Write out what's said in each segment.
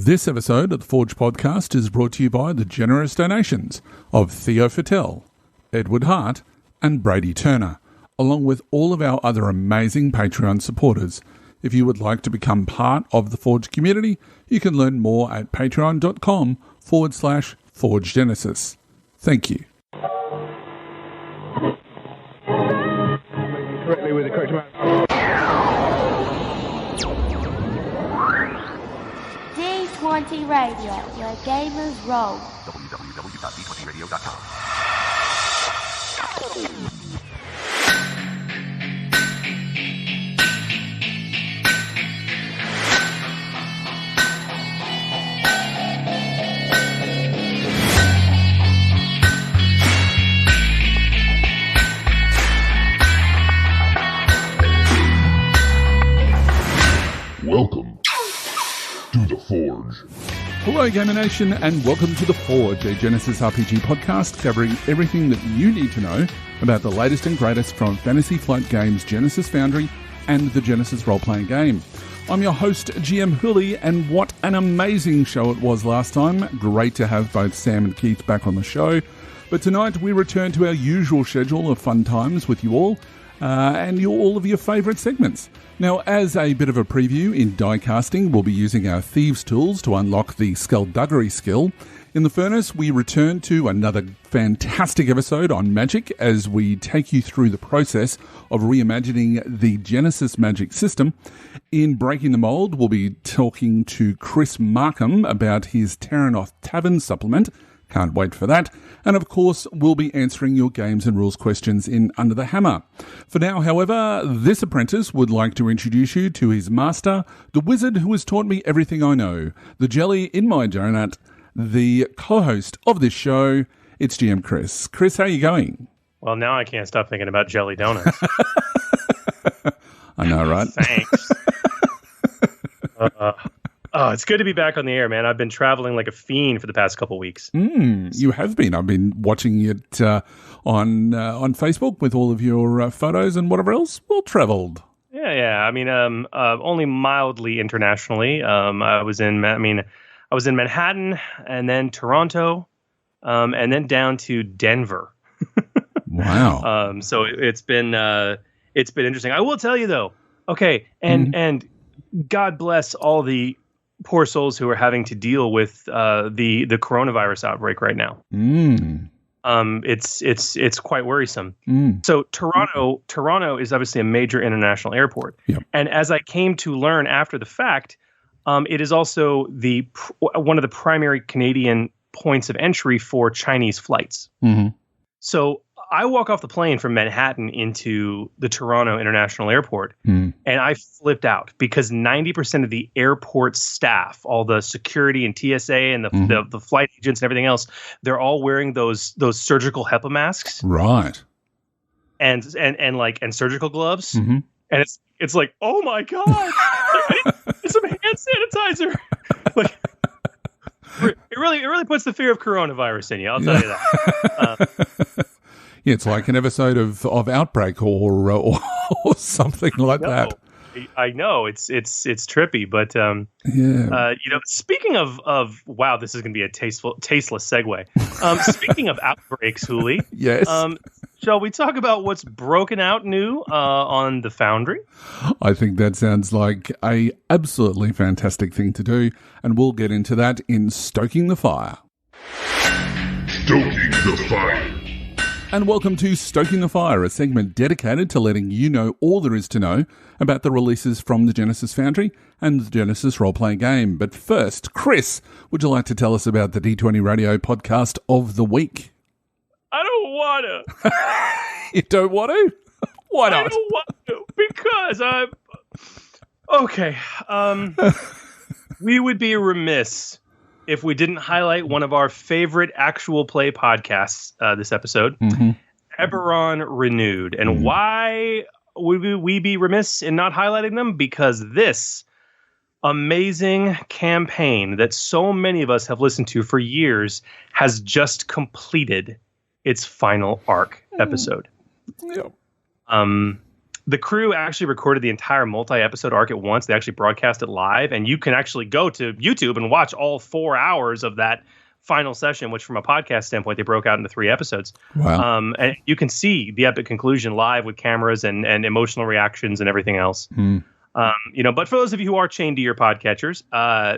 This episode of the Forge Podcast is brought to you by the generous donations of Theo Fattel, Edward Hart, and Brady Turner, along with all of our other amazing Patreon supporters. If you would like to become part of the Forge community, you can learn more at patreon.com/ForgeGenesis. Thank you. Correctly with the correct amount. D20 Radio, where gamers roll. www.d20radio.com. Welcome to the Forge. Hello, Gamer Nation, and welcome to The Forge, a Genesys RPG podcast covering everything that you need to know about the latest and greatest from Fantasy Flight Games' Genesys Foundry and the Genesys Role Playing Game. I'm your host, GM Hooley, and what an amazing show it was last time. Great to have both Sam and Keith back on the show. But tonight we return to our usual schedule of fun times with you all, and all of your favourite segments. Now, as a bit of a preview, in die casting, we'll be using our Thieves' Tools to unlock the Skulduggery skill. In the Furnace, we return to another fantastic episode on magic as we take you through the process of reimagining the Genesys Magic system. In Breaking the Mould, we'll be talking to Chris Markham about his Terrinoth Taverns supplement. Can't wait for that. And of course, we'll be answering your games and rules questions in Under the Hammer. For now, however, this apprentice would like to introduce you to his master, the wizard who has taught me everything I know, the jelly in my donut, the co-host of this show. It's GM Chris. Chris, how are you going? Well, now I can't stop thinking about jelly donuts. I know, right? Thanks. It's good to be back on the air, man. I've been traveling like a fiend for the past couple weeks. You have been. I've been watching it on Facebook with all of your photos and whatever else. Well traveled. Yeah. I mean, only mildly internationally. I was in Manhattan and then Toronto, and then down to Denver. Wow. So it's been interesting. I will tell you though. Okay, and God bless all the poor souls who are having to deal with the coronavirus outbreak right now. It's quite worrisome. So Toronto is obviously a major international airport. Yep. And as I came to learn after the fact, it is also one of the primary Canadian points of entry for Chinese flights. So I walk off the plane from Manhattan into the Toronto International Airport, and I flipped out because 90% of the airport staff, all the security and TSA and the flight agents and everything else, they're all wearing those surgical HEPA masks, Right. and surgical gloves, and it's like, oh my god, like, I need some hand sanitizer. Like, it really puts the fear of coronavirus in you. I'll tell you that. Yeah, it's like an episode of Outbreak or something like that. I know it's trippy, but speaking of wow, this is going to be a tasteless segue. Speaking of outbreaks, Hooley, Yes. Shall we talk about what's broken out new on the Foundry? I think that sounds like a absolutely fantastic thing to do, and we'll get into that in Stoking the Fire. Stoking the Fire. And welcome to Stoking the Fire, a segment dedicated to letting you know all there is to know about the releases from the Genesys Foundry and the Genesys Role Playing Game. But first, Chris, would you like to tell us about the D20 Radio podcast of the week? I don't want to. You don't want to? Why not? I don't want to because I'm okay. We would be remiss if we didn't highlight one of our favorite actual play podcasts this episode, Ebberon Renewed. And why would we be remiss in not highlighting them? Because this amazing campaign that so many of us have listened to for years has just completed its final arc episode. Yep. the crew actually recorded the entire multi-episode arc at once. They actually broadcast it live, and you can actually go to YouTube and watch all 4 hours of that final session, which from a podcast standpoint, they broke out into 3 episodes. Wow. And you can see the epic conclusion live with cameras and emotional reactions and everything else. But for those of you who are chained to your podcatchers,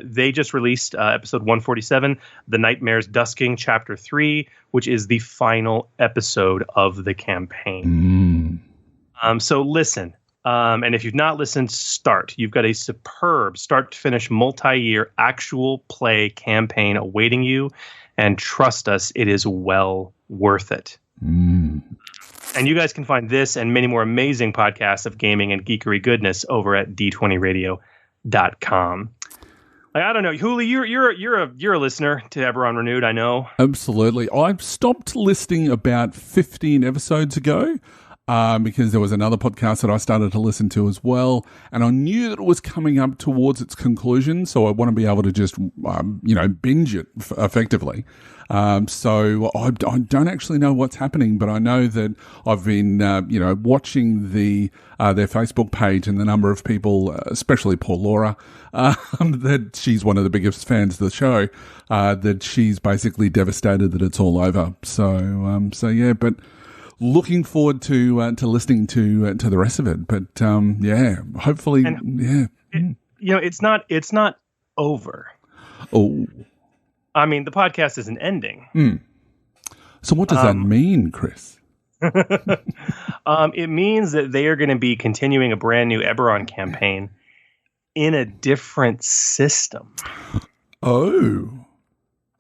they just released episode 147, The Nightmare's Dusking, Chapter 3, which is the final episode of the campaign. So listen, and if you've not listened, start. You've got a superb start-to-finish multi-year actual play campaign awaiting you, and trust us, it is well worth it. And you guys can find this and many more amazing podcasts of gaming and geekery goodness over at d20radio.com. I don't know, Huli, you're a listener to Ebberon Renewed, I know. Absolutely. I've stopped listening about 15 episodes ago. Because there was another podcast that I started to listen to as well, and I knew that it was coming up towards its conclusion, so I want to be able to just, binge it effectively. So I don't actually know what's happening, but I know that I've been, watching their Facebook page and the number of people, especially poor Laura, that she's one of the biggest fans of the show, that she's basically devastated that it's all over. So yeah, but looking forward to listening to the rest of it, but hopefully, it's not over. Oh, I mean, the podcast isn't ending. So what does that mean, Chris? It means that they are going to be continuing a brand new Ebberon campaign in a different system. Oh,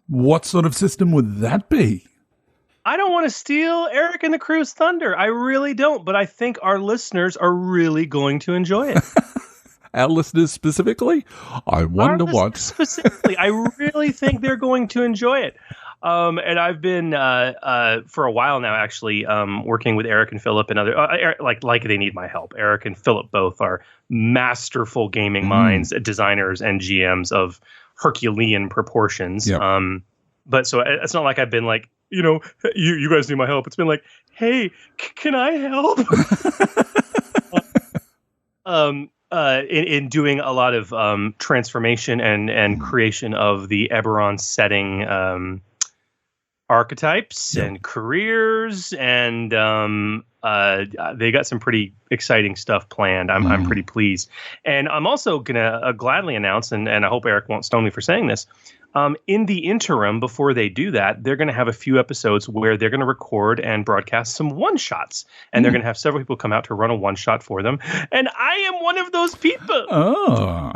what sort of system would that be? I don't want to steal Eric and the crew's thunder. I really don't, but I think our listeners are really going to enjoy it. Our listeners specifically? I wonder what. Specifically, I really think they're going to enjoy it. And I've been, for a while now, actually, working with Eric and Philip and other, like they need my help. Eric and Philip both are masterful gaming minds, designers, and GMs of Herculean proportions. Yep. But so it's not like I've been like, you guys need my help. It's been like, hey, can I help? In doing a lot of transformation and creation of the Ebberon setting archetypes and careers, and they got some pretty exciting stuff planned. I'm pretty pleased. And I'm also going to gladly announce, and I hope Eric won't stone me for saying this, in the interim, before they do that, they're going to have a few episodes where they're going to record and broadcast some one-shots. And they're going to have several people come out to run a one-shot for them. And I am one of those people. Oh.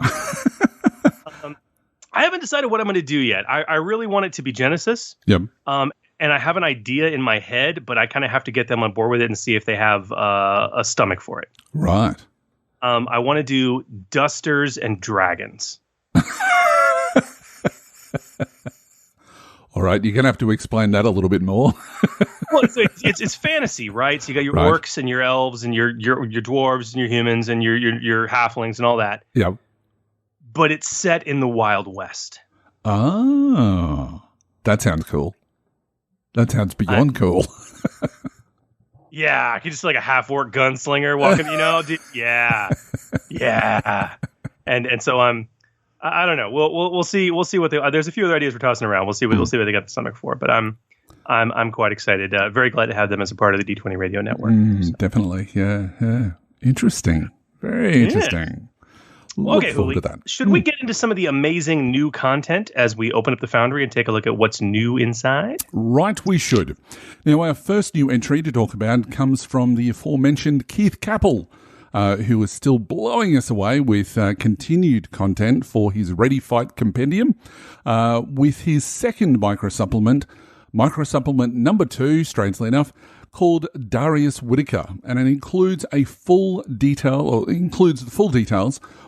I haven't decided what I'm going to do yet. I really want it to be Genesys. Yep. And I have an idea in my head, but I kind of have to get them on board with it and see if they have a stomach for it. Right. I want to do Dusters and Dragons. All right, you're going to have to explain that a little bit more. Well, it's fantasy, right? So you got your orcs and your elves and your dwarves and your humans and your halflings and all that. Yeah. But it's set in the Wild West. Oh, that sounds cool. That sounds beyond cool. Yeah, I could just like a half-orc gunslinger walking, yeah. And so I don't know. We'll see what there's a few other ideas we're tossing around. We'll see what they got the stomach for. But I'm quite excited. Very glad to have them as a part of the D20 Radio Network. So. Definitely, yeah. Interesting, very interesting. Look forward to that. Should we get into some of the amazing new content as we open up the Foundry and take a look at what's new inside? Right, we should. Now, our first new entry to talk about comes from the aforementioned Keith Capel, who is still blowing us away with continued content for his Ready Fight Compendium, with his second microsupplement number 2, strangely enough, called Darius Whitaker, and it includes the full details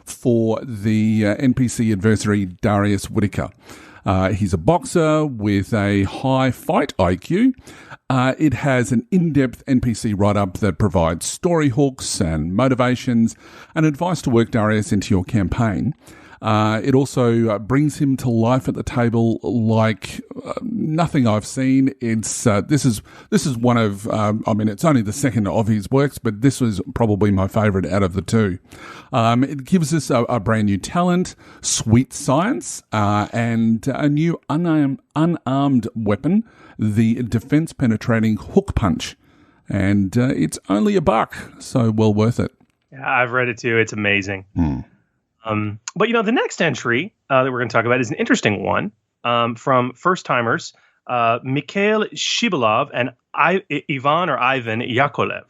for the NPC adversary Darius Whitaker. He's a boxer with a high fight IQ. It has an in-depth NPC write-up that provides story hooks and motivations and advice to work Darius into your campaign. It also brings him to life at the table like nothing I've seen. It's this is one of it's only the second of his works, but this was probably my favourite out of the two. It gives us a brand new talent, sweet science, and a new unarmed weapon, the defense penetrating hook punch, and it's only $1, so well worth it. Yeah, I've read it too. It's amazing. But the next entry that we're going to talk about is an interesting one from first timers, Mikhail Shibalov and Ivan Yakolev.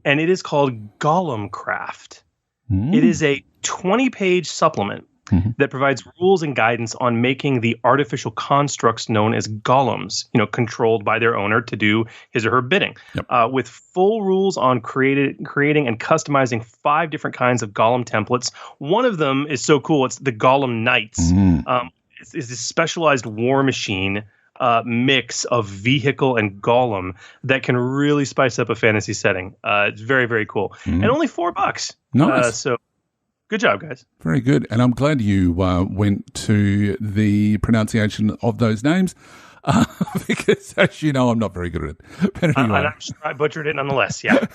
And it is called Golem Craft. It is a 20-page supplement that provides rules and guidance on making the artificial constructs known as golems, controlled by their owner to do his or her bidding, with full rules on creating and customizing 5 different kinds of golem templates. One of them is so cool. It's the Golem Knights. It's this specialized war machine mix of vehicle and golem that can really spice up a fantasy setting. It's very, very cool. And only $4. Nice. So good job, guys. Very good. And I'm glad you went to the pronunciation of those names because, as you know, I'm not very good at it. But anyway. I butchered it nonetheless, yeah.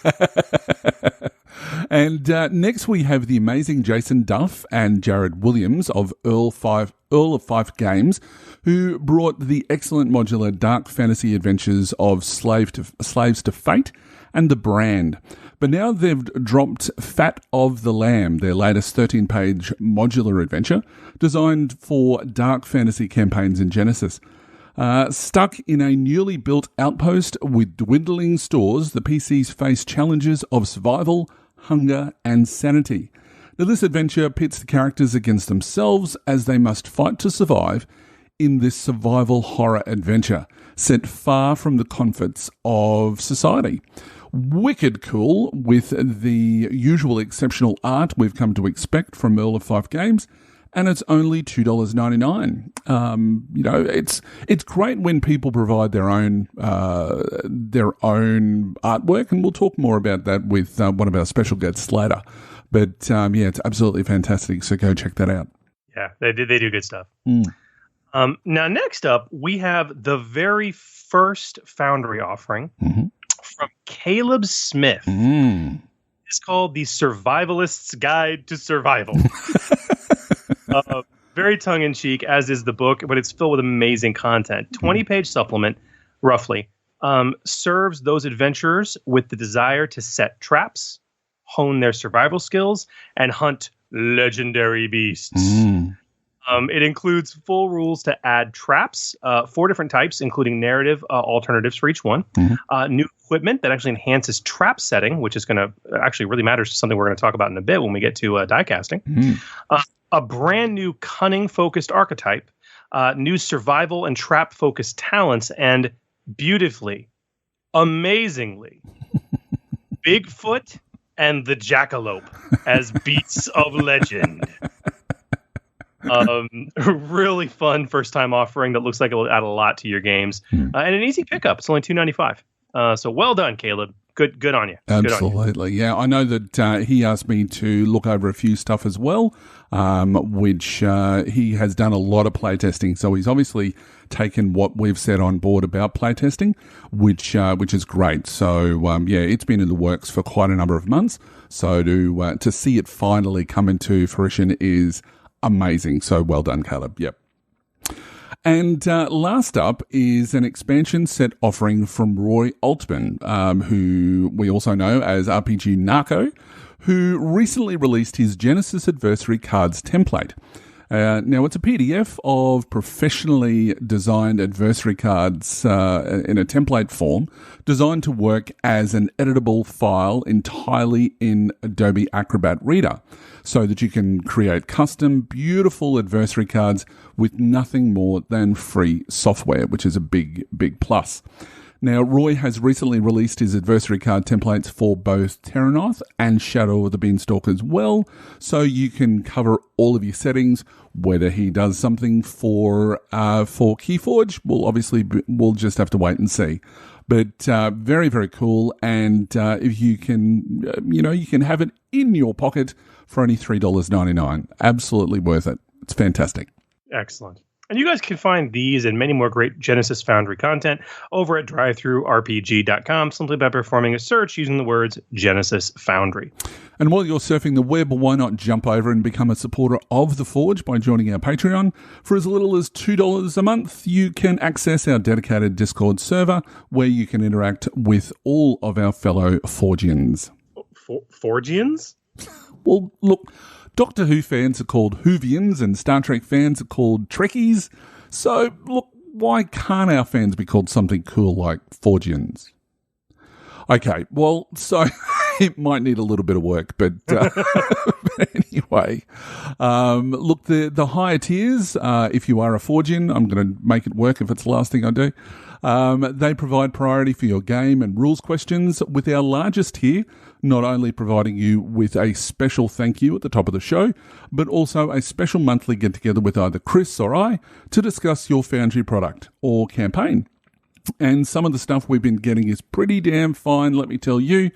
And next we have the amazing Jason Duff and Jared Williams of Earl of Fife Games, who brought the excellent modular dark fantasy adventures of Slaves to Fate and The Brand. But now they've dropped Fat of the Lamb, their latest 13-page modular adventure designed for dark fantasy campaigns in Genesys. Stuck in a newly built outpost with dwindling stores, the PCs face challenges of survival, hunger, and sanity. Now, this adventure pits the characters against themselves as they must fight to survive in this survival horror adventure set far from the comforts of society. Wicked cool, with the usual exceptional art we've come to expect from Earl of Fife Games, and it's only $2.99. It's great when people provide their own artwork, and we'll talk more about that with one of our special guests later. But it's absolutely fantastic. So go check that out. Yeah, they do good stuff. Now, next up, we have the very first Foundry offering from Caleb Smith. It's called The Survivalist's Guide to Survival. Very tongue-in-cheek, as is the book, but it's filled with amazing content. 20-page supplement, roughly, serves those adventurers with the desire to set traps, hone their survival skills, and hunt legendary beasts. It includes full rules to add traps, 4 different types, including narrative alternatives for each one. New equipment that actually enhances trap setting, which is going to actually really matters to something we're going to talk about in a bit when we get to die casting. A brand new cunning-focused archetype, new survival and trap-focused talents, and beautifully, amazingly, Bigfoot and the Jackalope as beasts of legend. Really fun first-time offering that looks like it will add a lot to your games, and an easy pickup. It's only $2.95. So well done, Caleb. Good on you. Absolutely, yeah. I know that he asked me to look over a few stuff as well, which he has done a lot of playtesting. So he's obviously taken what we've said on board about playtesting, which is great. So it's been in the works for quite a number of months. So to see it finally come into fruition is amazing. So well done, Caleb. Yep. And last up is an expansion set offering from Roy Altman, who we also know as RPG Narco, who recently released his Genesys Adversary Cards template. Now, it's a PDF of professionally designed adversary cards in a template form designed to work as an editable file entirely in Adobe Acrobat Reader so that you can create custom, beautiful adversary cards with nothing more than free software, which is a big, big plus. Now, Roy has recently released his adversary card templates for both Terrinoth and Shadow of the Beanstalk as well, so you can cover all of your settings. Whether he does something for Keyforge, we'll just have to wait and see. But very, very cool, and if you can, you can have it in your pocket for only $3.99. Absolutely worth it. It's fantastic. Excellent. And you guys can find these and many more great Genesys Foundry content over at drivethrurpg.com simply by performing a search using the words Genesys Foundry. And while you're surfing the web, why not jump over and become a supporter of The Forge by joining our Patreon? For as little as $2 a month, you can access our dedicated Discord server where you can interact with all of our fellow Forgians. Forgians? Well, look, Doctor Who fans are called Whovians and Star Trek fans are called Trekkies. So, look, why can't our fans be called something cool like Forgians? Okay, well, so it might need a little bit of work, but anyway, look, the higher tiers, if you are a Forgian, I'm going to make it work if it's the last thing I do. They provide priority for your game and rules questions, with our largest tier not only providing you with a special thank you at the top of the show, but also a special monthly get-together with either Chris or I to discuss your Foundry product or campaign. And some of the stuff we've been getting is pretty damn fine, let me tell you.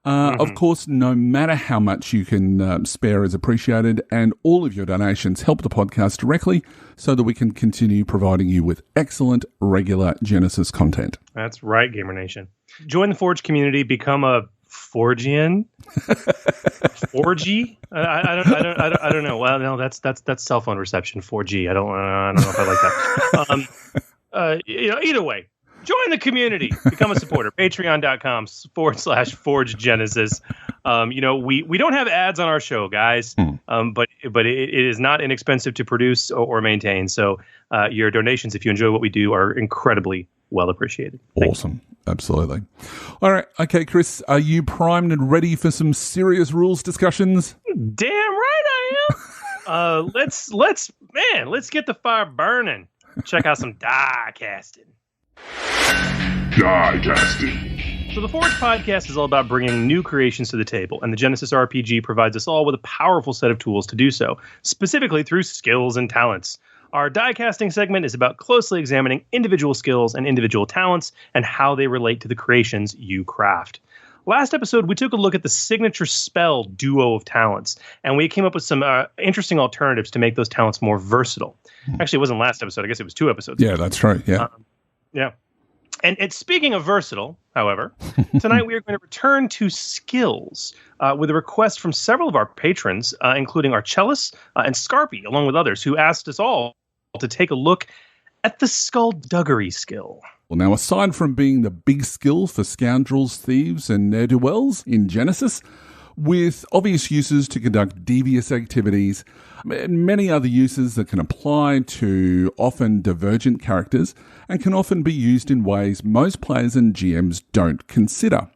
Of course, no matter how much you can spare is appreciated, and all of your donations help the podcast directly so that we can continue providing you with excellent, regular Genesys content. That's right, Gamer Nation. Join the Forge community, become a Forgian? Forgy? I don't know. Well, no, that's cell phone reception. 4G. I don't know if I like that. Either way, join the community. Become a supporter. Patreon.com/Forge Genesys. We don't have ads on our show, guys. But it is not inexpensive to produce or maintain. So your donations, if you enjoy what we do, are incredibly well appreciated. Awesome. Absolutely. All right. Okay, Chris, are you primed and ready for some serious rules discussions? Damn right I am. Let's get the fire burning. Check out some die casting. Die casting. So the Forge podcast is all about bringing new creations to the table, and the Genesys RPG provides us all with a powerful set of tools to do so, specifically through skills and talents. Our die casting segment is about closely examining individual skills and individual talents and how they relate to the creations you craft. Last episode, we took a look at the signature spell duo of talents, and we came up with some interesting alternatives to make those talents more versatile. Actually, it wasn't last episode. I guess it was 2 episodes. Yeah, that's right. Yeah. Yeah. And speaking of versatile, however, tonight we are going to return to skills with a request from several of our patrons, including our Cellus and Scarpy, along with others, who asked us all to take a look at the Skulduggery skill. Well, now, aside from being the big skill for scoundrels, thieves, and ne'er-do-wells in Genesys, with obvious uses to conduct devious activities, and many other uses that can apply to often divergent characters and can often be used in ways most players and GMs don't consider.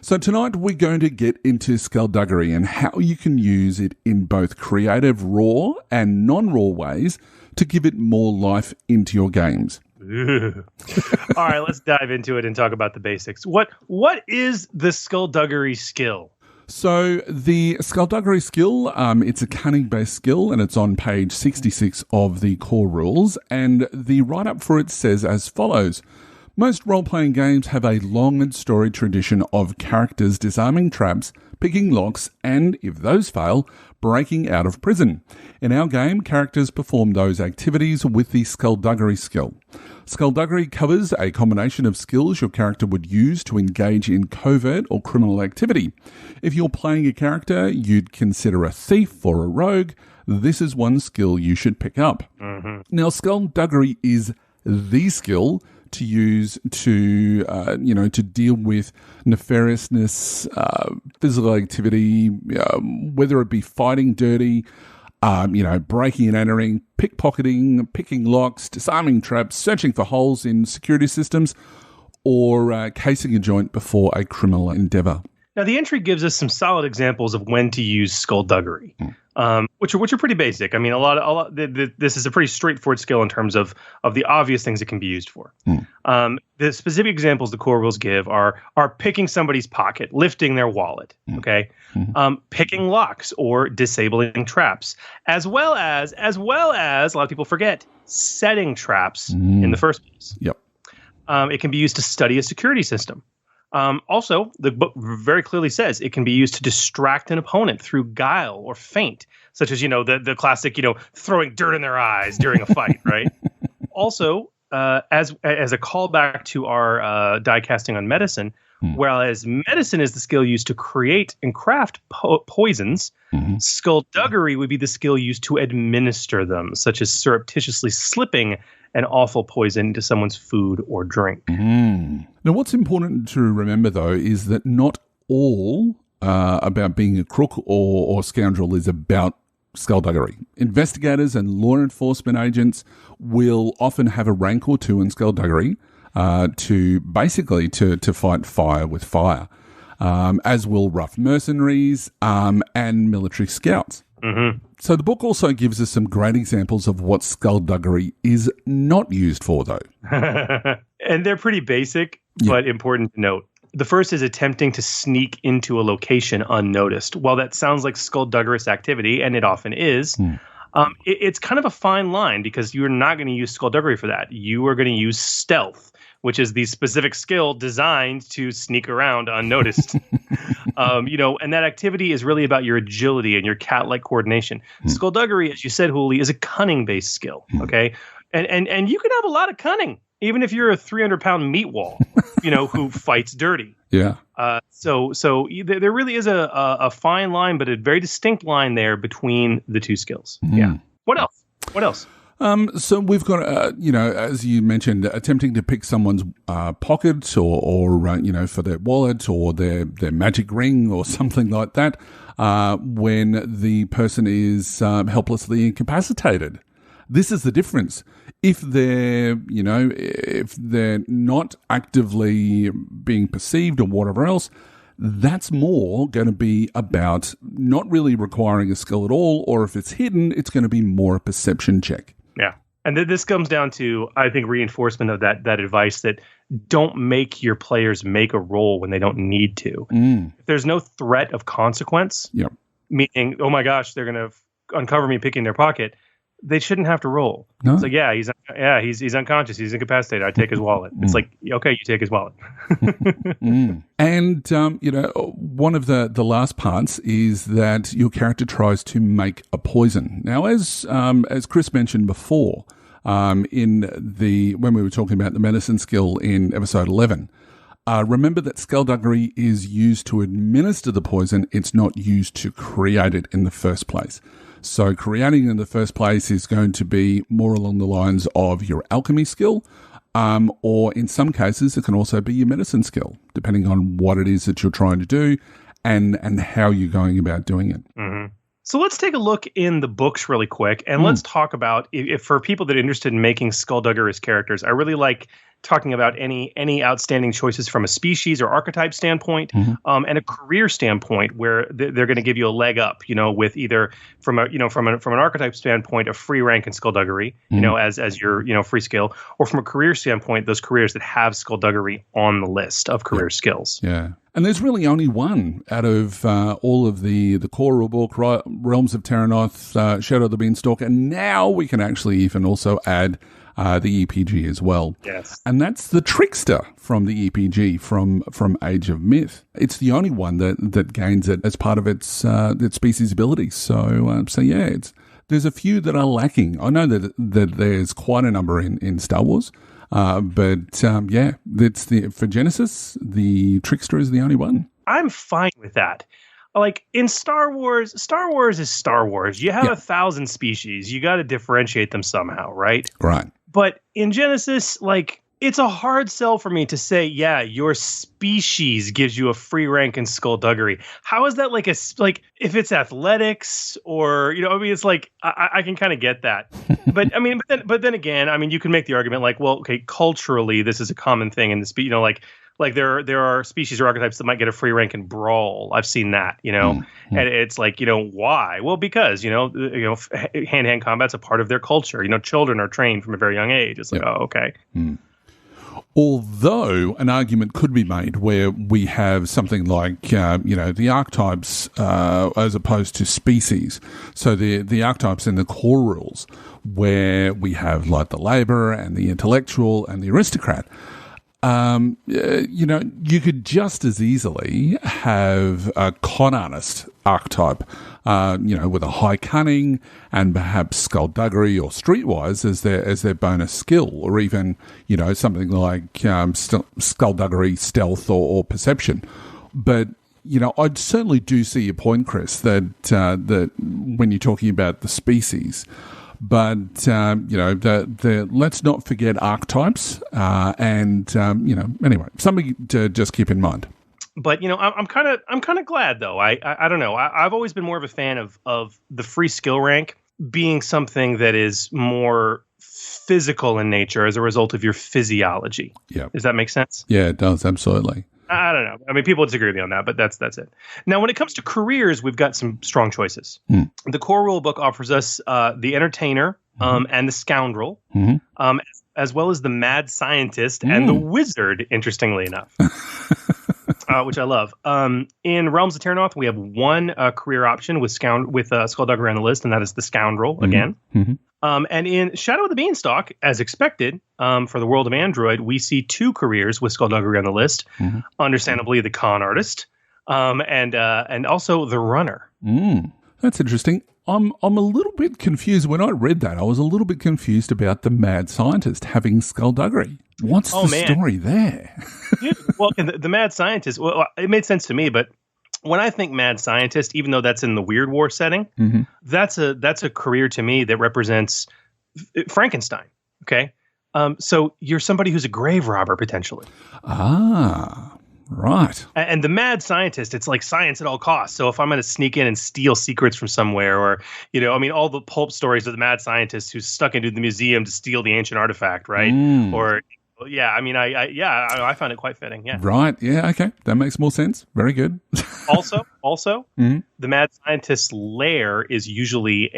So tonight we're going to get into Skulduggery and how you can use it in both creative raw and non-raw ways to give it more life into your games. All right, let's dive into it and talk about the basics. What is the Skulduggery skill? So the Skulduggery skill, it's a cunning-based skill, and it's on page 66 of the core rules, and the write-up for it says as follows. Most role-playing games have a long and storied tradition of characters disarming traps, picking locks, and, if those fail, breaking out of prison. In our game, characters perform those activities with the Skulduggery skill. Skulduggery covers a combination of skills your character would use to engage in covert or criminal activity. If you're playing a character you'd consider a thief or a rogue, this is one skill you should pick up. Now, Skulduggery is the skill to use to deal with nefariousness, physical activity, whether it be fighting dirty, breaking and entering, pickpocketing, picking locks, disarming traps, searching for holes in security systems, or casing a joint before a criminal endeavor. Now, the entry gives us some solid examples of when to use Skulduggery, which are pretty basic. I mean, this is a pretty straightforward skill in terms of the obvious things it can be used for. The specific examples the core rules give are picking somebody's pocket, lifting their wallet, okay, picking locks or disabling traps, as well as a lot of people forget, setting traps in the first place. Yep. It can be used to study a security system. Also, the book very clearly says it can be used to distract an opponent through guile or feint, such as, the classic, throwing dirt in their eyes during a fight, right? also, as a callback to our die casting on medicine, whereas medicine is the skill used to create and craft poisons, Skulduggery would be the skill used to administer them, such as surreptitiously slipping an awful poison into someone's food or drink. Now, what's important to remember, though, is that not all about being a crook or scoundrel is about Skulduggery. Investigators and law enforcement agents will often have a rank or two in Skulduggery to fight fire with fire, as will rough mercenaries and military scouts. So the book also gives us some great examples of what Skulduggery is not used for, though. And they're pretty basic, but important to note. The first is attempting to sneak into a location unnoticed. While that sounds like skullduggerous activity, and it often is, it's kind of a fine line because you're not going to use skullduggery for that. You are going to use stealth, which is the specific skill designed to sneak around unnoticed. And that activity is really about your agility and your cat-like coordination. Skulduggery, as you said, Hooli, is a cunning-based skill, okay? And you can have a lot of cunning, even if you're a 300-pound meat wall, who fights dirty. Yeah. So there really is a fine line, but a very distinct line there between the two skills. Yeah. What else? So we've got, as you mentioned, attempting to pick someone's pocket or for their wallet or their magic ring or something like that when the person is helplessly incapacitated. This is the difference. If they're not actively being perceived or whatever else, that's more going to be about not really requiring a skill at all, or if it's hidden, it's going to be more a perception check. Yeah. And this comes down to, I think, reinforcement of that advice that don't make your players make a roll when they don't need to. If there's no threat of consequence, meaning, oh my gosh, they're going to uncover me picking their pocket, they shouldn't have to roll. No. It's like, he's unconscious, he's incapacitated, I take his wallet. It's like, okay, you take his wallet. And one of the last parts is that your character tries to make a poison. Now, as Chris mentioned before, when we were talking about the medicine skill in episode 11, remember that Skulduggery is used to administer the poison. It's not used to create it in the first place. So creating it in the first place is going to be more along the lines of your alchemy skill, or in some cases it can also be your medicine skill, depending on what it is that you're trying to do and how you're going about doing it. So let's take a look in the books really quick, and let's talk about, if for people that are interested in making Skulduggerous characters, I really like talking about any outstanding choices from a species or archetype standpoint, and a career standpoint, where they're going to give you a leg up, with either from an archetype standpoint, a free rank in Skulduggery, as your free skill, or from a career standpoint, those careers that have Skulduggery on the list of career skills. Yeah. And there's really only one out of all of the core rulebook, Realms of Terrinoth, Shadow of the Beanstalk, and now we can actually even also add the EPG as well. Yes. And that's the Trickster from the EPG from Age of Myth. It's the only one that gains it as part of its species ability. So yeah, there's a few that are lacking. I know that there's quite a number in Star Wars. But for Genesys, the Trickster is the only one. I'm fine with that. Like in Star Wars is Star Wars. You have 1,000 species. You got to differentiate them somehow, right? Right. But in Genesys, it's a hard sell for me to say, your species gives you a free rank in Skulduggery. How is that if it's athletics or, it's I can kind of get that. But then again, you can make the argument culturally, this is a common thing in the there are species or archetypes that might get a free rank in Brawl. I've seen that, and it's why? Well, because, hand-to-hand combat's a part of their culture. Children are trained from a very young age. It's okay. Although an argument could be made where we have something like, the archetypes as opposed to species. So the archetypes in the core rules where we have the labourer and the intellectual and the aristocrat. you could just as easily have a con artist archetype, with a high cunning and perhaps Skulduggery or Streetwise as their bonus skill, or even, something like Skulduggery, Stealth, or Perception. But I certainly do see your point, Chris, that when you're talking about the species. But, let's not forget archetypes. Anyway, something to just keep in mind. But, I'm kind of glad, though. I don't know. I've always been more of a fan of the free skill rank being something that is more physical in nature as a result of your physiology. Yeah. Does that make sense? Yeah, it does. Absolutely. I don't know. I mean, people disagree with me on that, but that's it. Now, when it comes to careers, we've got some strong choices. The core rule book offers us the entertainer and the scoundrel, as well as the mad scientist and the wizard, interestingly enough, which I love. In Realms of Terrinoth, we have one career option with Skulduggery on the list, and that is the scoundrel again. And in Shadow of the Beanstalk, as expected, for the world of Android, we see two careers with Skulduggery on the list. Understandably, the con artist, and also the runner. That's interesting. I'm a little bit confused. When I read that, I was a little bit confused about the mad scientist having Skulduggery. What's the story there? Dude, well, the mad scientist, well, it made sense to me, but when I think mad scientist, even though that's in the Weird War setting, that's a career to me that represents Frankenstein. Okay. So you're somebody who's a grave robber potentially. Ah, right. And the mad scientist, it's like science at all costs. So if I'm going to sneak in and steal secrets from somewhere, or, all the pulp stories of the mad scientist who's stuck into the museum to steal the ancient artifact, right? Or, yeah, I mean, I found it quite fitting. Yeah. Right. Yeah. Okay. That makes more sense. Very good. Also, the mad scientist's lair is usually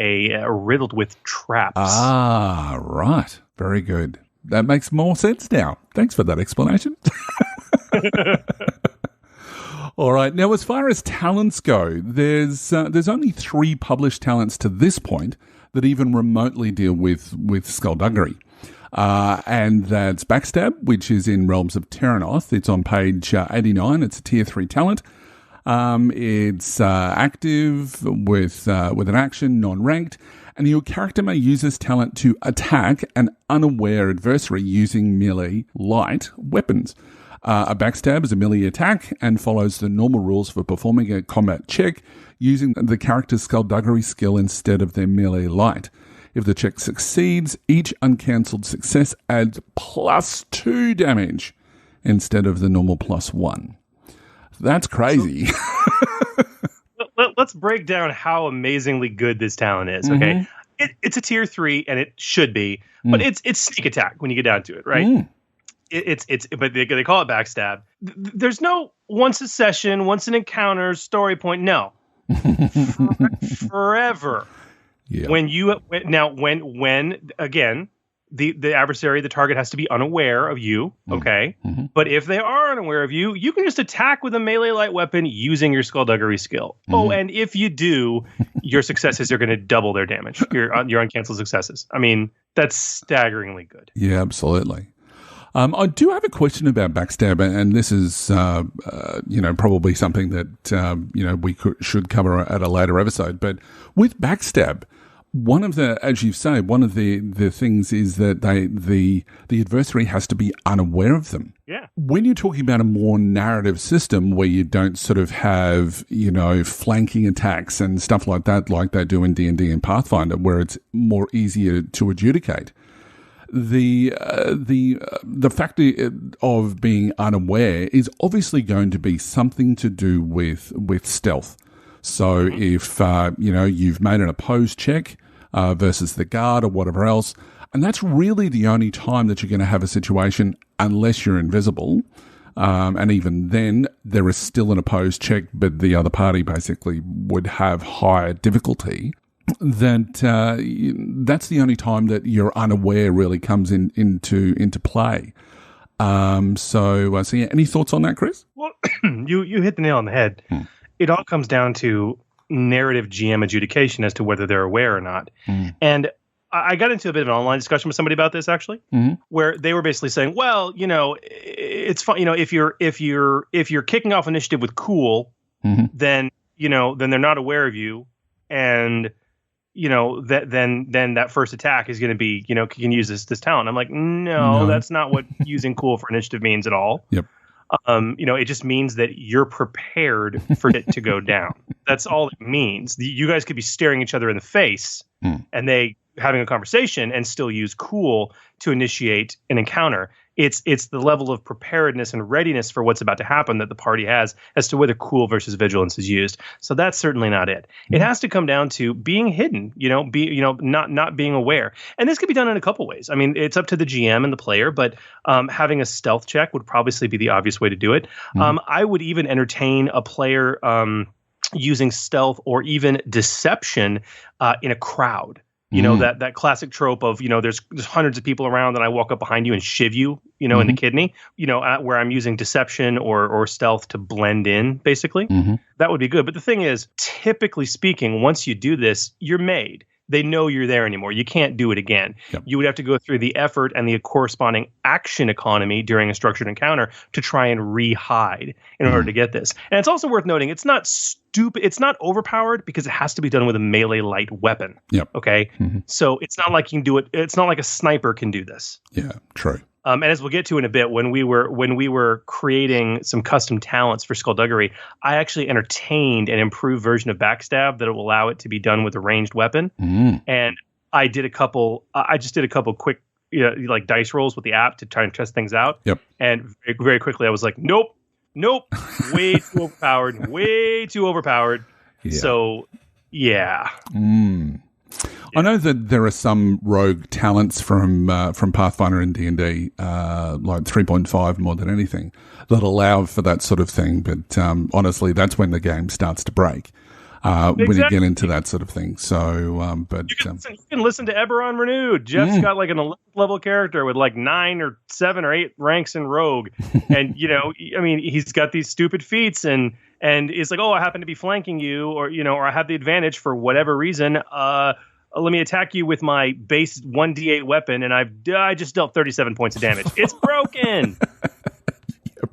riddled with traps. Ah, right. Very good. That makes more sense now. Thanks for that explanation. All right. Now, as far as talents go, there's only 3 published talents to this point that even remotely deal with Skulduggery. And that's Backstab, which is in Realms of Terrinoth. It's on page 89. It's a tier 3 talent. It's active with an action, non-ranked, and your character may use this talent to attack an unaware adversary using melee light weapons. A backstab is a melee attack and follows the normal rules for performing a combat check using the character's Skulduggery skill instead of their melee light. If the check succeeds, each uncancelled success adds +2 damage instead of the normal +1. That's crazy. Let's break down how amazingly good this talent is, okay? It's a tier 3, and it should be, but it's sneak attack when you get down to it, right? But they call it backstab. There's no once a session, once an encounter, story point. No, forever. Yeah. When again, the adversary, the target has to be unaware of you, okay? But if they are unaware of you, you can just attack with a melee light weapon using your Skulduggery skill. Oh, and if you do, your successes are going to double their damage. Your uncancelled successes. I mean, that's staggeringly good. Yeah, absolutely. I do have a question about backstab, and this is, probably something that, we should cover at a later episode. But with backstab, one of the, as you say, one of the things is that the adversary has to be unaware of them. Yeah. When you're talking about a more narrative system where you don't sort of have, flanking attacks and stuff like that, like they do in D&D and Pathfinder, where it's more easier to adjudicate, the factor of being unaware is obviously going to be something to do with stealth. So if, you've made an opposed check versus the guard or whatever else, and that's really the only time that you're going to have a situation unless you're invisible. And even then, there is still an opposed check, but the other party basically would have higher difficulty. That's the only time that you're unaware really comes into play. So yeah, any thoughts on that, Chris? Well, you hit the nail on the head. It all comes down to narrative GM adjudication as to whether they're aware or not. And I got into a bit of an online discussion with somebody about this, actually, where they were basically saying, well, it's fun. If you're kicking off initiative with cool, then they're not aware of you, and then that first attack is going to be, you can use this talent. I'm like, no, that's not what using cool for initiative means at all. Yep. It just means that you're prepared for it to go down. That's all it means. You guys could be staring each other in the face and they having a conversation and still use cool to initiate an encounter. It's the level of preparedness and readiness for what's about to happen that the party has as to whether cool versus vigilance is used. So that's certainly not it. It has to come down to being hidden, not being aware. And this could be done in a couple ways. I mean, it's up to the GM and the player, but having a stealth check would probably be the obvious way to do it. I would even entertain a player using stealth or even deception in a crowd. That classic trope of, there's hundreds of people around and I walk up behind you and shiv you, in the kidney, where I'm using deception or stealth to blend in, basically. That would be good. But the thing is, typically speaking, once you do this, you're made. They know you're there anymore. You can't do it again. Yep. You would have to go through the effort and the corresponding action economy during a structured encounter to try and re-hide in order to get this. And it's also worth noting, it's not stupid. It's not overpowered because it has to be done with a melee light weapon. Yep. Okay. So it's not like you can do it. It's not like a sniper can do this. Yeah, true. And as we'll get to in a bit, when we were creating some custom talents for Skulduggery, I actually entertained an improved version of Backstab that will allow it to be done with a ranged weapon. And I did I just did a couple quick, like dice rolls with the app to try and test things out. Yep. And very, very quickly, I was like, nope, way too overpowered, way too overpowered. Yeah. So, yeah. I know that there are some rogue talents from Pathfinder and D&D, like 3.5 more than anything, that allow for that sort of thing. But honestly, that's when the game starts to break, when you get into that sort of thing. So, you can listen to Ebberon Renewed. Jeff's got like an 11th level character with like 9 or 7 or 8 ranks in Rogue, and he's got these stupid feats and it's like, oh, I happen to be flanking you, or or I have the advantage for whatever reason. Let me attack you with my base 1d8 weapon, and I just dealt 37 points of damage. It's broken.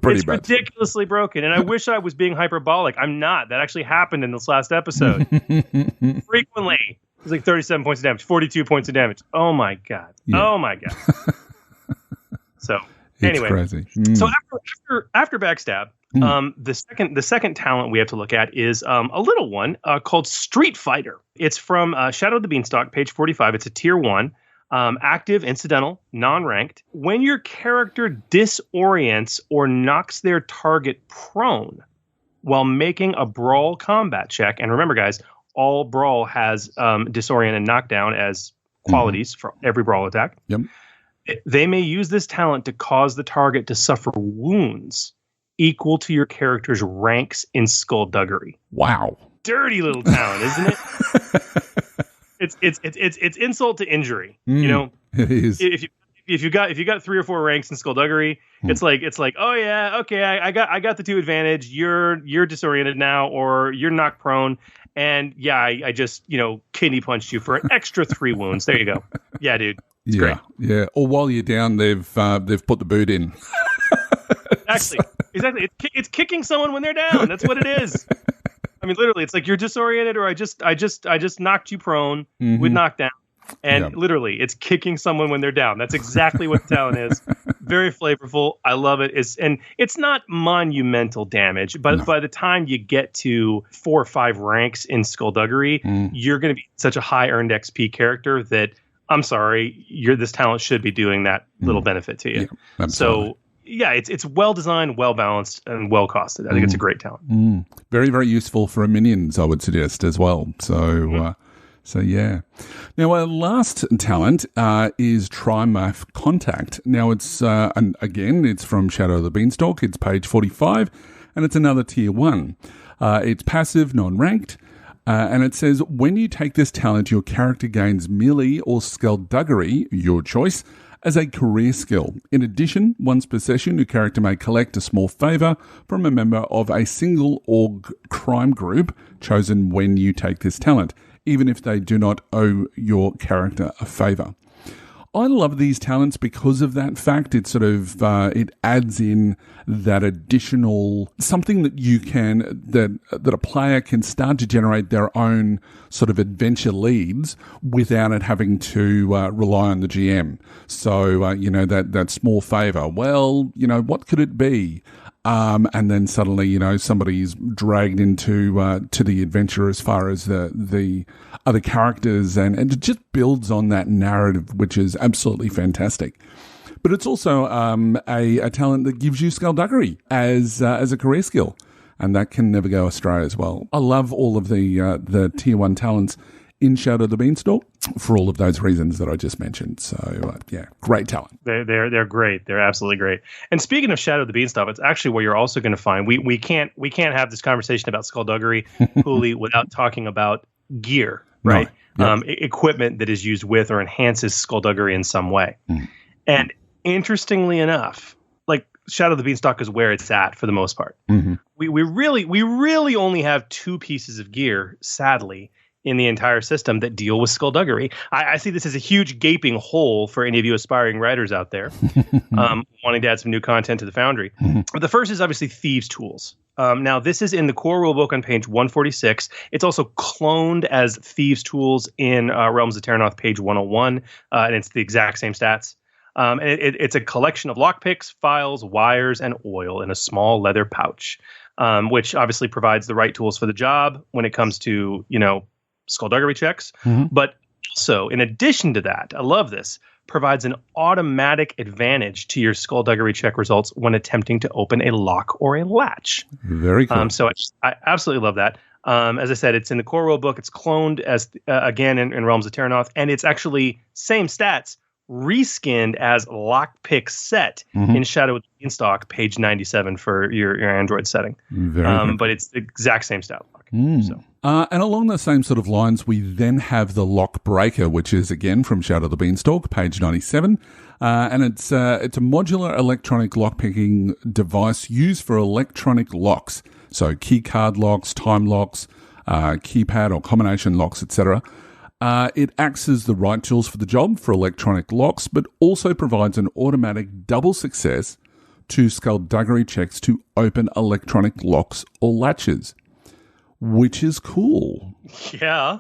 It's ridiculously broken, and I wish I was being hyperbolic. I'm not. That actually happened in this last episode. Frequently. It's like 37 points of damage, 42 points of damage. Oh, my God. Yeah. Oh, my God. So, anyway. It's crazy. So after Backstab, the second talent we have to look at is a little one called Street Fighter. It's from Shadow of the Beanstalk, page 45. It's a tier 1, active, incidental, non-ranked. When your character disorients or knocks their target prone while making a brawl combat check, and remember, guys, all brawl has disorient and knockdown as qualities for every brawl attack. Yep. They may use this talent to cause the target to suffer wounds equal to your character's ranks in Skulduggery. Wow. Dirty little talent, isn't it? It's insult to injury. It is. If you got 3 or 4 ranks in Skulduggery, it's like, oh yeah, okay, I got the 2 advantage. You're disoriented now, or you're knocked prone, and yeah, I just kidney punched you for an extra 3 wounds. There you go. Yeah, dude. It's great. Yeah. Or while you're down, they've put the boot in. Exactly. It's kicking someone when they're down. That's what it is. I mean, literally, it's like you're disoriented, or I just knocked you prone with knockdown, and literally, it's kicking someone when they're down. That's exactly what the talent is. Very flavorful. I love it. It's not monumental damage, but by the time you get to 4 or 5 ranks in Skulduggery, you're going to be such a high earned XP character that I'm sorry, this talent should be doing that little benefit to you. Yeah, so. Yeah, it's well designed, well balanced, and well costed. I think it's a great talent. Very, very useful for minions, I would suggest as well. So, yeah. Now, our last talent is Trimath Contact. Now, it's and again, it's from Shadow of the Beanstalk. It's page 45, and it's another tier 1. It's passive, non-ranked. And it says, when you take this talent, your character gains melee or Skulduggery, your choice, as a career skill. In addition, once per session, your character may collect a small favour from a member of a single org crime group chosen when you take this talent, even if they do not owe your character a favour. I love these talents because of that fact. It sort of it adds in that additional something that you can that a player can start to generate their own sort of adventure leads without it having to rely on the GM. So that small favor. Well, what could it be? And then suddenly, somebody's dragged into to the adventure as far as the other characters, and it just builds on that narrative, which is absolutely fantastic. But it's also a talent that gives you Skulduggery as a career skill, and that can never go astray as well. I love all of the tier 1 talents in Shadow of the Beanstalk for all of those reasons that I just mentioned. So, great talent. They're great. They're absolutely great. And speaking of Shadow of the Beanstalk, it's actually where you're also going to find we can't have this conversation about Skulduggery, Hooli, without talking about gear, right? No. Yep. Equipment that is used with or enhances Skulduggery in some way. And interestingly enough, like Shadow of the Beanstalk is where it's at for the most part. We really only have 2 pieces of gear, sadly, in the entire system that deal with Skulduggery. I see this as a huge gaping hole for any of you aspiring writers out there wanting to add some new content to the Foundry. But the first is obviously Thieves' Tools. Now, this is in the core rulebook on page 146. It's also cloned as Thieves' Tools in Realms of Terrinoth, page 101, and it's the exact same stats. And it's a collection of lockpicks, files, wires, and oil in a small leather pouch, which obviously provides the right tools for the job when it comes to, Skulduggery checks. But also, in addition to that, I love this, provides an automatic advantage to your Skulduggery check results when attempting to open a lock or a latch. Very cool. So I absolutely love that. As I said, it's in the core rulebook. It's cloned as again in Realms of Terrinoth, and it's actually same stats reskinned as lockpick set in Shadow of the Beanstalk, page 97 for your Android setting. But it's the exact same stat block. So. And along the same sort of lines, we then have the Lock Breaker, which is again from Shadow of the Beanstalk, page 97. And it's a modular electronic lockpicking device used for electronic locks. So key card locks, time locks, keypad or combination locks, etc. It acts as the right tools for the job for electronic locks, but also provides an automatic double success to Skulduggery checks to open electronic locks or latches, which is cool. Yeah.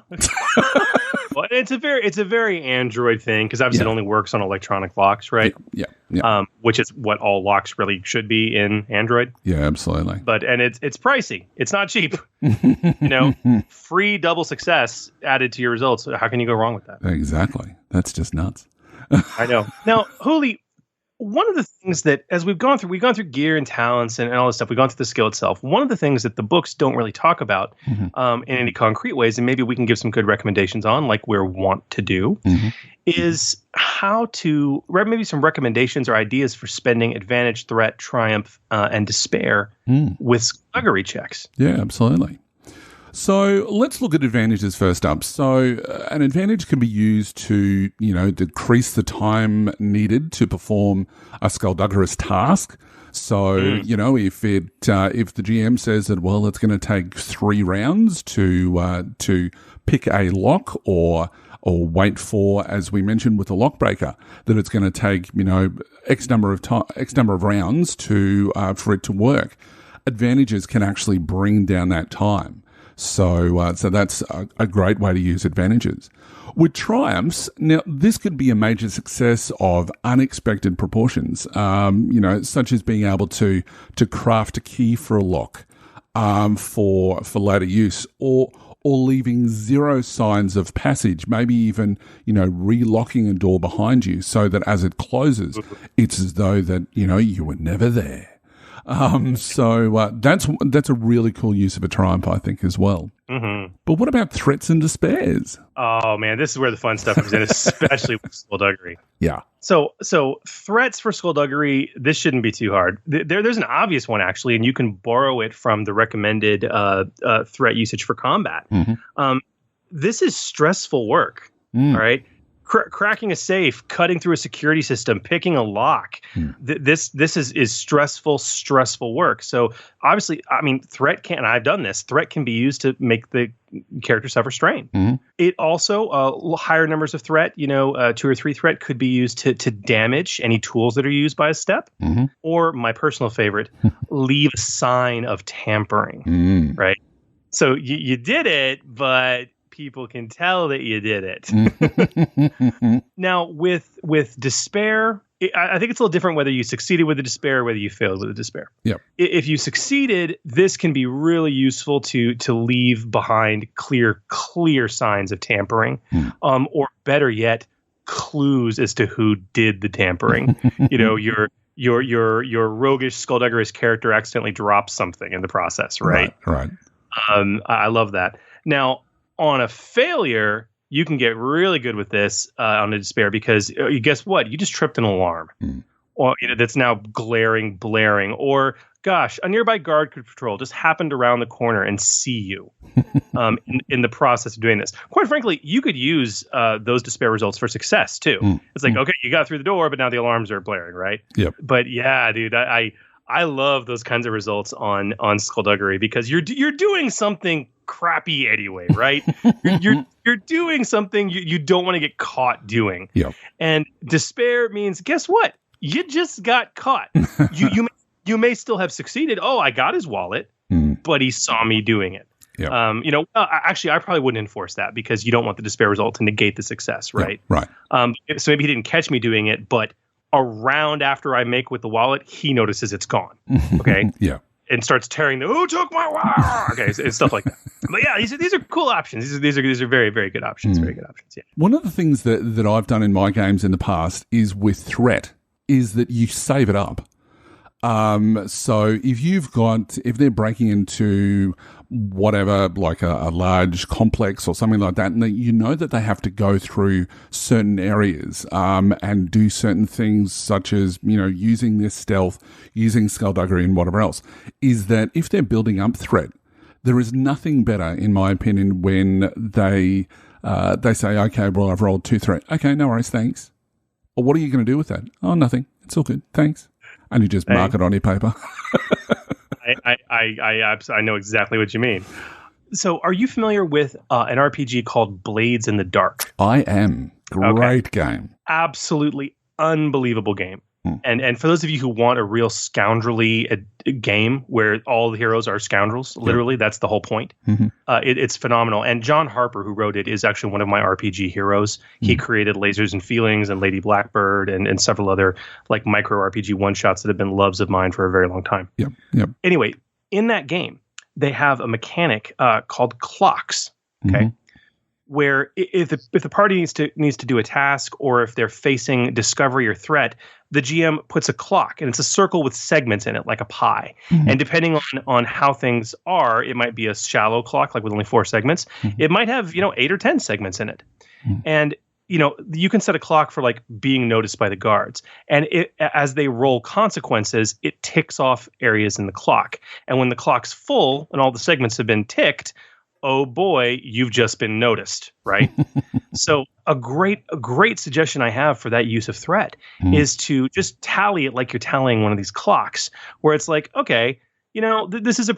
Well, it's a very Android thing because obviously it only works on electronic locks, right? Yeah. Which is what all locks really should be in Android. Yeah, absolutely. And it's pricey. It's not cheap. Free double success added to your results. How can you go wrong with that? Exactly. That's just nuts. I know. Now, Hooli, one of the things that, as we've gone through gear and talents and all this stuff, we've gone through the skill itself. One of the things that the books don't really talk about in any concrete ways, and maybe we can give some good recommendations on, like we're wont to do, is how to, maybe some recommendations or ideas for spending advantage, threat, triumph, and despair with Skulduggery checks. Yeah, absolutely. So let's look at advantages first up. So an advantage can be used to, decrease the time needed to perform a Skulduggerous task. So, if the GM says that, well, it's going to take 3 rounds to pick a lock or wait for, as we mentioned with the lockbreaker, that it's going to take, X number of rounds for it to work. Advantages can actually bring down that time. So that's a great way to use advantages. With triumphs, now this could be a major success of unexpected proportions, such as being able to craft a key for a lock for later use, or leaving 0 signs of passage, maybe even, relocking a door behind you so that as it closes, it's as though that, you were never there. So that's a really cool use of a triumph, I think, as well. But what about threats and despairs? Oh man, this is where the fun stuff comes in, especially with Skulduggery. Yeah. So threats for Skulduggery, this shouldn't be too hard. There's an obvious one actually, and you can borrow it from the recommended threat usage for combat. This is stressful work. All right. Cracking a safe, cutting through a security system, picking a lock. This is stressful work. So obviously, threat can, and I've done this, threat can be used to make the characters suffer strain. Mm-hmm. It also, higher numbers of threat, 2 or 3 threat could be used to damage any tools that are used by a step. Mm-hmm. Or my personal favorite, leave a sign of tampering, right? So you did it, but people can tell that you did it. Now, with despair, I think it's a little different whether you succeeded with the despair or whether you failed with the despair. Yep. If you succeeded, this can be really useful to leave behind clear signs of tampering, or better yet, clues as to who did the tampering. Your roguish Skulduggery's character accidentally drops something in the process, right? Right. I love that. Now, on a failure, you can get really good with this on a despair because guess what? You just tripped an alarm, or that's now blaring, or gosh, a nearby guard could patrol just happened around the corner and see you in the process of doing this. Quite frankly, you could use those despair results for success too. It's like, okay, you got through the door, but now the alarms are blaring, right? Yep. But yeah, dude, I love those kinds of results on Skulduggery because you're doing something crappy anyway, right? you're doing something you don't want to get caught doing. Yep. And despair means, guess what? You just got caught. You may still have succeeded. Oh, I got his wallet, but he saw me doing it. Yep. Actually, I probably wouldn't enforce that because you don't want the despair result to negate the success, right? Yep, right. So maybe he didn't catch me doing it, but a round after I make with the wallet, he notices it's gone. Okay. Yeah. And starts tearing who took my wallet? Okay, so it's stuff like that. But yeah, these are cool options. These are very, very good options. Very good options. Yeah. One of the things that I've done in my games in the past is with threat is that you save it up. So if they're breaking into whatever, like a large complex or something like that, and you know that they have to go through certain areas, and do certain things such as, using this stealth, using Skulduggery and whatever else, is that if they're building up threat, there is nothing better, in my opinion, when they say, okay, well, I've rolled 2 threat. Okay, no worries, thanks. Or what are you going to do with that? Oh, nothing. It's all good. Thanks. And you just mark it on your paper. I know exactly what you mean. So are you familiar with an RPG called Blades in the Dark? I am. Great game. Absolutely unbelievable game. And for those of you who want a real scoundrelly game where all the heroes are scoundrels, literally, that's the whole point. It's phenomenal. And John Harper, who wrote it, is actually one of my RPG heroes. He created Lasers and Feelings and Lady Blackbird and several other like micro RPG one-shots that have been loves of mine for a very long time. Yep. Anyway, in that game, they have a mechanic called clocks. Okay. Where if the party needs to do a task, or if they're facing discovery or threat, the GM puts a clock, and it's a circle with segments in it, like a pie. And depending on how things are, it might be a shallow clock, like with only 4 segments. It might have 8 or 10 segments in it. And you can set a clock for like being noticed by the guards, and as they roll consequences, it ticks off areas in the clock. And when the clock's full and all the segments have been ticked, oh boy, you've just been noticed, right? So a great suggestion I have for that use of threat is to just tally it like you're tallying one of these clocks, where it's like, okay, this is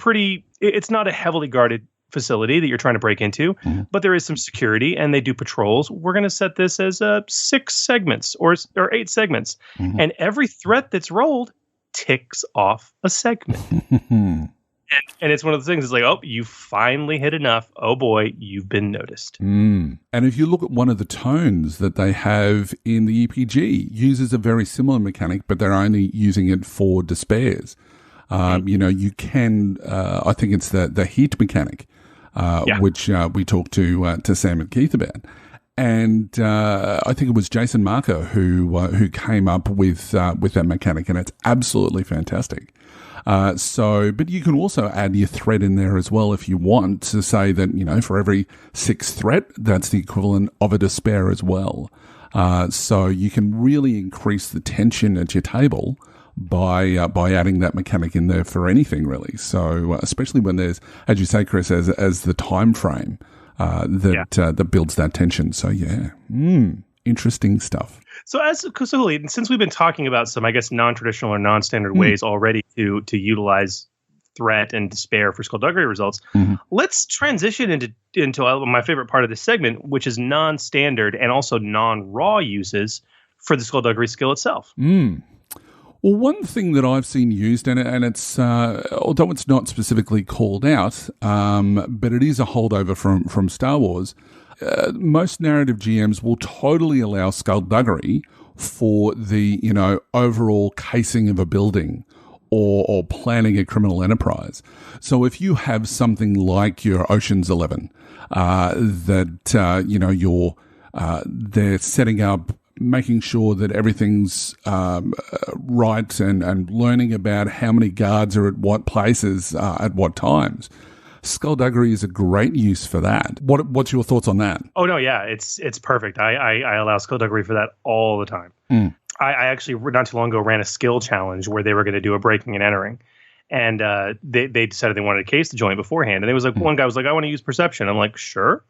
it's not a heavily guarded facility that you're trying to break into, but there is some security and they do patrols. We're going to set this as 6 segments or 8 segments. And every threat that's rolled ticks off a segment. And it's one of the things, it's like, oh, you finally hit enough. Oh, boy, you've been noticed. And if you look at one of the tones that they have in the EPG, uses a very similar mechanic, but they're only using it for despairs. You can, I think it's the heat mechanic, which we talked to Sam and Keith about. And I think it was Jason Marker who came up with that mechanic, and it's absolutely fantastic. But you can also add your threat in there as well if you want to say that, for every 6 threat, that's the equivalent of a despair as well. So you can really increase the tension at your table by adding that mechanic in there for anything really. So especially when there's, as you say, Chris, as the time frame that builds that tension. So interesting stuff. So since we've been talking about some, I guess, non-traditional or non-standard ways already to utilize threat and despair for Skulduggery results. Let's transition into my favorite part of this segment, which is non-standard and also non-raw uses for the Skulduggery skill itself. Well, one thing that I've seen used, and it's although it's not specifically called out, but it is a holdover from Star Wars. Most narrative GMs will totally allow Skulduggery for the overall casing of a building or planning a criminal enterprise. So if you have something like your Ocean's 11 that they're setting up, making sure that everything's right and learning about how many guards are at what places at what times. Skulduggery is a great use for that. What's your thoughts on that? Oh, no, yeah, it's perfect. I allow Skulduggery for that all the time. I actually, not too long ago, ran a skill challenge where they were going to do a breaking and entering. And they decided they wanted to case the joint beforehand. And it was like, one guy was like, I want to use perception. I'm like, sure.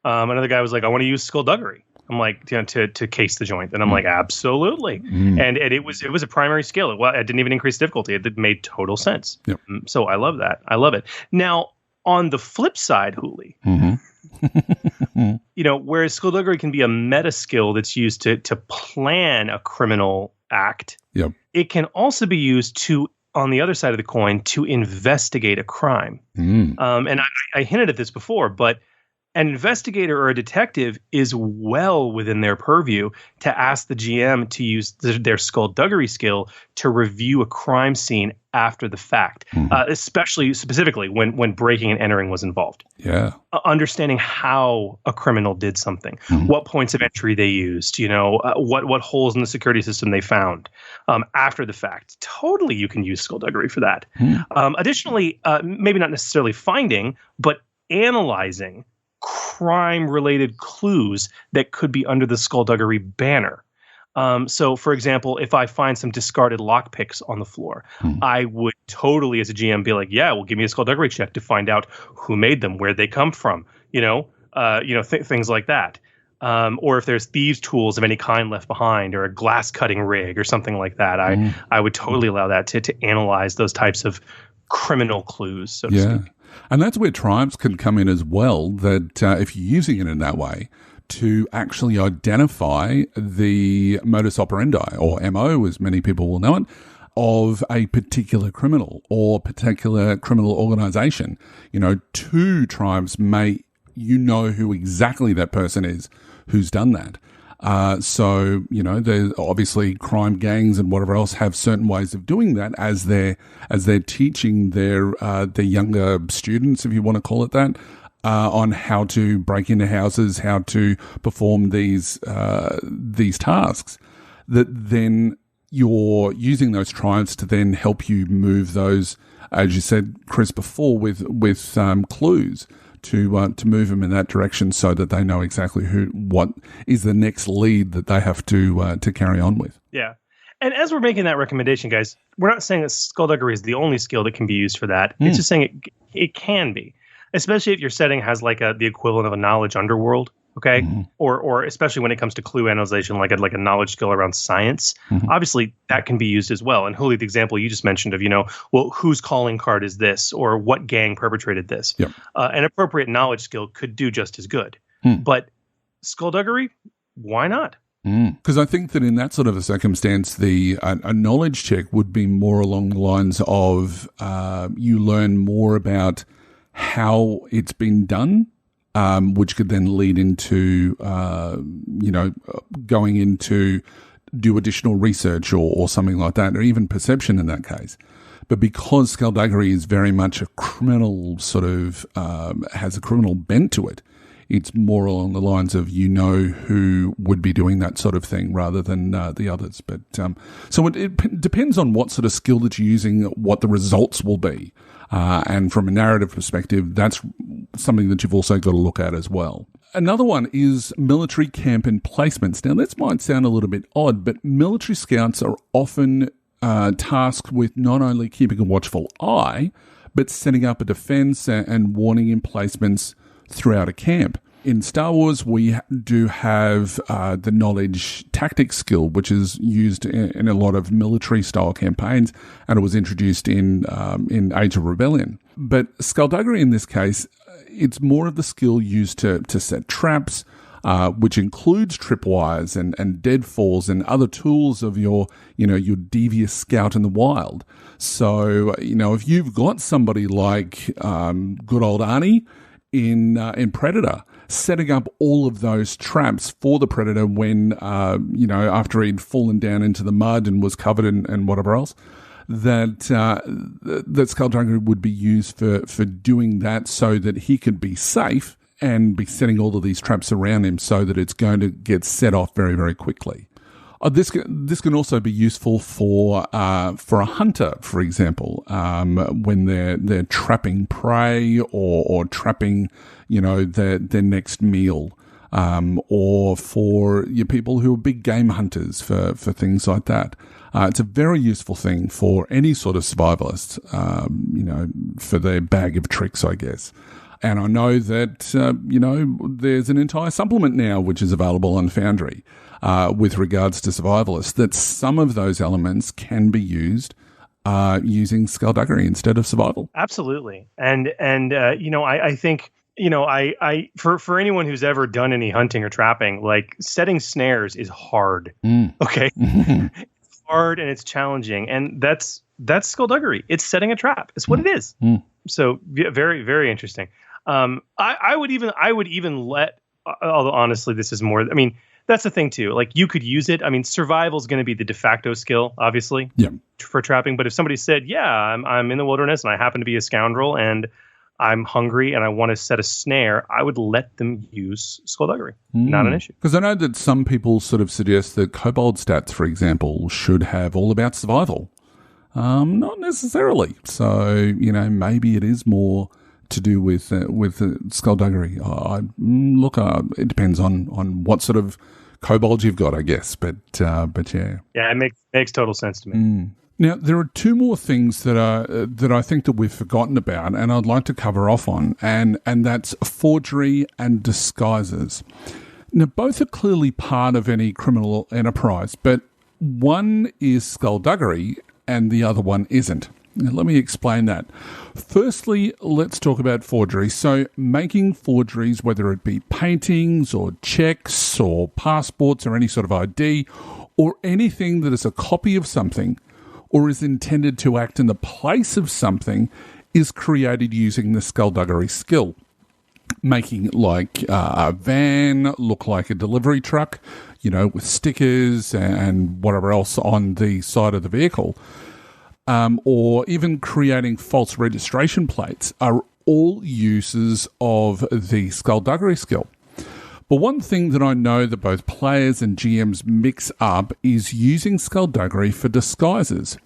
Another guy was like, I want to use Skulduggery. I'm like, to case the joint. And I'm like, absolutely. And it was a primary skill. It didn't even increase difficulty. It made total sense. Yep. So I love that. I love it. Now, on the flip side, Hooli, whereas Skulduggery can be a meta skill that's used to plan a criminal act, it can also be used to, on the other side of the coin, to investigate a crime. And I hinted at this before, but an investigator or a detective is well within their purview to ask the GM to use their Skulduggery skill to review a crime scene after the fact, specifically when breaking and entering was involved. Understanding how a criminal did something, what points of entry they used, what holes in the security system they found after the fact. Totally, you can use Skulduggery for that. Additionally, maybe not necessarily finding, but analyzing crime-related clues that could be under the Skulduggery banner. So, for example, if I find some discarded lockpicks on the floor, I would totally, as a GM, be like, "Yeah, well, give me a Skulduggery check to find out who made them, where they come from, things like that." Or if there's thieves' tools of any kind left behind, or a glass cutting rig, or something like that, I would totally allow that to analyze those types of criminal clues, so to speak. And that's where triumphs can come in as well, that if you're using it in that way, to actually identify the modus operandi, or MO, as many people will know it, of a particular criminal or particular criminal organization. 2 triumphs may, who exactly that person is who's done that. So, there's obviously crime gangs and whatever else have certain ways of doing that as they're teaching their younger students, if you want to call it that, on how to break into houses, how to perform these tasks. That then you're using those triumphs to then help you move those, as you said, Chris, before with clues. To move them in that direction so that they know exactly what is the next lead that they have to carry on with. Yeah. And as we're making that recommendation, guys, we're not saying that Skulduggery is the only skill that can be used for that. It's just saying it can be, especially if your setting has like the equivalent of a knowledge underworld. Okay. Or especially when it comes to clue analyzation, like a knowledge skill around science, obviously that can be used as well. And Hooli, the example you just mentioned of, whose calling card is this, or what gang perpetrated this? An appropriate knowledge skill could do just as good. But Skulduggery, why not? Because I think that in that sort of a circumstance, a knowledge check would be more along the lines of you learn more about how it's been done. Which could then lead into, going into do additional research or something like that, or even perception in that case. But because Skulduggery is very much a criminal sort of, has a criminal bent to it, it's more along the lines of who would be doing that sort of thing rather than the others. But so it depends on what sort of skill that you're using, what the results will be. And from a narrative perspective, that's something that you've also got to look at as well. Another one is military camp emplacements. Now, this might sound a little bit odd, but military scouts are often tasked with not only keeping a watchful eye, but setting up a defense and warning emplacements throughout a camp. In Star Wars, we do have the knowledge tactics skill, which is used in a lot of military-style campaigns, and it was introduced in Age of Rebellion. But Skulduggery, in this case, it's more of the skill used to set traps, which includes tripwires and deadfalls and other tools of your devious scout in the wild. So, if you've got somebody like good old Arnie in Predator, setting up all of those traps for the Predator when, after he'd fallen down into the mud and was covered and whatever else, that Skulduggery would be used for doing that so that he could be safe and be setting all of these traps around him so that it's going to get set off very, very quickly. This can also be useful for a hunter, for example, when they're trapping prey or trapping, their next meal, or for your people who are big game hunters for things like that. It's a very useful thing for any sort of survivalist, for their bag of tricks, I guess. And I know that, there's an entire supplement now which is available on Foundry with regards to survivalists, that some of those elements can be used using Skulduggery instead of survival. Absolutely. And I think, for anyone who's ever done any hunting or trapping, like setting snares is hard. Okay. It's hard and it's challenging. And that's Skulduggery. It's setting a trap. It's what it is. So very, very interesting. I would even let, although honestly, this is more, that's the thing too. Like, you could use it. Survival is going to be the de facto skill, obviously, for trapping. But if somebody said, I'm in the wilderness and I happen to be a scoundrel and I'm hungry and I want to set a snare, I would let them use Skulduggery. Not an issue. Because I know that some people sort of suggest that kobold stats, for example, should have all about survival. Not necessarily. So, maybe it is more to do with Skulduggery. It depends on what sort of kobolds you've got, I guess. But yeah. Yeah, it makes total sense to me. Now, there are two more things that I think that we've forgotten about, and I'd like to cover off on, and that's forgery and disguises. Now, both are clearly part of any criminal enterprise, but one is Skulduggery and the other one isn't. Now, let me explain that. Firstly, let's talk about forgery. So making forgeries, whether it be paintings or checks or passports or any sort of ID or anything that is a copy of something or is intended to act in the place of something, is created using the Skulduggery skill. Making like a van look like a delivery truck, with stickers and whatever else on the side of the vehicle. Or even creating false registration plates are all uses of the Skulduggery skill. But one thing that I know that both players and GMs mix up is using Skulduggery for disguises.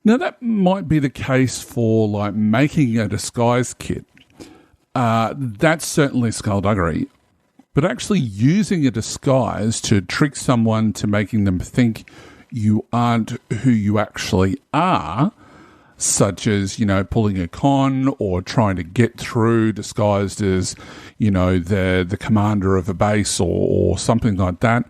Now, that might be the case for like making a disguise kit. That's certainly Skulduggery. But actually using a disguise to trick someone to making them think you aren't who you actually are, such as, pulling a con or trying to get through disguised as, the commander of a base or something like that,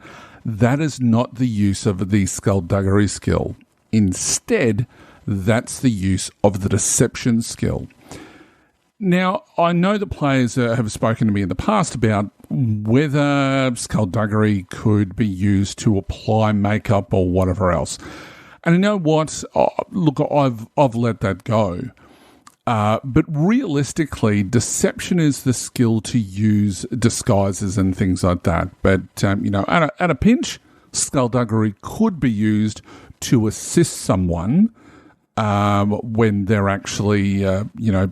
that is not the use of the Skulduggery skill. Instead, that's the use of the deception skill. Now, I know that players have spoken to me in the past about whether Skulduggery could be used to apply makeup or whatever else. And you know what? Look, I've let that go. But realistically, deception is the skill to use disguises and things like that. But, at a pinch, Skulduggery could be used to assist someone when they're actually,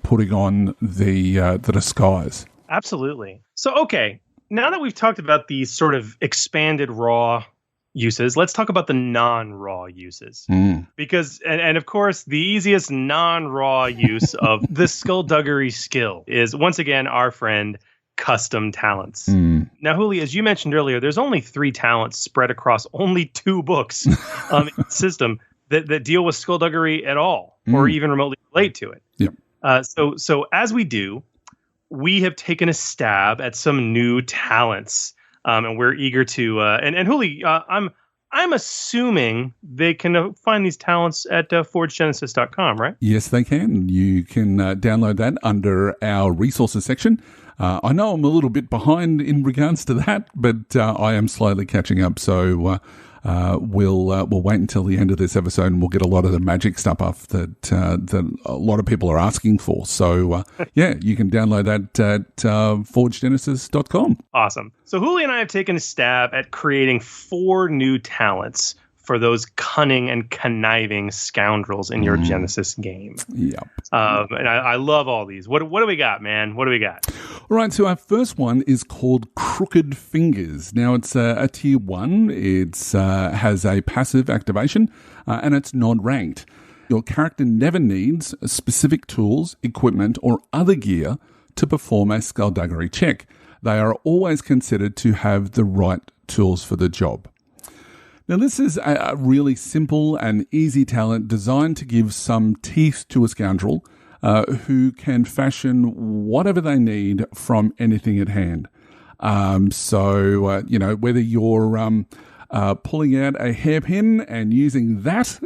putting on the disguise. Absolutely. So, okay, now that we've talked about these sort of expanded raw uses, let's talk about the non-raw uses. Because, and of course, the easiest non-raw use of the Skulduggery skill is, once again, our friend, custom talents. Now, Huli, as you mentioned earlier, there's only 3 talents spread across only 2 books in the system that deal with Skulduggery at all, or even remotely relate to it. Yep. So as we do, we have taken a stab at some new talents, and we're eager to. And Huli, I'm assuming they can find these talents at forgegenesis.com, right? Yes, they can. You can download that under our resources section. I know I'm a little bit behind in regards to that, but I am slowly catching up. So we'll wait until the end of this episode, and we'll get a lot of the magic stuff off that a lot of people are asking for. So yeah, you can download that at forgegenesis.com. Awesome. So Huli and I have taken a stab at creating 4 new talents for those cunning and conniving scoundrels in your Genesis game. Yep. And I love all these. What do we got, man? What do we got? All right, so our first one is called Crooked Fingers. Now, it's a tier 1. It has a passive activation, and it's non-ranked. Your character never needs specific tools, equipment, or other gear to perform a Skulduggery check. They are always considered to have the right tools for the job. Now, this is a really simple and easy talent designed to give some teeth to a scoundrel who can fashion whatever they need from anything at hand. So, whether you're pulling out a hairpin and using that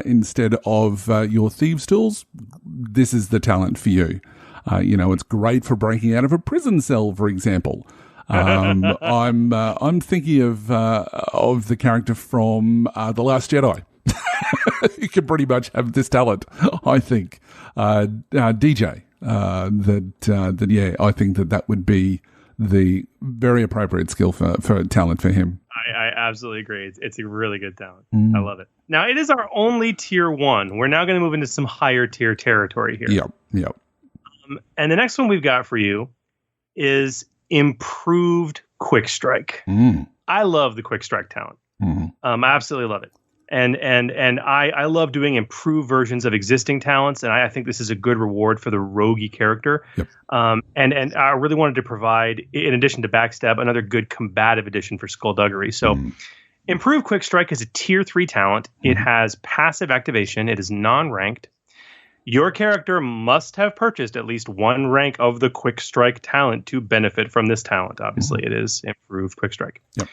instead of your thieves' tools, this is the talent for you. It's great for breaking out of a prison cell, for example. I'm thinking of the character from The Last Jedi. You can pretty much have this talent, I think. DJ. I think that would be the very appropriate skill for talent for him. I absolutely agree. It's a really good talent. I love it. Now, it is our only tier 1. We're now going to move into some higher tier territory here. Yep. And the next one we've got for you is Improved Quick Strike. I love the Quick Strike talent. I absolutely love it. And I love doing improved versions of existing talents, and I think this is a good reward for the roguey character. Yep. And I really wanted to provide, in addition to Backstab, another good combative addition for Skulduggery. So Improved Quick Strike is a tier 3 talent. It has passive activation. It is non-ranked. Your character must have purchased at least 1 rank of the Quick Strike talent to benefit from this talent. Obviously, it is Improved Quick Strike. Yep.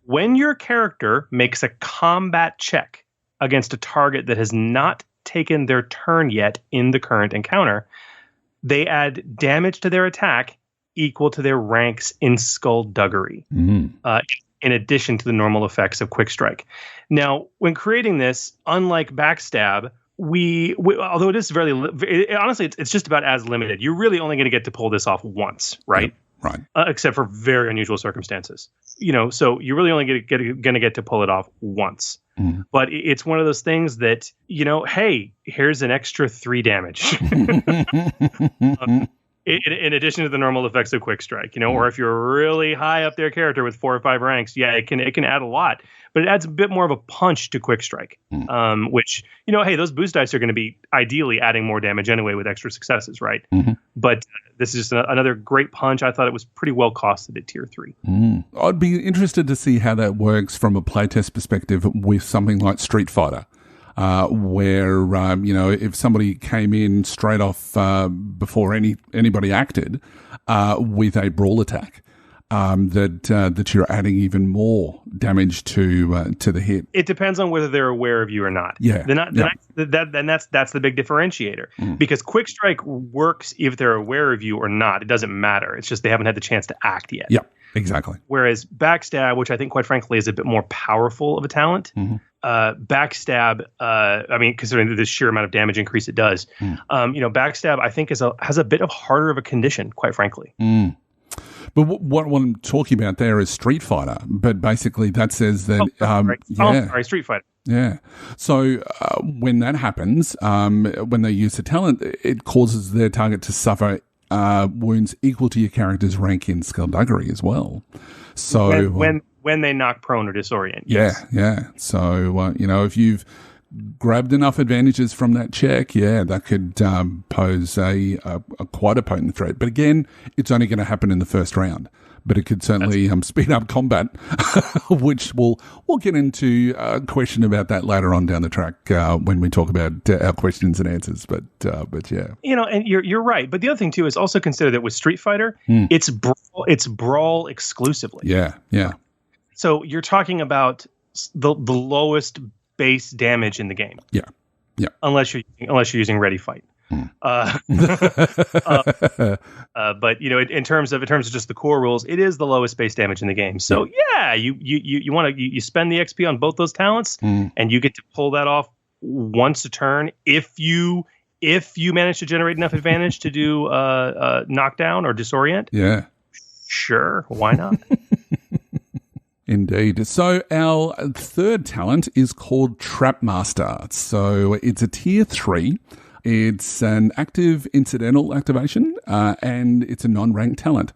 When your character makes a combat check against a target that has not taken their turn yet in the current encounter, they add damage to their attack equal to their ranks in Skulduggery, in addition to the normal effects of Quick Strike. Now, when creating this, unlike Backstab, we although it is honestly, it's just about as limited. You're really only going to get to pull this off once, right? Yep. Right. Except for very unusual circumstances. So you're really only going to get to pull it off once. But it's one of those things that, hey, here's an extra 3 damage. In addition to the normal effects of Quick Strike, or if you're a really high up there character with 4 or 5 ranks, it can add a lot, but it adds a bit more of a punch to Quick Strike, which, hey, those boost dice are going to be ideally adding more damage anyway with extra successes, right? But this is just another great punch. I thought it was pretty well costed at tier 3. I'd be interested to see how that works from a playtest perspective with something like Street Fighter. Where, if somebody came in straight off before anybody acted with a brawl attack, that you're adding even more damage to the hit. It depends on whether they're aware of you or not. Yeah. That's the big differentiator. Because Quick Strike works if they're aware of you or not. It doesn't matter. It's just they haven't had the chance to act yet. Yep, exactly. Whereas Backstab, which I think, quite frankly, is a bit more powerful of a talent, Backstab, considering the sheer amount of damage increase it does, Backstab, I think, has a bit of harder of a condition, quite frankly. But what I'm talking about there is Street Fighter. But basically, that says that Street Fighter. Yeah. So when that happens, when they use the talent, it causes their target to suffer wounds equal to your character's rank in Skulduggery as well. So when they knock prone or disorient. Yeah. So, if you've grabbed enough advantages from that check, that could pose a quite a potent threat. But again, it's only going to happen in the first round. but it could certainly speed up combat, which we'll get into a question about that later on down the track when we talk about our questions and answers. But yeah, and you're right. But the other thing too is also consider that with Street Fighter, it's brawl exclusively. Yeah. So you're talking about the lowest base damage in the game. Yeah. Unless you're using Ready Fight. But in terms of just the core rules, it is the lowest base damage in the game. So you spend the XP on both those talents, and you get to pull that off once a turn if you manage to generate enough advantage to do knockdown or disorient. Yeah, sure, why not? Indeed. So our third talent is called Trap Master. So it's a tier 3. It's an active incidental activation, and it's a non-ranked talent.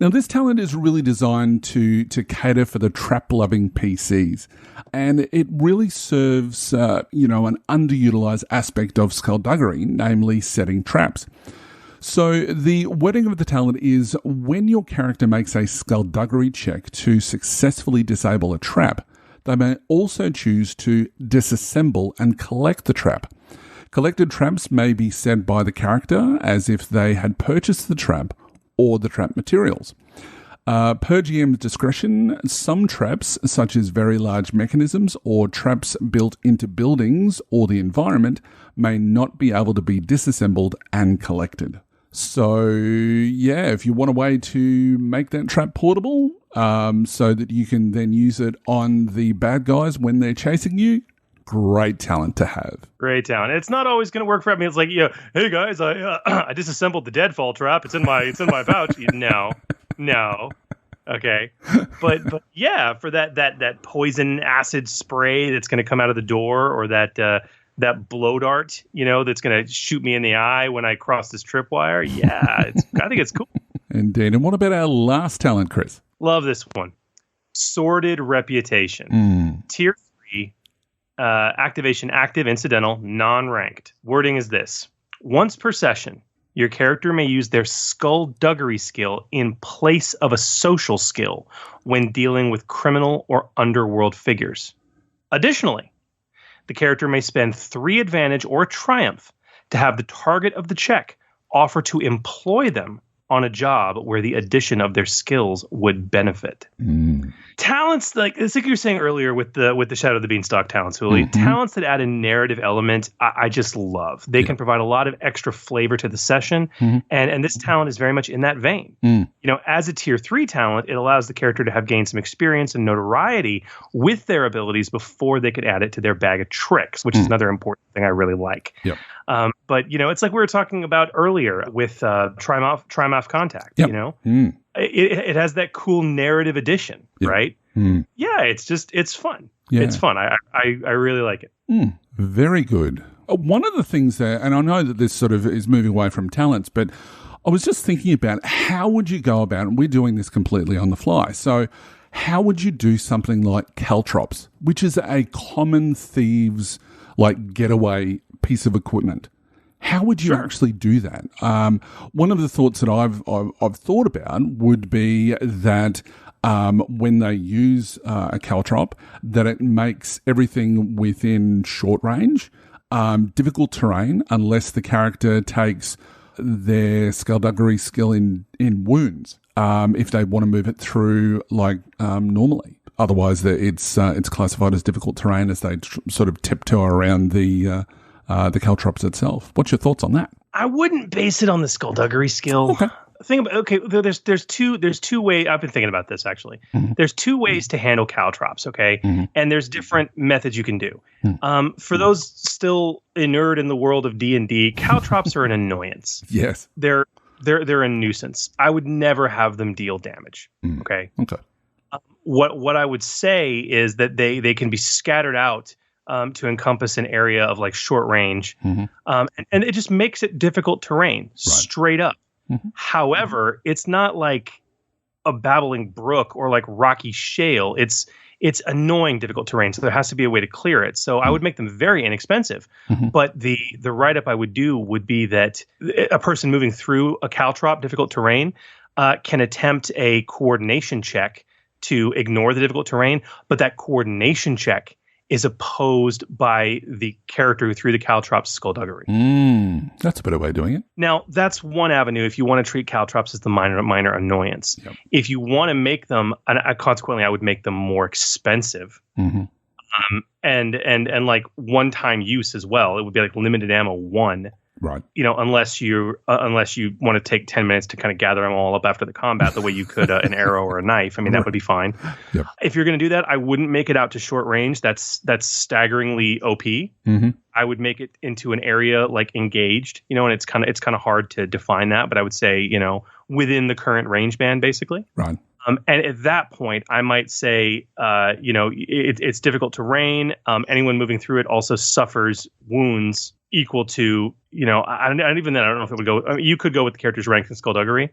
Now, this talent is really designed to cater for the trap-loving PCs, and it really serves, an underutilized aspect of Skulduggery, namely setting traps. So the wording of the talent is when your character makes a Skulduggery check to successfully disable a trap, they may also choose to disassemble and collect the trap. Collected traps may be set by the character as if they had purchased the trap or the trap materials. Per GM's discretion, some traps, such as very large mechanisms or traps built into buildings or the environment, may not be able to be disassembled and collected. So, if you want a way to make that trap portable so that you can then use it on the bad guys when they're chasing you, great talent to have. Great talent. It's not always going to work for me. It's like, hey guys, I disassembled the deadfall trap. It's in my pouch. No. Okay. But for that poison acid spray that's going to come out of the door, or that blow dart, that's going to shoot me in the eye when I cross this tripwire. Yeah, I think it's cool. Indeed. And what about our last talent, Chris? Love this one. Sordid Reputation. Tier 3. Activation active, incidental, non-ranked. Wording is this. Once per session, your character may use their Skulduggery skill in place of a social skill when dealing with criminal or underworld figures. Additionally, the character may spend 3 advantage or triumph to have the target of the check offer to employ them on a job where the addition of their skills would benefit. Talents it's like you were saying earlier with the Shadow of the Beanstalk talents, Huli. Talents that add a narrative element, I just love. They can provide a lot of extra flavor to the session, and this talent is very much in that vein. As a tier 3 talent, it allows the character to have gained some experience and notoriety with their abilities before they could add it to their bag of tricks, which is another important thing I really like. Yep. But it's like we were talking about earlier with Trimouth Contact. Yep. It has that cool narrative addition, right? Yeah, it's fun. Yeah. It's fun. I really like it. Very good. One of the things there, and I know that this sort of is moving away from talents, but I was just thinking about how would you go about, and we're doing this completely on the fly, so how would you do something like caltrops, which is a common thieves getaway piece of equipment? How would you actually do that? One of the thoughts that I've thought about would be that when they use a caltrop, that it makes everything within short range difficult terrain unless the character takes their Skulduggery skill in wounds if they want to move it through normally. Otherwise, it's classified as difficult terrain as they sort of tiptoe around the caltrops itself. What's your thoughts on that? I wouldn't base it on the Skulduggery skill. There's two ways. I've been thinking about this actually. There's 2 ways to handle caltrops, okay? And there's different methods you can do. For those still inured in the world of D&D, caltrops are an annoyance. Yes. They're a nuisance. I would never have them deal damage, okay? Okay. What I would say is that they can be scattered out to encompass an area of short range. And it just makes it difficult terrain, straight up. However, it's not like a babbling brook or rocky shale. It's annoying difficult terrain, so there has to be a way to clear it. So I would make them very inexpensive. But the write-up I would do would be that a person moving through a caltrop difficult terrain can attempt a coordination check to ignore the difficult terrain, but that coordination check is opposed by the character who threw the caltrops Skulduggery. That's a better way of doing it. Now, that's one avenue if you want to treat caltrops as the minor annoyance. Yep. If you want to make them, and consequently, I would make them more expensive. And like one-time use as well. It would be like limited ammo 1. Right. Unless you want to take 10 minutes to kind of gather them all up after the combat, the way you could an arrow or a knife. I mean, that would be fine. Yep. If you're going to do that, I wouldn't make it out to short range. That's staggeringly OP. I would make it into an area like engaged, and it's kind of hard to define that, but I would say, within the current range band, basically. Right. And at that point, I might say, it's difficult terrain. Anyone moving through it also suffers wounds equal to, I don't know if it would go. I mean, you could go with the character's rank in Skulduggery,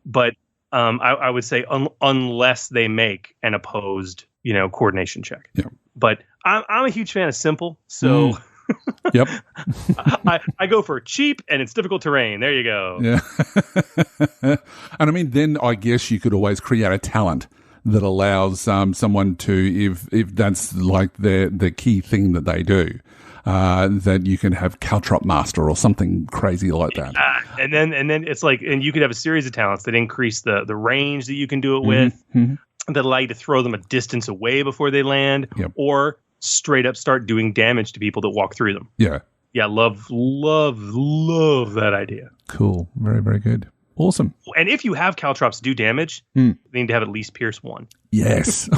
but I would say unless they make an opposed, coordination check. Yeah. But I'm a huge fan of simple, so. Yep. I go for cheap and it's difficult terrain. There you go. Yeah. And I mean, then I guess you could always create a talent that allows someone to, if that's like the key thing that they do, that you can have Caltrop Master or something crazy like that. And then it's like, and you could have a series of talents that increase the range that you can do it with, that allow you to throw them a distance away before they land, or straight up start doing damage to people that walk through them. Yeah, love that idea. Cool. Very, very good. Awesome. And if you have caltrops do damage, they need to have at least pierce 1. Yes.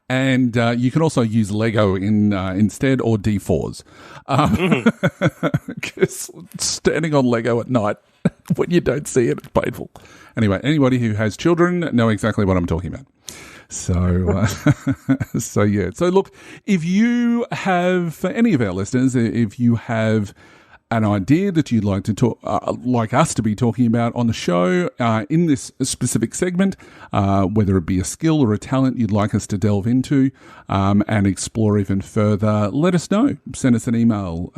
And you can also use Lego instead, or D4s. Because standing on Lego at night when you don't see it, it's painful. Anyway, anybody who has children know exactly what I'm talking about. So, yeah. So look, if you have, for any of our listeners, if you have an idea that you'd like to talk, like us to be talking about on the show, in this specific segment, whether it be a skill or a talent you'd like us to delve into, and explore even further, let us know. Send us an email,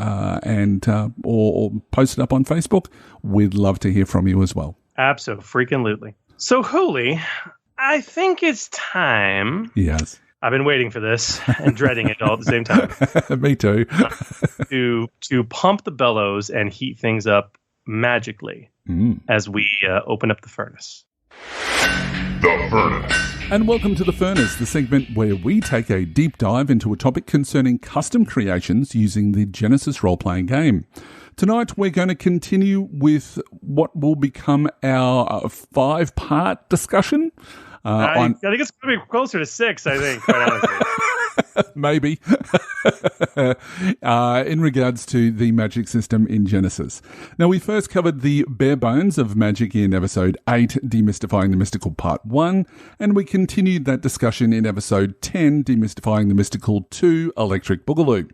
or post it up on Facebook. We'd love to hear from you as well. Absolutely. So, Hooli, I think it's time. Yes. I've been waiting for this and dreading it all at the same time. Me too. to pump the bellows and heat things up magically as we open up the furnace. The Furnace. And welcome to The Furnace, the segment where we take a deep dive into a topic concerning custom creations using the Genesys Role Playing Game. Tonight, we're going to continue with what will become our 5-part discussion. I think it's going to be closer to 6, I think, quite honestly. Maybe. In regards to the magic system in Genesys. Now, we first covered the bare bones of magic in episode 8, Demystifying the Mystical Part 1, and we continued that discussion in episode 10, Demystifying the Mystical 2, Electric Boogaloo.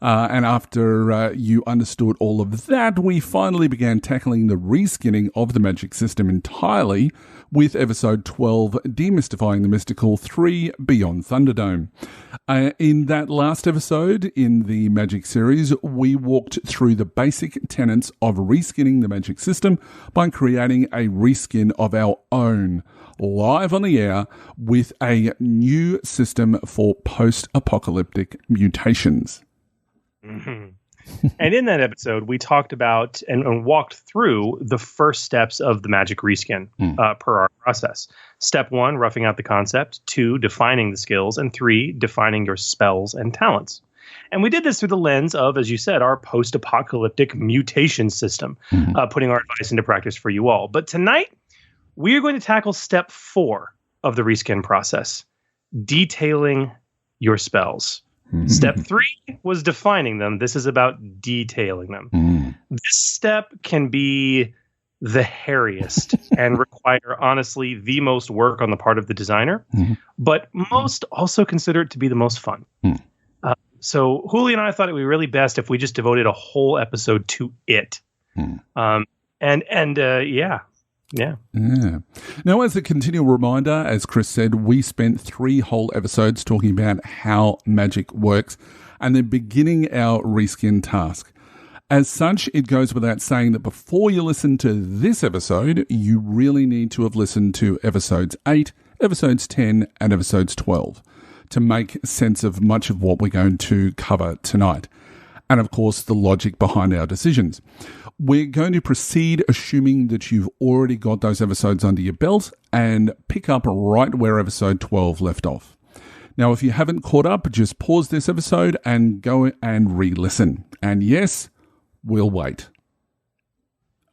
And after you understood all of that, we finally began tackling the reskinning of the magic system entirely with episode 12, Demystifying the Mystical 3, Beyond Thunderdome. In that last episode in the magic series, we walked through the basic tenets of reskinning the magic system by creating a reskin of our own, live on the air, with a new system for post-apocalyptic mutations. And in that episode, we talked about and walked through the first steps of the magic reskin per our process. Step 1, roughing out the concept. 2, defining the skills. And 3, defining your spells and talents. And we did this through the lens of, as you said, our post-apocalyptic mutation system, putting our advice into practice for you all. But tonight, we are going to tackle step 4 of the reskin process, detailing your spells. Step 3 was defining them. This is about detailing them. This step can be the hairiest and require, honestly, the most work on the part of the designer, but most also consider it to be the most fun. So Hooli and I thought it would be really best if we just devoted a whole episode to it. Yeah. Now, as a continual reminder, as Chris said, we spent 3 whole episodes talking about how magic works and then beginning our reskin task. As such, it goes without saying that before you listen to this episode, you really need to have listened to episodes 8, episodes 10, and episodes 12 to make sense of much of what we're going to cover tonight. And of course, the logic behind our decisions. We're going to proceed assuming that you've already got those episodes under your belt and pick up right where episode 12 left off. Now, if you haven't caught up, just pause this episode and go and re-listen. And yes, we'll wait.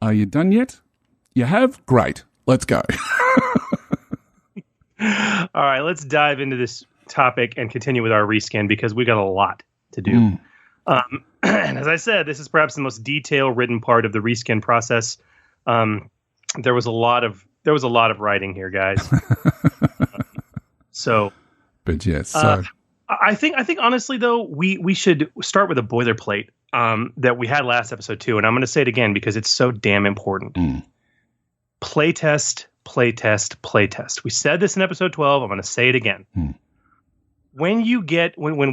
Are you done yet? You have? Great. Let's go. All right, let's dive into this topic and continue with our reskin because we got a lot to do. And as I said, this is perhaps the most detail-ridden part of the reskin process. There was a lot of writing here, guys. But yes, I think honestly though, we should start with a boilerplate that we had last episode too, and I'm going to say it again because it's so damn important. Playtest, playtest, playtest. We said this in episode 12. I'm going to say it again. When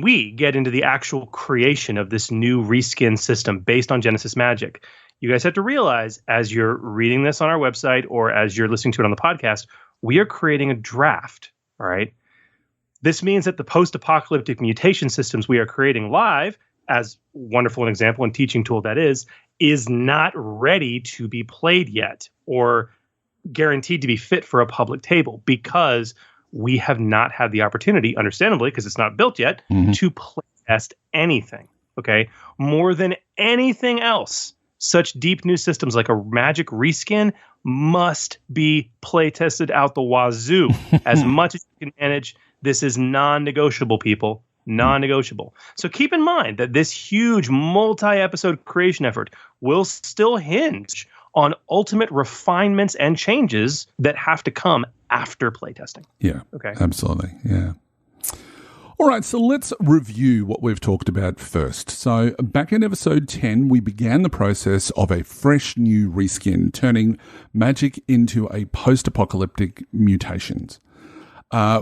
we get into the actual creation of this new reskin system based on Genesys Magic, you guys have to realize as you're reading this on our website or as you're listening to it on the podcast, we are creating a draft. All right. This means that the post-apocalyptic mutation systems we are creating live, as wonderful an example and teaching tool that is not ready to be played yet or guaranteed to be fit for a public table because we have not had the opportunity, understandably, because it's not built yet, to play test anything. Okay. More than anything else, such deep new systems like a Magic reskin must be play tested out the wazoo as much as you can manage. This is non-negotiable, people. Non-negotiable. So keep in mind that this huge multi-episode creation effort will still hinge on ultimate refinements and changes that have to come after playtesting. Yeah. Okay. Absolutely. Yeah. All right, so let's review what we've talked about first. So back in episode 10, we began the process of a fresh new reskin, turning Magic into a post-apocalyptic Mutations.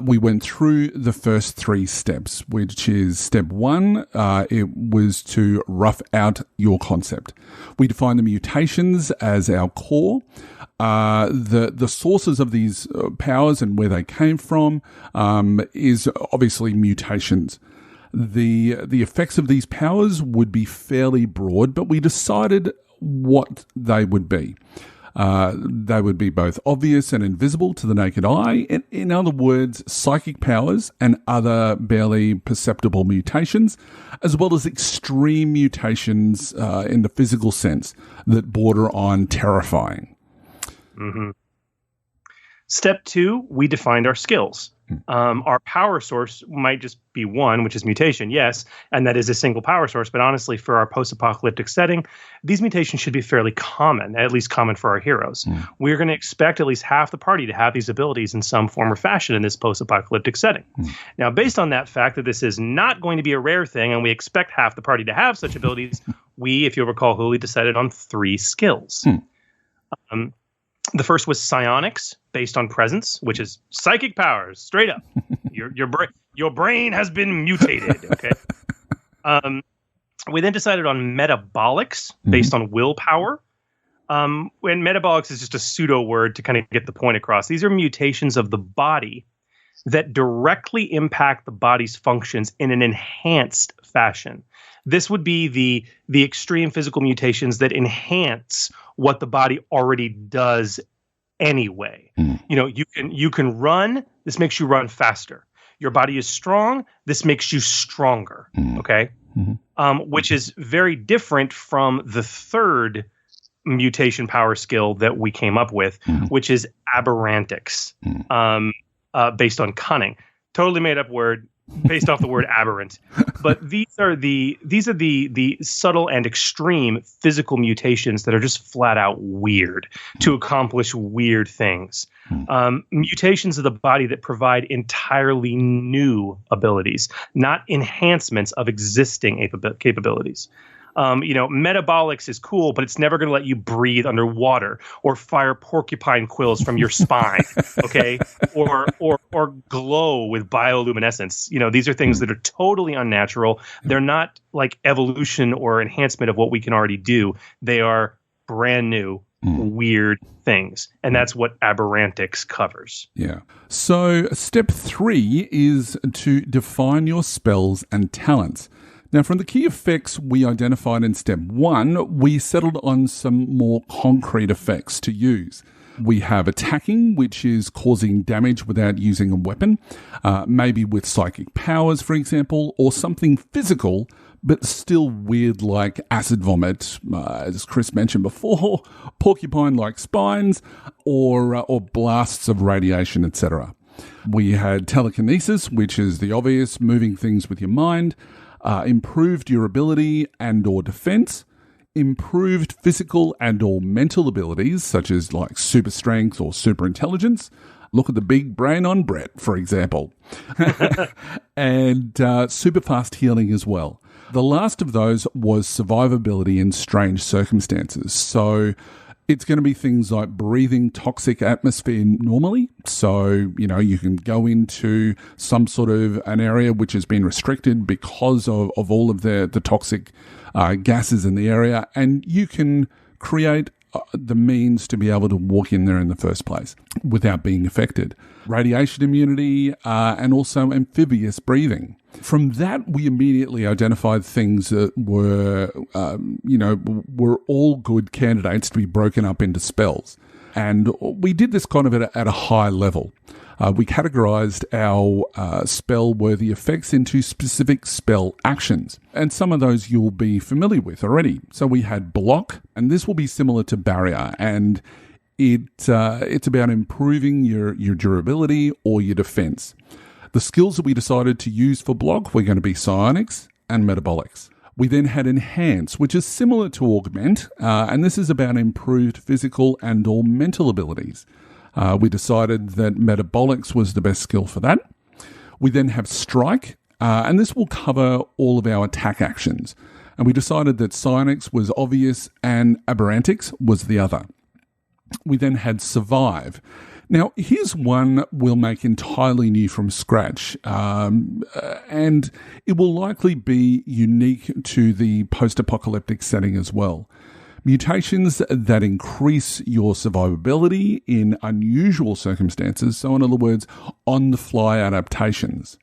We went through the first 3 steps, which is step 1, it was to rough out your concept. We defined the mutations as our core. The sources of these powers and where they came from is obviously mutations. The effects of these powers would be fairly broad, but we decided what they would be. They would be both obvious and invisible to the naked eye. In other words, psychic powers and other barely perceptible mutations, as well as extreme mutations in the physical sense that border on terrifying. Step 2, we defined our skills. Our power source might just be one, which is mutation, yes, and that is a single power source. But honestly, for our post-apocalyptic setting, these mutations should be fairly common, at least common for our heroes. We're going to expect at least half the party to have these abilities in some form or fashion in this post-apocalyptic setting. Now, based on that fact that this is not going to be a rare thing, and we expect half the party to have such abilities, we, if you'll recall, Hooli decided on 3 skills. The first was psionics, based on presence, which is psychic powers, straight up. Your brain has been mutated. Okay. We then decided on metabolics, based on willpower. And metabolics is just a pseudo word to kind of get the point across. These are mutations of the body that directly impact the body's functions in an enhanced fashion. This would be the extreme physical mutations that enhance what the body already does anyway. You know, you can run. This makes you run faster. Your body is strong. This makes you stronger. Okay. Which is very different from the third mutation power skill that we came up with, which is aberrantics, based on cunning. Totally made up word. Based off the word aberrant. But these are the subtle and extreme physical mutations that are just flat out weird to accomplish weird things. Mutations of the body that provide entirely new abilities, not enhancements of existing capabilities. Metabolics is cool, but it's never going to let you breathe underwater or fire porcupine quills from your spine, okay? Or glow with bioluminescence. These are things that are totally unnatural. They're not like evolution or enhancement of what we can already do. They are brand new, weird things. And that's what Aberrantics covers. Yeah. So step 3 is to define your spells and talents. Now, from the key effects we identified in step 1, we settled on some more concrete effects to use. We have attacking, which is causing damage without using a weapon, maybe with psychic powers, for example, or something physical, but still weird like acid vomit, as Chris mentioned before, porcupine-like spines, or blasts of radiation, etc. We had telekinesis, which is the obvious, moving things with your mind, improved durability and or defense, improved physical and or mental abilities, such as like super strength or super intelligence. Look at the big brain on Brett, for example. And super fast healing as well. The last of those was survivability in strange circumstances. So it's going to be things like breathing toxic atmosphere normally. So, you can go into some sort of an area which has been restricted because of all of the toxic gases in the area, and you can create the means to be able to walk in there in the first place without being affected. Radiation immunity and also amphibious breathing. From that, we immediately identified things that were all good candidates to be broken up into spells. And we did this kind of at a high level. We categorized our spell-worthy effects into specific spell actions. And some of those you'll be familiar with already. So we had block, and this will be similar to barrier. And it's about improving your durability or your defense. The skills that we decided to use for block were going to be psionics and metabolics. We then had enhance, which is similar to augment, and this is about improved physical and or mental abilities. We decided that metabolics was the best skill for that. We then have strike, and this will cover all of our attack actions. And we decided that psionics was obvious and aberrantics was the other. We then had survive. Now, here's one we'll make entirely new from scratch, and it will likely be unique to the post-apocalyptic setting as well. Mutations that increase your survivability in unusual circumstances, so in other words, on-the-fly adaptations.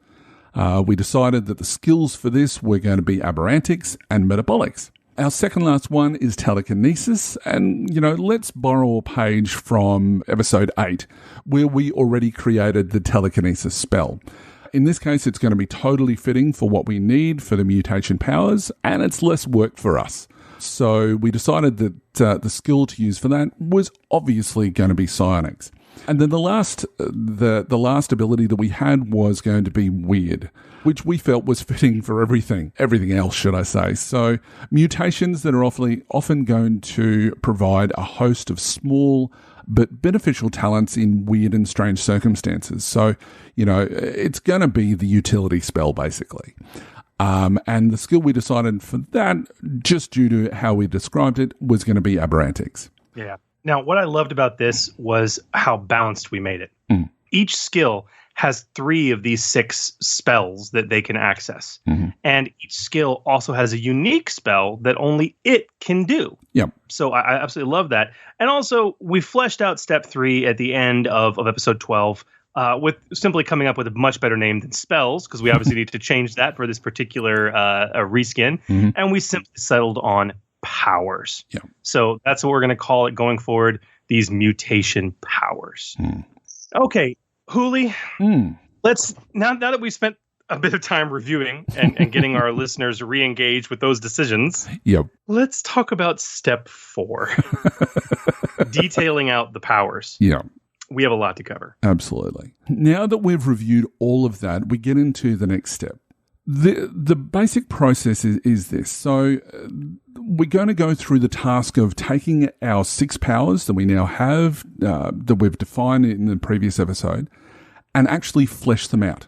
We decided that the skills for this were going to be aberrantics and metabolics. Our second last one is telekinesis, and, let's borrow a page from episode 8, where we already created the telekinesis spell. In this case, it's going to be totally fitting for what we need for the mutation powers, and it's less work for us. So we decided that the skill to use for that was obviously going to be psionics. And then the last ability that we had was going to be weird, which we felt was fitting for everything else, should I say. So mutations that are often going to provide a host of small but beneficial talents in weird and strange circumstances. So, it's going to be the utility spell, basically. And the skill we decided for that, just due to how we described it, was going to be aberrantics. Yeah. Now, what I loved about this was how balanced we made it. Each skill has 3 of these 6 spells that they can access. And each skill also has a unique spell that only it can do. Yep. So I absolutely love that. And also, we fleshed out step 3 at the end of episode 12 with simply coming up with a much better name than spells, because we obviously need to change that for this particular reskin. And we simply settled on powers. Yeah. So that's what we're going to call it going forward, these mutation powers. Okay, Hooli, let's now that we've spent a bit of time reviewing and getting our listeners re-engaged with those decisions, let's talk about step 4, detailing out the powers. Yeah. We have a lot to cover. Absolutely. Now that we've reviewed all of that, we get into the next step. The basic process is this. So we're going to go through the task of taking our 6 powers that we now have, that we've defined in the previous episode, and actually flesh them out.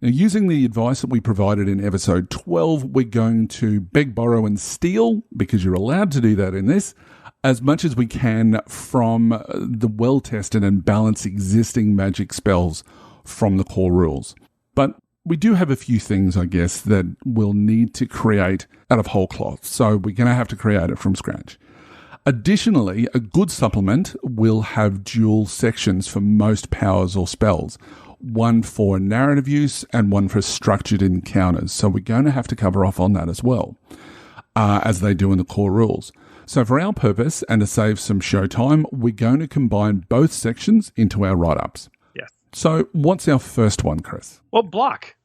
Now, using the advice that we provided in episode 12, we're going to beg, borrow, and steal, because you're allowed to do that in this, as much as we can from the well-tested and balanced existing magic spells from the core rules. But we do have a few things, I guess, that we'll need to create out of whole cloth. So we're going to have to create it from scratch. Additionally, a good supplement will have dual sections for most powers or spells. One for narrative use and one for structured encounters. So we're going to have to cover off on that as well, as they do in the core rules. So for our purpose and to save some show time, we're going to combine both sections into our write-ups. Yes. So what's our first one, Chris? Well, block.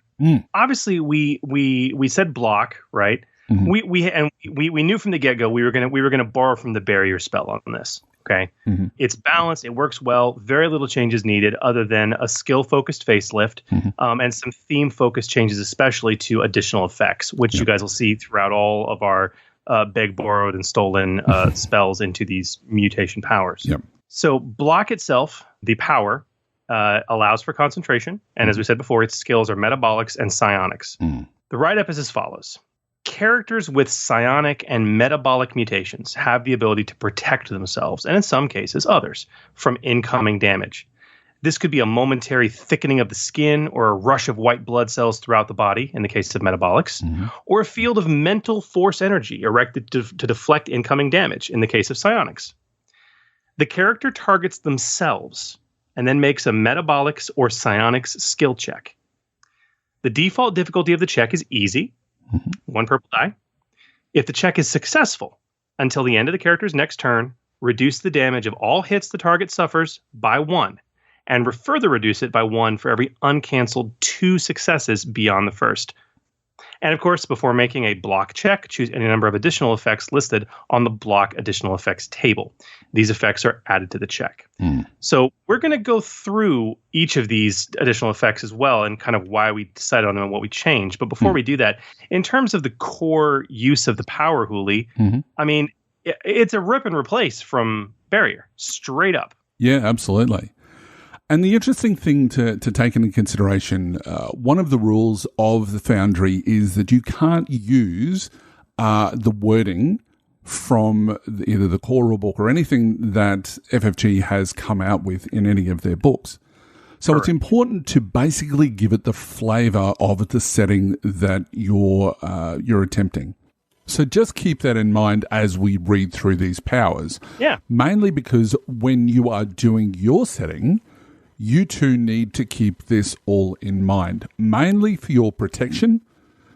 Obviously, we said block, right? Mm-hmm. We knew from the get-go we were gonna borrow from the barrier spell on this. Okay, It's balanced. It works well. Very little changes needed, other than a skill-focused facelift and some theme-focused changes, especially to additional effects, which you guys will see throughout all of our begged, borrowed, and stolen spells into these mutation powers. Yep. So block itself, the power, allows for concentration, and as we said before, its skills are metabolics and psionics. The write-up is as follows. Characters with psionic and metabolic mutations have the ability to protect themselves, and in some cases others, from incoming damage. This could be a momentary thickening of the skin or a rush of white blood cells throughout the body, in the case of metabolics, or a field of mental force energy erected to deflect incoming damage, in the case of psionics. The character targets themselves and then makes a metabolics or psionics skill check. The default difficulty of the check is easy, 1 purple die. If the check is successful, until the end of the character's next turn, reduce the damage of all hits the target suffers by 1, and further reduce it by 1 for every uncancelled 2 successes beyond the first. And of course, before making a block check, choose any number of additional effects listed on the block additional effects table. These effects are added to the check. So we're going to go through each of these additional effects as well, and kind of why we decided on them and what we changed. But before we do that, in terms of the core use of the power hoolie, I mean, it's a rip and replace from barrier, straight up. Yeah, absolutely. And the interesting thing to take into consideration, one of the rules of the Foundry is that you can't use the wording from either the core rulebook or anything that FFG has come out with in any of their books. So It's important to basically give it the flavor of the setting that you're attempting. So just keep that in mind as we read through these powers. Yeah. Mainly because when you are doing your setting, you two need to keep this all in mind, mainly for your protection,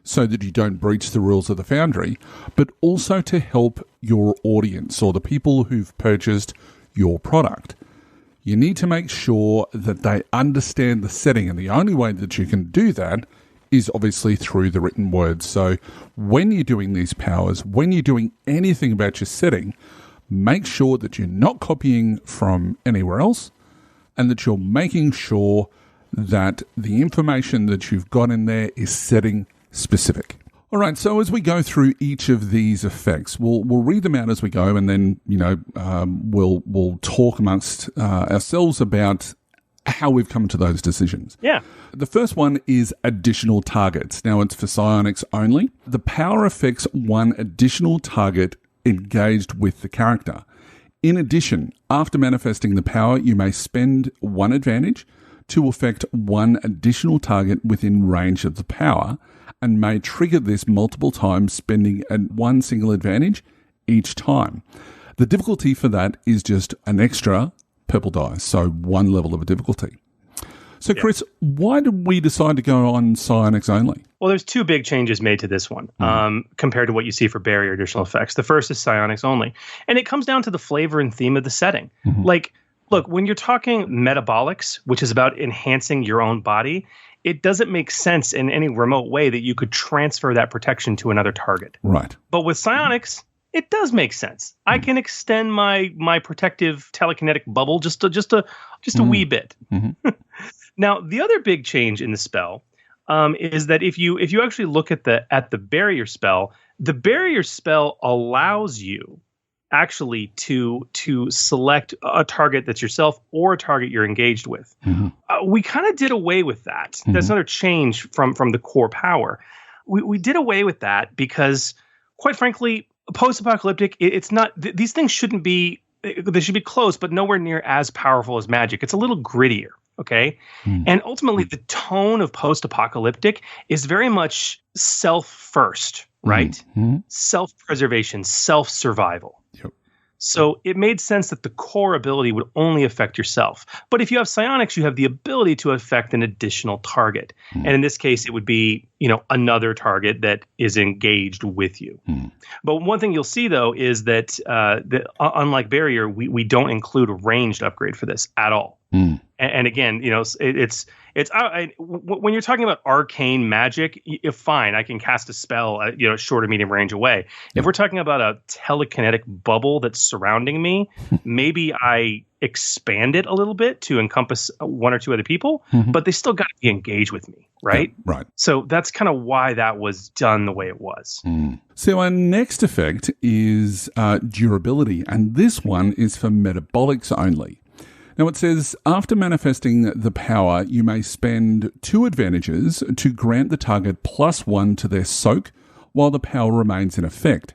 so that you don't breach the rules of the Foundry, but also to help your audience or the people who've purchased your product. You need to make sure that they understand the setting, and the only way that you can do that is obviously through the written words. So when you're doing these powers, when you're doing anything about your setting, make sure that you're not copying from anywhere else, and that you're making sure that the information that you've got in there is setting specific. All right, so as we go through each of these effects, we'll read them out as we go, and then we'll talk amongst ourselves about how we've come to those decisions. Yeah. The first one is additional targets. Now it's for psionics only. The power affects one additional target engaged with the character. In addition, after manifesting the power, you may spend 1 advantage to affect 1 additional target within range of the power, and may trigger this multiple times, spending 1 single advantage each time. The difficulty for that is just an extra purple die, so 1 level of difficulty. So, Chris, why did we decide to go on psionics only? Well, there's 2 big changes made to this one compared to what you see for barrier additional effects. The first is psionics only. And it comes down to the flavor and theme of the setting. Like, look, when you're talking metabolics, which is about enhancing your own body, it doesn't make sense in any remote way that you could transfer that protection to another target. Right. But with psionics, it does make sense. I can extend my protective telekinetic bubble just a wee bit. Now, the other big change in the spell is that if you actually look at the barrier spell, the barrier spell allows you, actually to select a target that's yourself or a target you're engaged with. We kind of did away with that. That's another change from the core power. We did away with that because, quite frankly, post-apocalyptic, it's not, these things shouldn't be, they should be close, but nowhere near as powerful as magic. It's a little grittier, okay? And ultimately, the tone of post-apocalyptic is very much self-first, right? Self-preservation, self-survival. Yep. So it made sense that the core ability would only affect yourself. But if you have psionics, you have the ability to affect an additional target. And in this case, it would be, another target that is engaged with you. But one thing you'll see, though, is that unlike Barrier, we don't include a ranged upgrade for this at all. And again, it's when you're talking about arcane magic, fine, I can cast a spell at short or medium range away. If we're talking about a telekinetic bubble that's surrounding me, maybe I expand it a little bit to encompass one or two other people, but they still got to be engaged with me, right? Yeah, right. So that's kind of why that was done the way it was. So our next effect is durability, and this one is for metabolics only. Now it says, after manifesting the power, you may spend 2 advantages to grant the target +1 to their soak while the power remains in effect.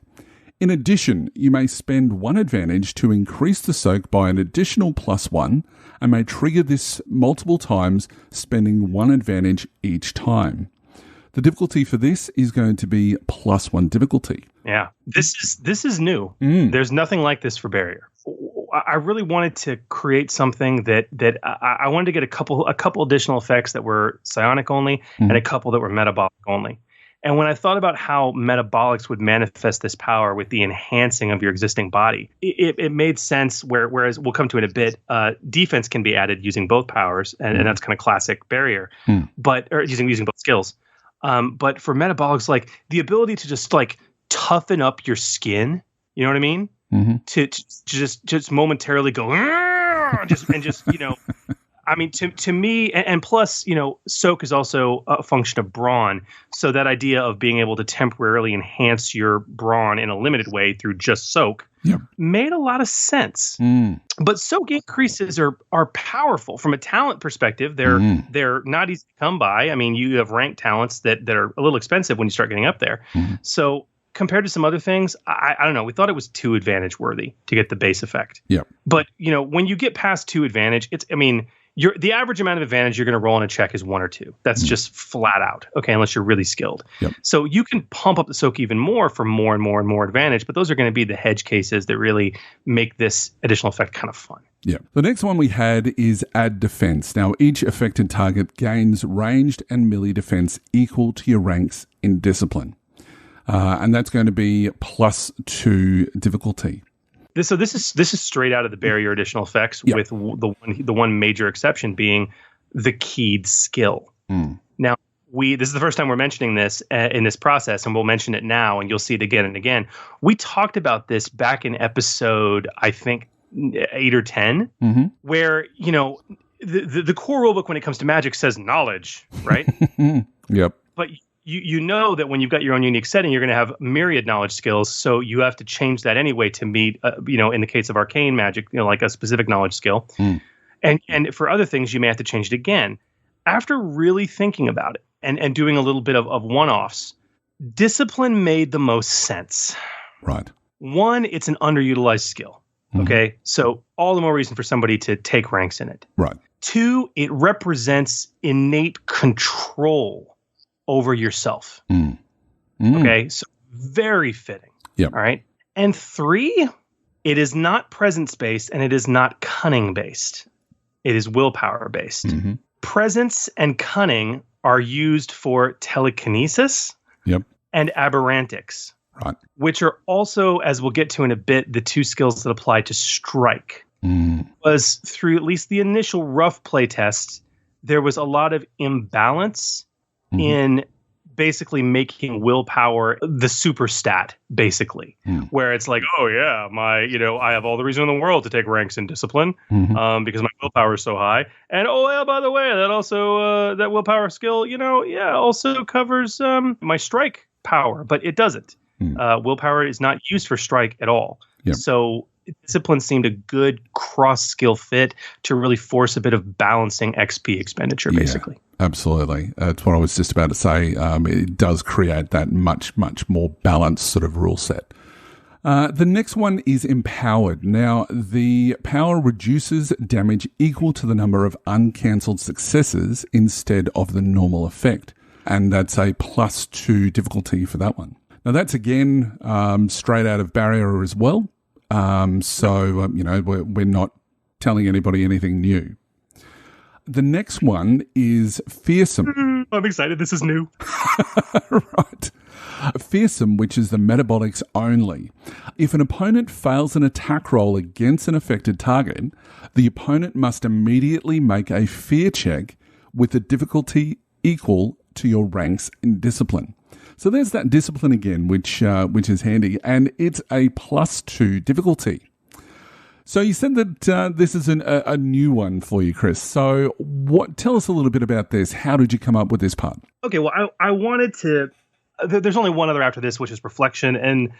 In addition, you may spend 1 advantage to increase the soak by an additional +1 and may trigger this multiple times, spending 1 advantage each time. The difficulty for this is going to be +1 difficulty. Yeah, this is new. There's nothing like this for Barrier. I really wanted to create something that I wanted to get a couple additional effects that were psionic only and a couple that were metabolic only. And when I thought about how metabolics would manifest this power with the enhancing of your existing body, it made sense. Whereas we'll come to it in a bit, defense can be added using both powers, and that's kind of classic Barrier, or using both skills. But for metabolics, like the ability to just like toughen up your skin, you know what I mean? To just momentarily go, I mean, to me, and plus, soak is also a function of brawn. So that idea of being able to temporarily enhance your brawn in a limited way through just soak made a lot of sense. But soak increases are powerful from a talent perspective. They're not easy to come by. I mean, you have ranked talents that are a little expensive when you start getting up there. So compared to some other things, I don't know. We thought it was 2 advantage worthy to get the base effect. Yeah. But when you get past 2 advantage, the average amount of advantage you're going to roll on a check is 1 or 2. That's just flat out. Okay, unless you're really skilled. So you can pump up the soak even more for more and more and more advantage. But those are going to be the hedge cases that really make this additional effect kind of fun. Yeah. The next one we had is add defense. Now, each affected target gains ranged and melee defense equal to your ranks in discipline. And that's going to be +2 difficulty. This is straight out of the Barrier additional effects, with the one major exception being the keyed skill. Now, this is the first time we're mentioning this in this process, and we'll mention it now, and you'll see it again and again. We talked about this back in episode, I think, 8 or 10, where the core rulebook when it comes to Magic says knowledge, right? But you know that when you've got your own unique setting, you're going to have myriad knowledge skills. So you have to change that anyway to meet, in the case of arcane magic, like a specific knowledge skill. And for other things, you may have to change it again. After really thinking about it and doing a little bit of one-offs, discipline made the most sense. Right. 1, it's an underutilized skill. Okay. So all the more reason for somebody to take ranks in it. Right. 2, it represents innate control over yourself. Okay, so very fitting. All right. And 3, it is not presence based and it is not cunning based. It is willpower based. Presence and cunning are used for telekinesis and aberrantics, which are also, as we'll get to in a bit, the 2 skills that apply to strike. Was through at least the initial rough play test, there was a lot of imbalance in basically making willpower the super stat, basically, where it's like, oh yeah, I have all the reason in the world to take ranks in discipline, because my willpower is so high. And oh yeah, by the way, that also that willpower skill, also covers my strike power, but it doesn't. Willpower is not used for strike at all. Yep. So discipline seemed a good cross-skill fit to really force a bit of balancing XP expenditure, basically. Yeah, absolutely. That's what I was just about to say. It does create that much, much more balanced sort of rule set. The next one is Empowered. Now, the power reduces damage equal to the number of uncancelled successes instead of the normal effect. And that's a +2 difficulty for that one. Now, that's again straight out of Barrier as well. We're not telling anybody anything new. The next one is Fearsome. I'm excited. This is new. Right. Fearsome, which is the metabolics only. If an opponent fails an attack roll against an affected target, the opponent must immediately make a fear check with a difficulty equal to your ranks in discipline. So there's that discipline again, which is handy, and it's a +2 difficulty. So you said that this is a new one for you, Chris. So tell us a little bit about this. How did you come up with this part? Okay, well, I wanted to... There's only one other after this, which is Reflection, and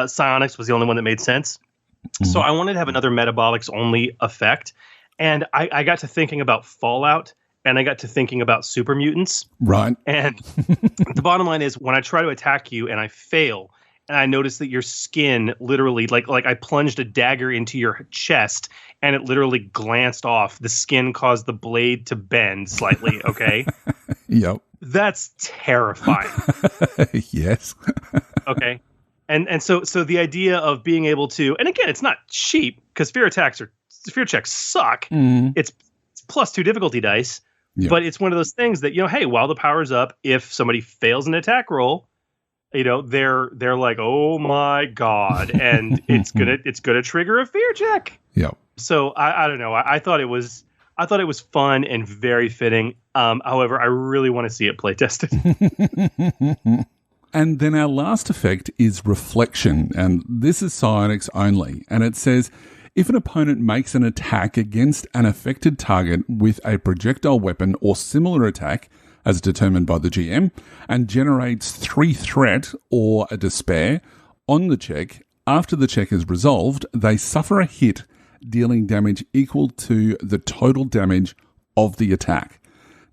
Psionics was the only one that made sense. Mm-hmm. So I wanted to have another metabolics-only effect, and I got to thinking about Fallout, and I got to thinking about super mutants. Right. And the bottom line is, when I try to attack you and I fail, and I notice that your skin literally, like I plunged a dagger into your chest, and it literally glanced off. The skin caused the blade to bend slightly, okay? Yep. That's terrifying. Yes. Okay. And so the idea of being able to, and again, it's not cheap because fear checks suck. Mm. It's +2 difficulty dice, but it's one of those things that, hey, while the power's up, if somebody fails an attack roll, they're like, oh my God, and it's gonna trigger a fear check. Yeah. So I don't know. I thought it was fun and very fitting. However, I really want to see it play tested. And then our last effect is Reflection, and this is Psionics only. And it says, if an opponent makes an attack against an affected target with a projectile weapon or similar attack, as determined by the GM, and generates 3 threat or a despair on the check, after the check is resolved, they suffer a hit dealing damage equal to the total damage of the attack.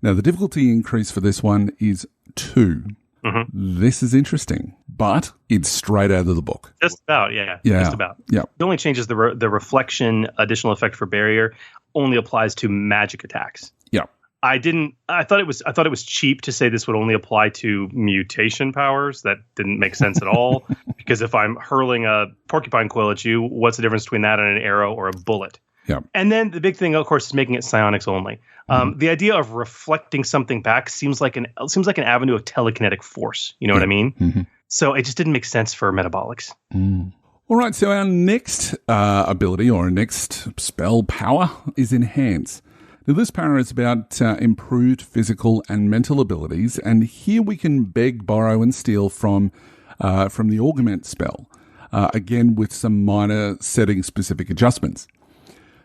Now, the difficulty increase for this one is 2. Mm-hmm. This is interesting, but it's straight out of the book. Just about, yeah. Just about. Yeah. The only change is the Reflection additional effect for Barrier only applies to magic attacks. Yeah. I thought it was cheap to say this would only apply to mutation powers. That didn't make sense at all, because if I'm hurling a porcupine quill at you, what's the difference between that and an arrow or a bullet? Yeah. And then the big thing, of course, is making it psionics only. The idea of reflecting something back seems like an avenue of telekinetic force. You know what I mean? Mm-hmm. So it just didn't make sense for metabolics. Mm. All right. So our next ability, or our next spell power, is Enhance. Now, this power is about improved physical and mental abilities, and here we can beg, borrow, and steal from the Augment spell, again with some minor setting-specific adjustments.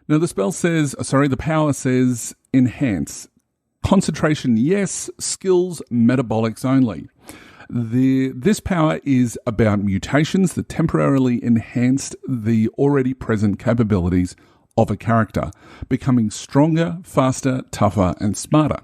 Now, the power says Enhance. Concentration, yes. Skills, metabolics only. This power is about mutations that temporarily enhanced the already present capabilities of a character, becoming stronger, faster, tougher, and smarter,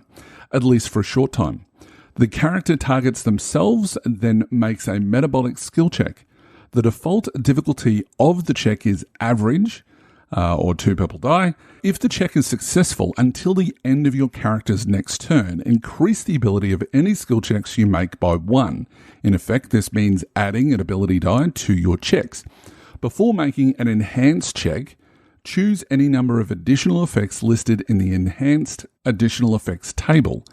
at least for a short time. The character targets themselves, then makes a metabolic skill check. The default difficulty of the check is average, or 2 purple die. If the check is successful until the end of your character's next turn, increase the ability of any skill checks you make by 1. In effect, this means adding an ability die to your checks. Before making an enhanced check, choose any number of additional effects listed in the Enhanced Additional Effects table.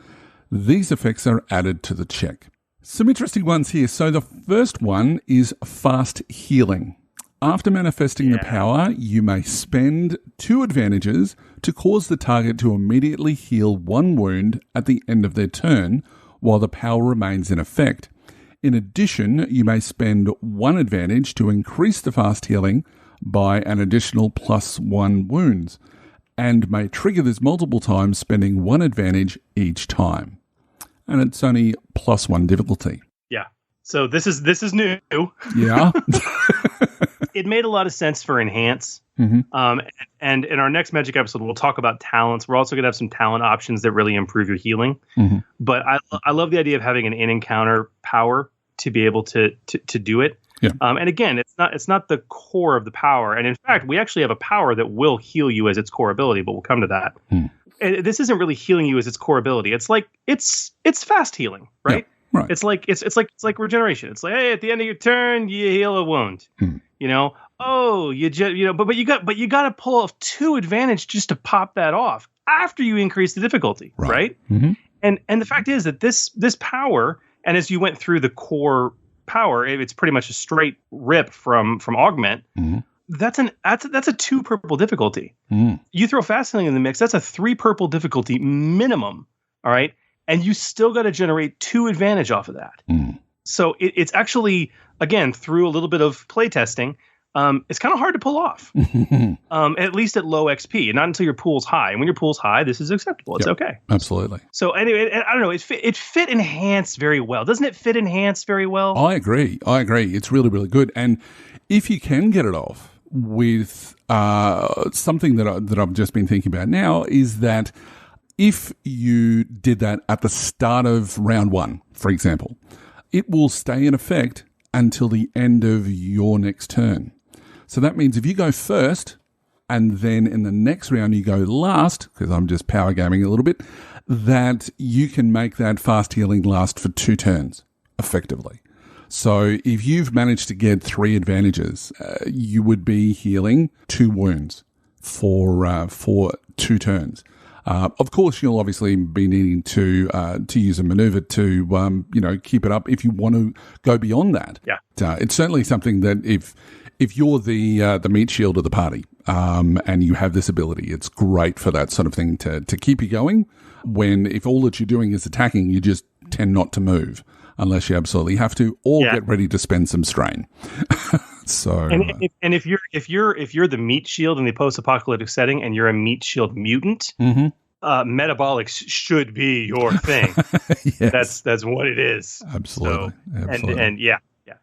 These effects are added to the check. Some interesting ones here. So the first one is Fast Healing. After manifesting the power, you may spend 2 advantages to cause the target to immediately heal 1 wound at the end of their turn while the power remains in effect. In addition, you may spend 1 advantage to increase the fast healing by an additional +1 wounds, and may trigger this multiple times, spending 1 advantage each time. And it's only +1 difficulty. Yeah. So this is new. Yeah. it made a lot of sense for enhance. And in our next Magic episode, we'll talk about talents. We're also going to have some talent options that really improve your healing. But I love the idea of having an in-encounter power to be able to do it. Yeah. And again, it's not the core of the power. And in fact, we actually have a power that will heal you as its core ability, but we'll come to that. And this isn't really healing you as its core ability. It's like it's fast healing, right? Yeah, right. It's like regeneration. It's like, hey, at the end of your turn, you heal a wound. You know, but you got to pull off 2 advantage just to pop that off after you increase the difficulty, right? And the fact is that this power, and as you went through the core power, it's pretty much a straight rip from augment. That's a 2 purple difficulty. You throw fast healing in the mix, that's a 3 purple difficulty minimum. All right, and you still got to generate 2 advantage off of that. So it's actually, again, through a little bit of play testing, it's kind of hard to pull off. At least at low XP, not until your pool's high. And when your pool's high, this is acceptable. It's okay. Absolutely. So anyway, I don't know. It fit enhance very well. Doesn't it fit enhance very well? I agree. It's really, really good. And if you can get it off with something that I've just been thinking about now is that if you did that at the start of round 1, for example, it will stay in effect until the end of your next turn. So that means if you go first and then in the next round you go last, because I'm just power gaming a little bit, that you can make that fast healing last for 2 turns effectively. So if you've managed to get 3 advantages, you would be healing 2 wounds for 2 turns. Of course, you'll obviously be needing to use a maneuver to keep it up if you want to go beyond that. Yeah, it's certainly something that if you're the meat shield of the party and you have this ability, it's great for that sort of thing to keep you going. When if all that you're doing is attacking, you just tend not to move unless you absolutely have to, or get ready to spend some strain. So, and if you're the meat shield in the post-apocalyptic setting, and you're a meat shield mutant, metabolics should be your thing. Yes. That's what it is. Absolutely. So, Absolutely. And yeah.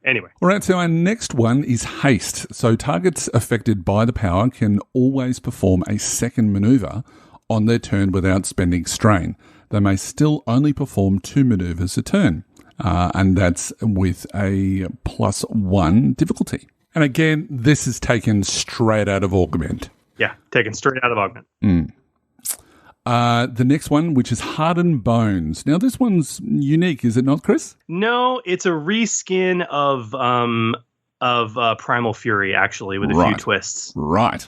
Anyway. All right. So our next one is haste. So targets affected by the power can always perform a second maneuver on their turn without spending strain. They may still only perform 2 maneuvers a turn. And that's with a +1 difficulty. And again, this is taken straight out of Augment. Yeah, taken straight out of Augment. The next one, which is Hardened Bones. Now, this one's unique, is it not, Chris? No, it's a reskin of Primal Fury, actually, with a few twists. Right.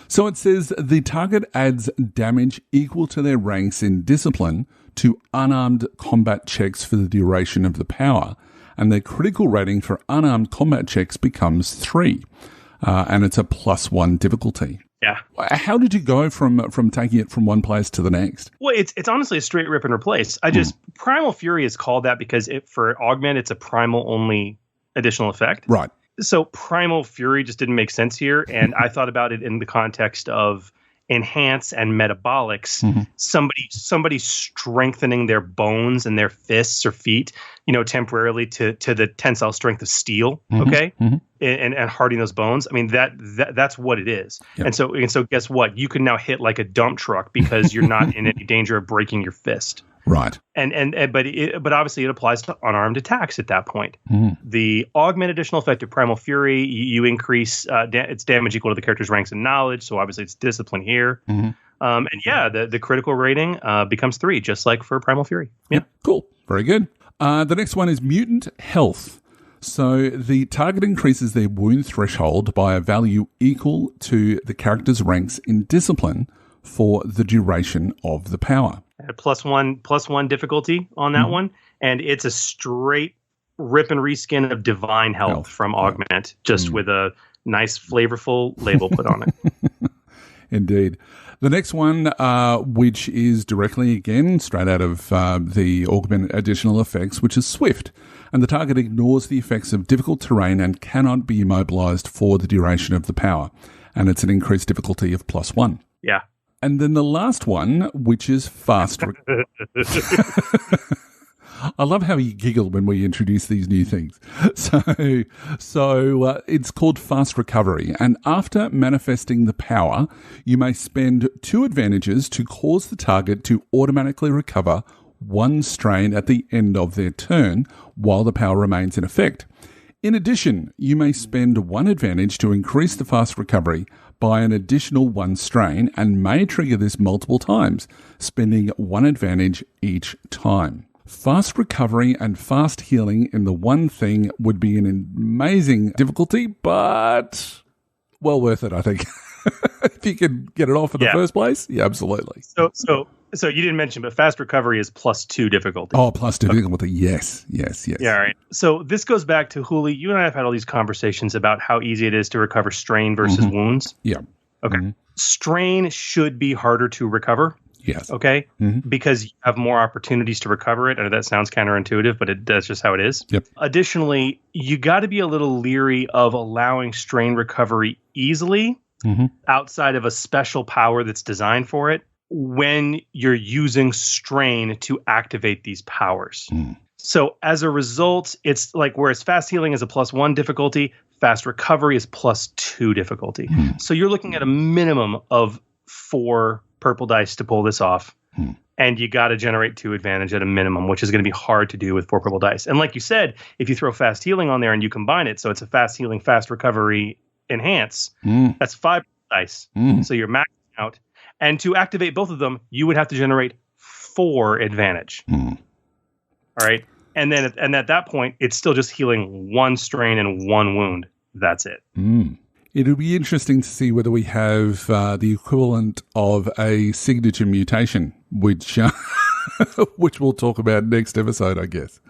So it says the target adds damage equal to their ranks in Discipline to unarmed combat checks for the duration of the power, and their critical rating for unarmed combat checks becomes 3, and it's a +1 difficulty. Yeah. How did you go from taking it from one place to the next? Well, it's honestly a straight rip and replace. Primal Fury is called that because for Augment, it's a primal only additional effect. Right. So Primal Fury just didn't make sense here, and I thought about it in the context of enhance and metabolics. Somebody strengthening their bones and their fists or feet, temporarily to the tensile strength of steel. Okay. And hardening those bones. I mean, that's what it is. Yep. And so guess what? You can now hit like a dump truck because you're not in any danger of breaking your fist. Right. But obviously it applies to unarmed attacks at that point. The augment additional effect of Primal Fury, you increase its damage equal to the character's ranks and knowledge. So obviously it's discipline here. The critical rating becomes 3, just like for Primal Fury. Yeah. Cool. Very good. The next one is Mutant Health. So the target increases their wound threshold by a value equal to the character's ranks in Discipline for the duration of the power. +1 difficulty on that one, and it's a straight rip and reskin of Divine Health from Augment, just with a nice flavorful label put on it. Indeed. The next one, which is directly again straight out of the Augment additional effects, which is Swift, and the target ignores the effects of difficult terrain and cannot be immobilized for the duration of the power, and it's an increased difficulty of +1. Yeah. And then the last one, which is Fast I love how you giggle when we introduce these new things. So it's called Fast Recovery, and after manifesting the power, you may spend 2 advantages to cause the target to automatically recover 1 strain at the end of their turn while the power remains in effect. In addition, you may spend 1 advantage to increase the fast recovery by an additional 1 strain and may trigger this multiple times, spending 1 advantage each time. Fast recovery and fast healing in the one thing would be an amazing difficulty, but well worth it, I think. If you can get it off in the first place, yeah, absolutely. So you didn't mention, but fast recovery is +2 difficulty. Oh, +2 difficulty. Yes. Yeah, all right. So this goes back to Huli. You and I have had all these conversations about how easy it is to recover strain versus wounds. Yeah. Okay. Strain should be harder to recover. Yes. Okay. Because you have more opportunities to recover it. I know that sounds counterintuitive, but that's just how it is. Yep. Additionally, you got to be a little leery of allowing strain recovery easily outside of a special power that's designed for it when you're using strain to activate these powers. So as a result, it's like whereas fast healing is a +1 difficulty, fast recovery is +2 difficulty. So you're looking at a minimum of 4 purple dice to pull this off. And you got to generate 2 advantage at a minimum, which is going to be hard to do with 4 purple dice. And like you said, if you throw fast healing on there and you combine it, so it's a fast healing, fast recovery, enhance, that's 5 dice. So you're maxing out. And to activate both of them, you would have to generate 4 advantage. All right. And then at that point, it's still just healing 1 strain and 1 wound. That's it. It'll be interesting to see whether we have the equivalent of a signature mutation, which we'll talk about next episode, I guess.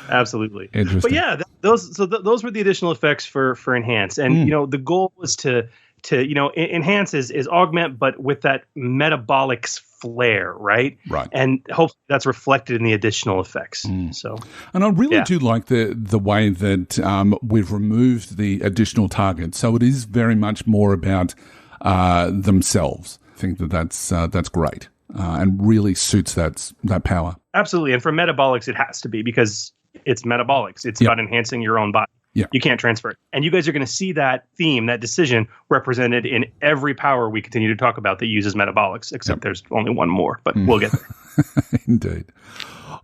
Absolutely. Interesting. But yeah, those were the additional effects for enhance. And the goal was to enhance is augment, but with that metabolic flair, right? Right. And hopefully that's reflected in the additional effects. So, and I really do like the way that we've removed the additional targets. So it is very much more about themselves. I think that's great and really suits that power. Absolutely. And for metabolics, it has to be because it's metabolics. It's about enhancing your own body. Yeah. You can't transfer it. And you guys are going to see that theme, that decision represented in every power we continue to talk about that uses metabolics, except there's only one more, but we'll get there. Indeed.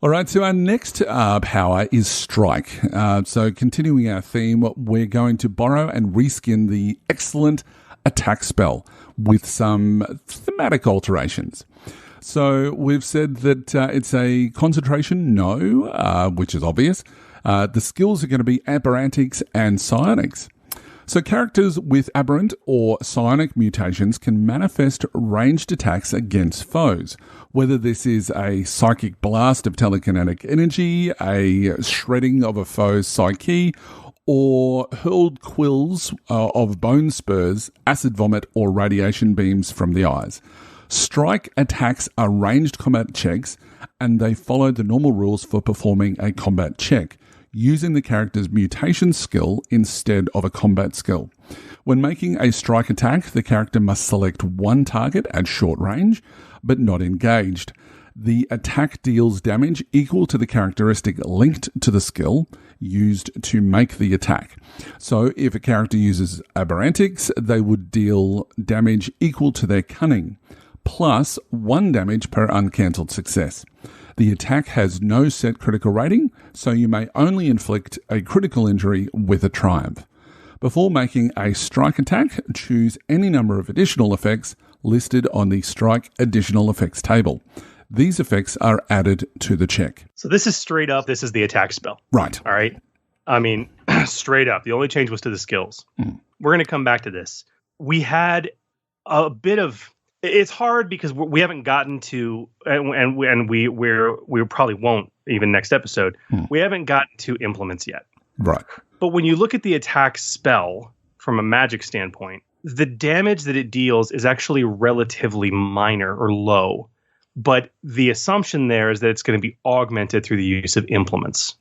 All right, so our next power is Strike. So continuing our theme, we're going to borrow and reskin the excellent attack spell with some thematic alterations. So we've said that it's a concentration no, which is obvious. The skills are going to be aberrantics and psionics. So characters with aberrant or psionic mutations can manifest ranged attacks against foes, whether this is a psychic blast of telekinetic energy, a shredding of a foe's psyche, or hurled quills of bone spurs, acid vomit, or radiation beams from the eyes. Strike attacks are ranged combat checks, and they follow the normal rules for performing a combat check, using the character's mutation skill instead of a combat skill. When making a strike attack, the character must select one target at short range, but not engaged. The attack deals damage equal to the characteristic linked to the skill used to make the attack. So if a character uses aberrantics, they would deal damage equal to their cunning, plus 1 damage per uncancelled success. The attack has no set critical rating, so you may only inflict a critical injury with a triumph. Before making a strike attack, choose any number of additional effects listed on the strike additional effects table. These effects are added to the check. So this is straight up, this is the attack spell. Right. All right. I mean, straight up. The only change was to the skills. We're going to come back to this. We had a bit of... It's hard because we haven't gotten to, and we probably won't even next episode. We haven't gotten to implements yet. Right. But when you look at the attack spell from a magic standpoint, the damage that it deals is actually relatively minor or low. But the assumption there is that it's going to be augmented through the use of implements.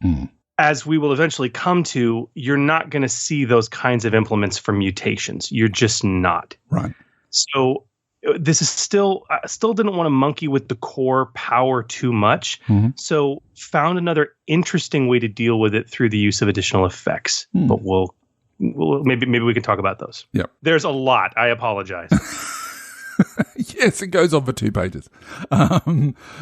As we will eventually come to, you're not going to see those kinds of implements from mutations. You're just not. Right. So this is still, I still didn't want to monkey with the core power too much. So found another interesting way to deal with it through the use of additional effects. But we'll maybe we can talk about those. Yep. There's a lot. I apologize. Yes, it goes on for 2 pages.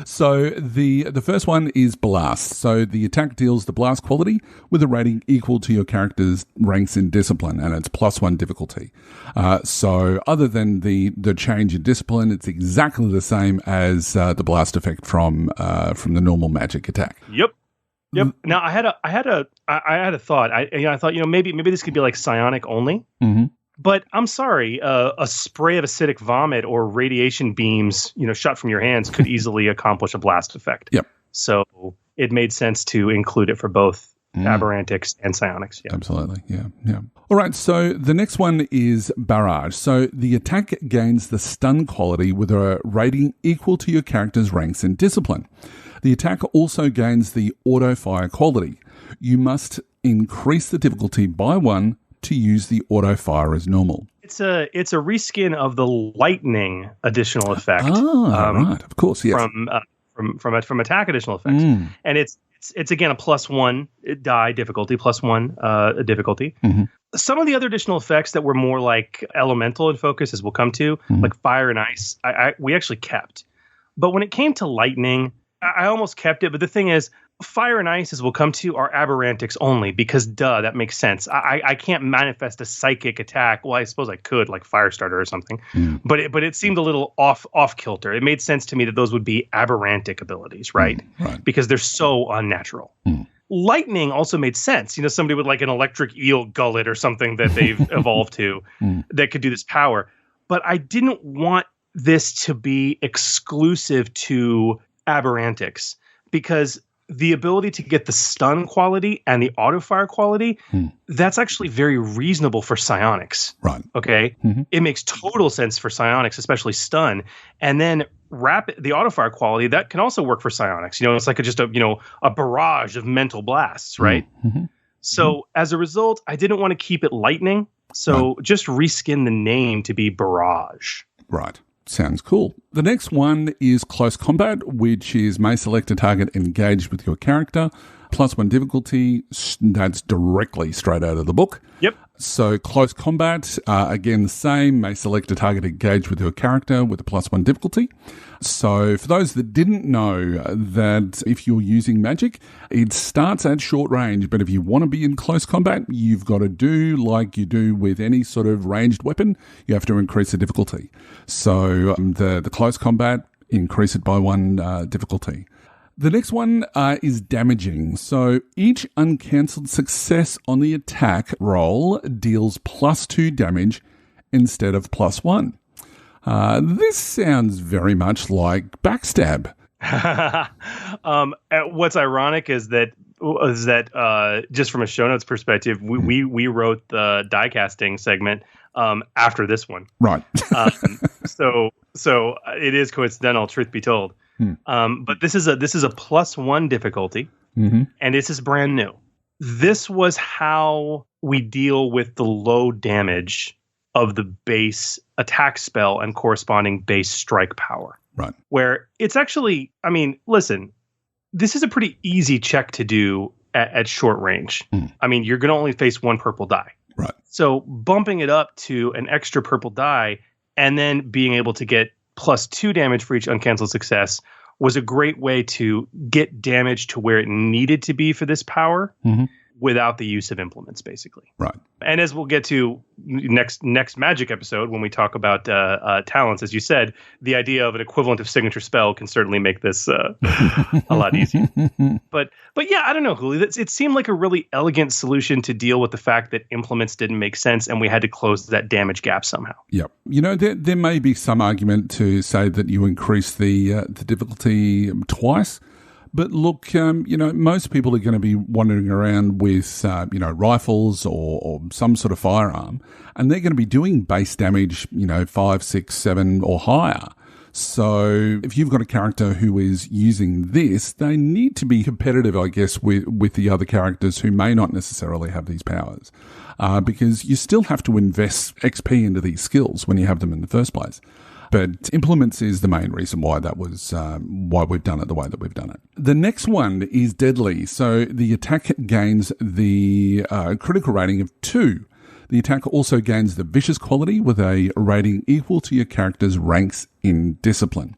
So the first one is blast. So the attack deals the blast quality with a rating equal to your character's ranks in discipline, and it's +1 difficulty. So other than the change in discipline, it's exactly the same as the blast effect from the normal magic attack. Yep. Now I had a thought. I thought maybe this could be like psionic only. But I'm sorry, a spray of acidic vomit or radiation beams, shot from your hands could easily accomplish a blast effect. Yep. So it made sense to include it for both aberrantics and psionics. Yeah. Absolutely. Yeah. All right. So the next one is barrage. So the attack gains the stun quality with a rating equal to your character's ranks in discipline. The attack also gains the auto fire quality. You must increase the difficulty by 1 to use the auto fire as normal. It's a reskin of the lightning additional effect. Right, of course, yes. From attack additional effects, and it's again a +1 die difficulty, +1 difficulty. Some of the other additional effects that were more like elemental in focus, as we'll come to, like fire and ice, we actually kept. But when it came to lightning, I almost kept it. But the thing is, fire and ice, as we'll come to, are aberrantics only because, that makes sense. I can't manifest a psychic attack. Well, I suppose I could, like Firestarter or something. But it seemed a little off kilter. It made sense to me that those would be aberrantic abilities, right? Right. Because they're so unnatural. Lightning also made sense. Somebody with like an electric eel gullet or something that they've evolved to that could do this power. But I didn't want this to be exclusive to aberrantics, because the ability to get the stun quality and the auto fire quality, that's actually very reasonable for psionics. Right. Okay. It makes total sense for psionics, especially stun. And then the auto fire quality, that can also work for psionics. It's like a barrage of mental blasts, right? So as a result, I didn't want to keep it lightning. So just reskin the name to be barrage. Right. Sounds cool. The next one is close combat, which is may select a target engaged with your character. +1 difficulty. That's directly straight out of the book. Yep. So close combat, again the same. May select a target engaged with your character with a +1 difficulty. So for those that didn't know that if you're using magic, it starts at short range, but if you want to be in close combat, you've got to do like you do with any sort of ranged weapon. You have to increase the difficulty. So the close combat, increase it by 1 difficulty. The next one is damaging. So each uncancelled success on the attack roll deals +2 damage instead of +1. This sounds very much like backstab. What's ironic is that just from a show notes perspective, we wrote the die casting segment after this one. Right. So it is coincidental, truth be told. But this is a +1 difficulty, and this is brand new. This was how we deal with the low damage of the base attack spell and corresponding base strike power. Right. Where it's actually, listen, this is a pretty easy check to do at short range. You're going to only face 1 purple die. Right. So bumping it up to an extra purple die and then being able to get +2 damage for each uncancelled success was a great way to get damage to where it needed to be for this power without the use of implements, basically. Right. And as we'll get to next Magic episode, when we talk about talents, as you said, the idea of an equivalent of signature spell can certainly make this a lot easier. But yeah, I don't know, Julio. It seemed like a really elegant solution to deal with the fact that implements didn't make sense, and we had to close that damage gap somehow. Yep. There may be some argument to say that you increase the difficulty twice. But look, most people are going to be wandering around with, rifles or some sort of firearm, and they're going to be doing base damage, 5, 6, 7 or higher. So if you've got a character who is using this, they need to be competitive, I guess, with the other characters who may not necessarily have these powers, because you still have to invest XP into these skills when you have them in the first place. But implements is the main reason why that was why we've done it the way that we've done it. The next one is deadly. So the attack gains the critical rating of 2. The attack also gains the vicious quality with a rating equal to your character's ranks in discipline.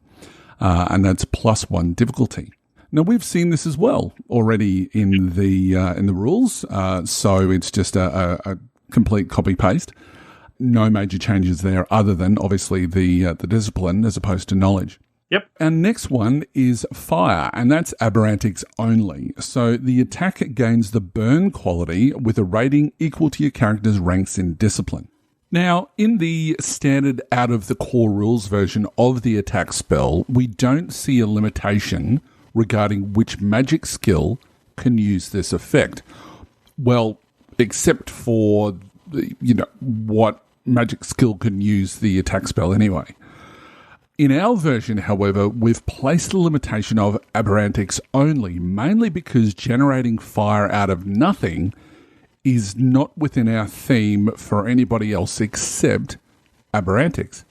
And that's +1 difficulty. Now, we've seen this as well already in the rules, so it's just a complete copy-paste. No major changes there other than, obviously, the discipline as opposed to knowledge. Yep. Our next one is fire, and that's aberrantics only. So the attack gains the burn quality with a rating equal to your character's ranks in discipline. Now, in the standard out of the core rules version of the attack spell, we don't see a limitation regarding which magic skill can use this effect. Well, except for, what magic skill can use the attack spell anyway. In our version, however, we've placed the limitation of aberrantics only, mainly because generating fire out of nothing is not within our theme for anybody else except aberrantics.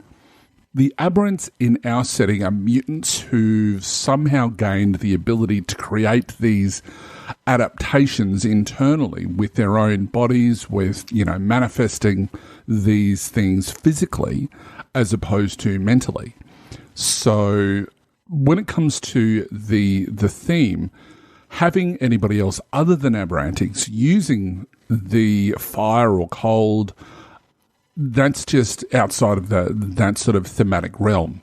The aberrants in our setting are mutants who've somehow gained the ability to create these adaptations internally with their own bodies, with, manifesting these things physically as opposed to mentally. So when it comes to the theme, having anybody else other than aberrantics using the fire or cold, that's just outside of that sort of thematic realm.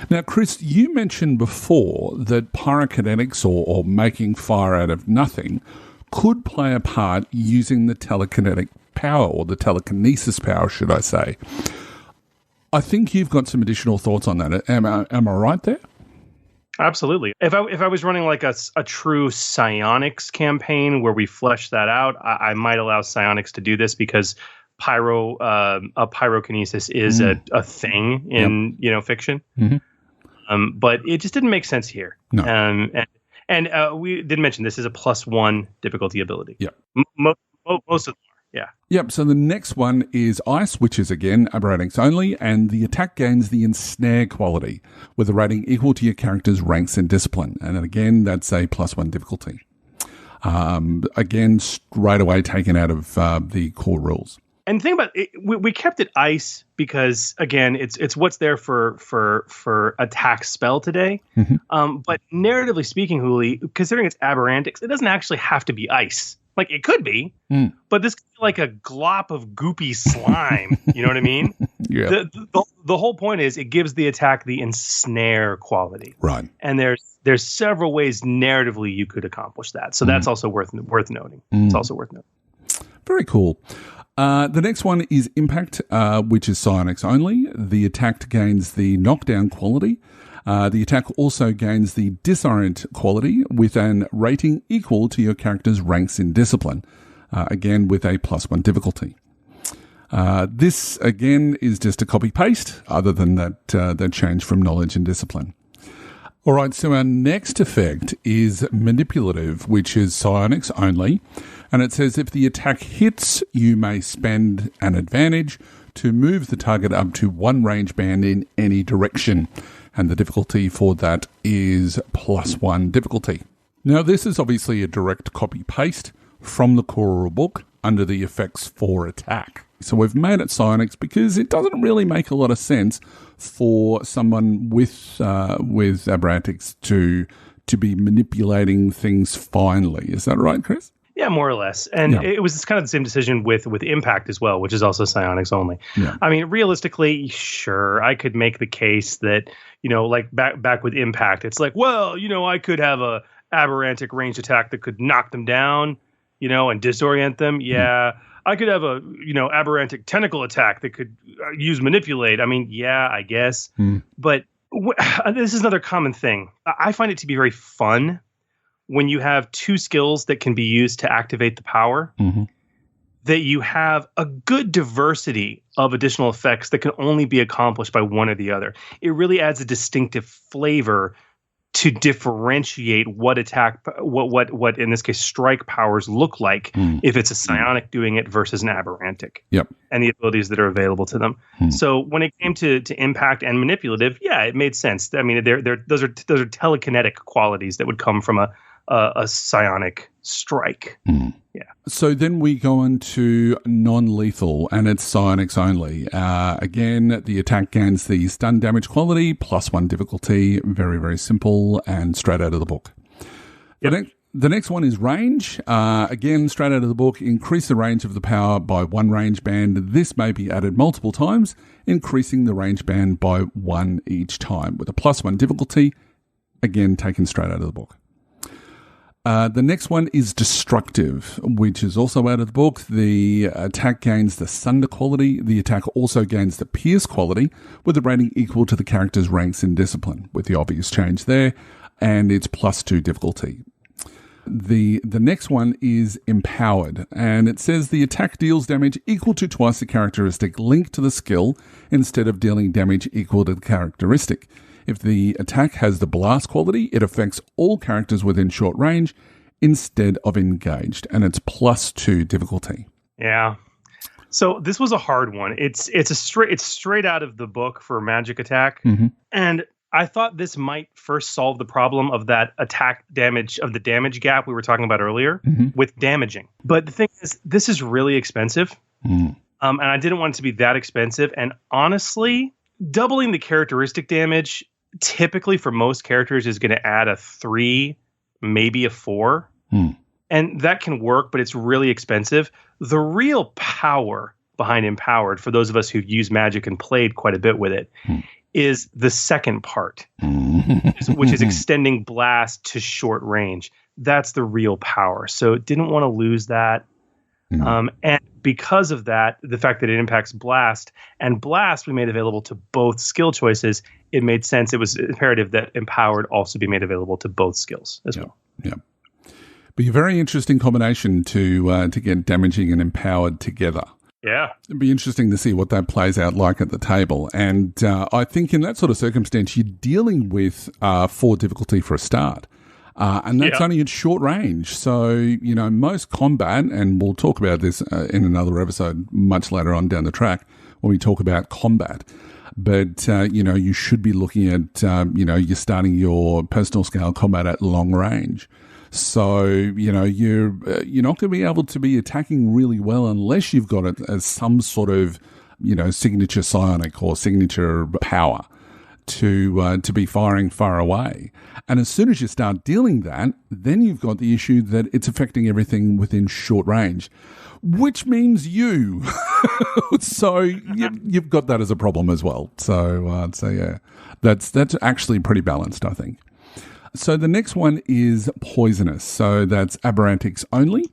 Now, Chris, you mentioned before that pyrokinetics or making fire out of nothing could play a part using the telekinetic power, or the telekinesis power, should I say. I think you've got some additional thoughts on that. Am I right there? Absolutely. If I was running like a true psionics campaign where we flesh that out, I might allow psionics to do this because pyrokinesis is a thing in fiction. Mm-hmm. But it just didn't make sense here. No. And we did mention this is a +1 difficulty ability. Yeah. Most of them are. Yeah. Yep. So the next one is ice, which is again aberrantics only, and the attack gains the ensnare quality with a rating equal to your character's ranks and discipline. And again, that's a +1 difficulty. Again, straight away taken out of the core rules. And the thing about it, we kept it ice because, again, it's what's there for attack spell today. Mm-hmm. But narratively speaking, Hooli, considering it's aberrantics, it doesn't actually have to be ice. Like, it could be, but this could be like a glop of goopy slime. You know what I mean? Yeah. The whole point is it gives the attack the ensnare quality. Right. And there's several ways narratively you could accomplish that. So that's also worth noting. It's also worth noting. Very cool. The next one is Impact, which is psionics only. The attack gains the knockdown quality. The attack also gains the disorient quality with an rating equal to your character's ranks in discipline, again with a +1 difficulty. This, again, is just a copy-paste, other than that change from knowledge and discipline. All right, so our next effect is Manipulative, which is psionics only. And it says if the attack hits, you may spend an advantage to move the target up to one range band in any direction. And the difficulty for that is +1 difficulty. Now, this is obviously a direct copy-paste from the core rule book under the effects for attack. So we've made it psionics because it doesn't really make a lot of sense for someone with aberrantics to be manipulating things finely. Is that right, Chris? Yeah, more or less. And it was kind of the same decision with Impact as well, which is also psionics only. Yeah. I mean, realistically, sure, I could make the case that, like back with Impact, it's like, well, I could have a aberrantic ranged attack that could knock them down, and disorient them. Yeah. I could have a, aberrantic tentacle attack that could use manipulate. I mean, yeah, I guess. But this is another common thing. I find it to be very fun when you have two skills that can be used to activate the power, that you have a good diversity of additional effects that can only be accomplished by one or the other. It really adds a distinctive flavor to differentiate what in this case strike powers look like if it's a psionic doing it versus an aberrantic. Yep. And the abilities that are available to them. So when it came to impact and manipulative, yeah, it made sense. I mean, those are telekinetic qualities that would come from a psionic strike. Yeah. So then we go on to non-lethal, and it's psionics only. Again, the attack gains the stun damage quality, +1 difficulty, very, very simple, and straight out of the book. Yep. The next one is range. Again, straight out of the book, increase the range of the power by 1 range band. This may be added multiple times, increasing the range band by 1 each time, with a +1 difficulty, again, taken straight out of the book. The next one is destructive, which is also out of the book. The attack gains the sunder quality. The attack also gains the pierce quality, with a rating equal to the character's ranks in discipline, with the obvious change there, and it's +2 difficulty. The next one is empowered, and it says the attack deals damage equal to twice the characteristic linked to the skill instead of dealing damage equal to the characteristic. If the attack has the blast quality, it affects all characters within short range instead of engaged, and it's +2 difficulty. Yeah. So this was a hard one. It's straight out of the book for magic attack, and I thought this might first solve the problem of that attack damage, of the damage gap we were talking about earlier with damaging. But the thing is, this is really expensive, and I didn't want it to be that expensive. And honestly, doubling the characteristic damage typically for most characters is going to add a 3, maybe a 4. And that can work, but it's really expensive. The real power behind Empowered, for those of us who've used Magic and played quite a bit with it, is the second part, which is extending blast to short range. That's the real power. So didn't want to lose that. And because of that, the fact that it impacts blast, and blast we made available to both skill choices, it made sense. It was imperative that Empowered also be made available to both skills as well. Yeah. Be a very interesting combination to get damaging and empowered together. Yeah. It'd be interesting to see what that plays out like at the table. And I think in that sort of circumstance, you're dealing with 4 difficulty for a start. And that's only at short range. So, you know, most combat, and we'll talk about this in another episode much later on down the track when we talk about combat. But, you know, you should be looking at, you know, you're starting your personal scale combat at long range. So, you know, you're not going to be able to be attacking really well unless you've got it as some sort of, you know, signature psionic or signature power to be firing far away. And as soon as you start dealing that, then you've got the issue that it's affecting everything within short range, which means you. So you've got that as a problem as well. So yeah, that's actually pretty balanced, I think. So the next one is poisonous. So that's aberrantics only.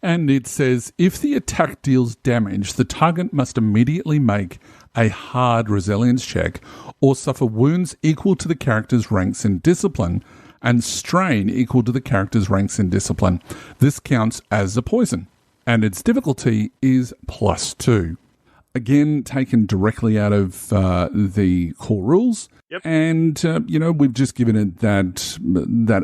And it says, if the attack deals damage, the target must immediately make a hard resilience check or suffer wounds equal to the character's ranks in discipline and strain equal to the character's ranks in discipline. This counts as a poison, and its difficulty is +2. Again, taken directly out of the core rules. Yep. And, you know, we've just given it that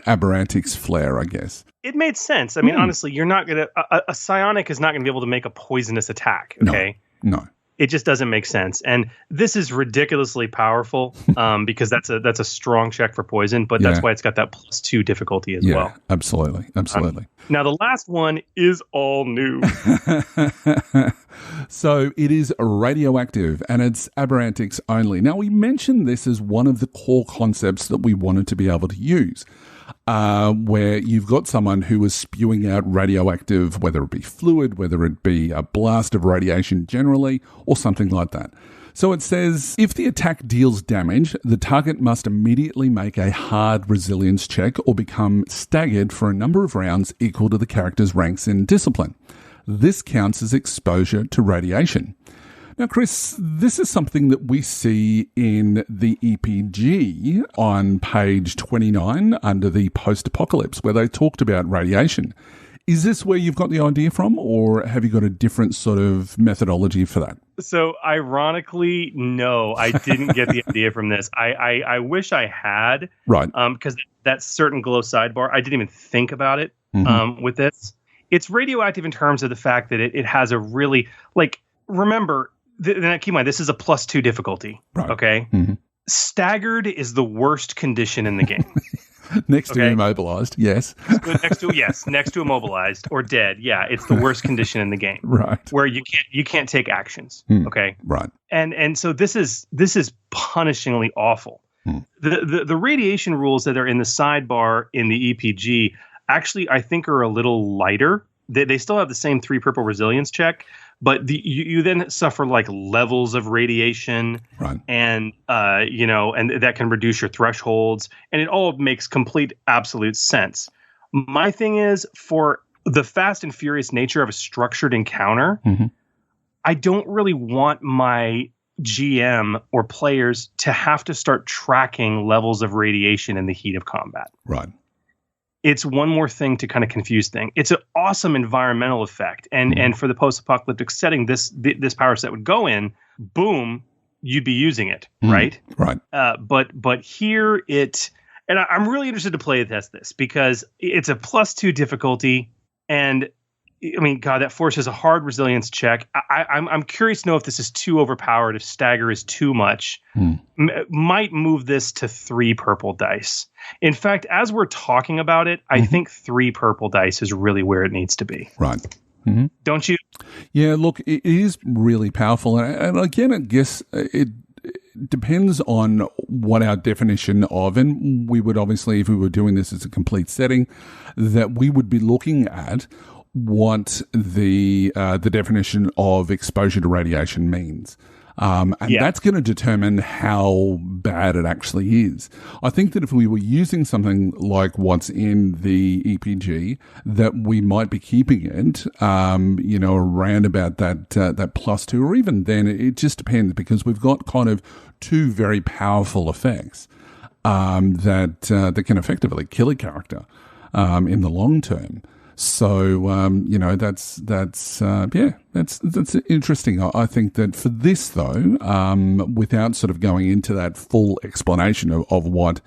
aberrantics flair, I guess. It made sense. I mean, honestly, you're not going to... A psionic is not going to be able to make a poisonous attack, okay? No. It just doesn't make sense. And this is ridiculously powerful because that's a strong check for poison, but that's why it's got that +2 difficulty as well. Absolutely. Now, the last one is all new. So it is radioactive and it's aberrantics only. Now, we mentioned this as one of the core concepts that we wanted to be able to use, where you've got someone who is spewing out radioactive, whether it be fluid, whether it be a blast of radiation generally, or something like that. So it says, if the attack deals damage, the target must immediately make a hard resilience check or become staggered for a number of rounds equal to the character's ranks in discipline. This counts as exposure to radiation. Now, Chris, this is something that we see in the EPG on page 29 under the Post-Apocalypse, where they talked about radiation. Is this where you've got the idea from, or have you got a different sort of methodology for that? So ironically, no, I didn't get the idea from this. I wish I had. Right. Because that certain glow sidebar, I didn't even think about it with this. It's radioactive in terms of the fact that it has a really, like, remember, keep in mind, this is a +2 difficulty. Right. Okay. Mm-hmm. Staggered is the worst condition in the game. Next to immobilized, yes. Next to immobilized or dead. Yeah, it's the worst condition in the game. Right. Where you can't take actions. Okay. Right. And so this is punishingly awful. The radiation rules that are in the sidebar in the EPG actually, I think, are a little lighter. They still have the same 3 purple resilience check, but you then suffer like levels of radiation, right? And and that can reduce your thresholds, and it all makes complete, absolute sense. My thing is, for the fast and furious nature of a structured encounter, I don't really want my GM or players to have to start tracking levels of radiation in the heat of combat. Right. It's one more thing to kind of confuse things. It's an awesome environmental effect. And for the post-apocalyptic setting, this power set would go in, boom, you'd be using it, right? Right. But here and I'm really interested to play test this because it's a +2 difficulty. And I mean, God, that forces a hard resilience check. I'm curious to know if this is too overpowered, if stagger is too much. Might move this to 3 purple dice. In fact, as we're talking about it, I think 3 purple dice is really where it needs to be. Right. Don't you? Yeah, look, it is really powerful. And again, I guess it depends on what our definition of, and we would obviously, if we were doing this as a complete setting, that we would be looking at what the definition of exposure to radiation means. And that's going to determine how bad it actually is. I think that if we were using something like what's in the EPG, that we might be keeping it, around about that +2, or even then, it just depends, because we've got kind of 2 very powerful effects that can effectively kill a character in the long term. So, that's interesting. I think that for this, though, without sort of going into that full explanation of what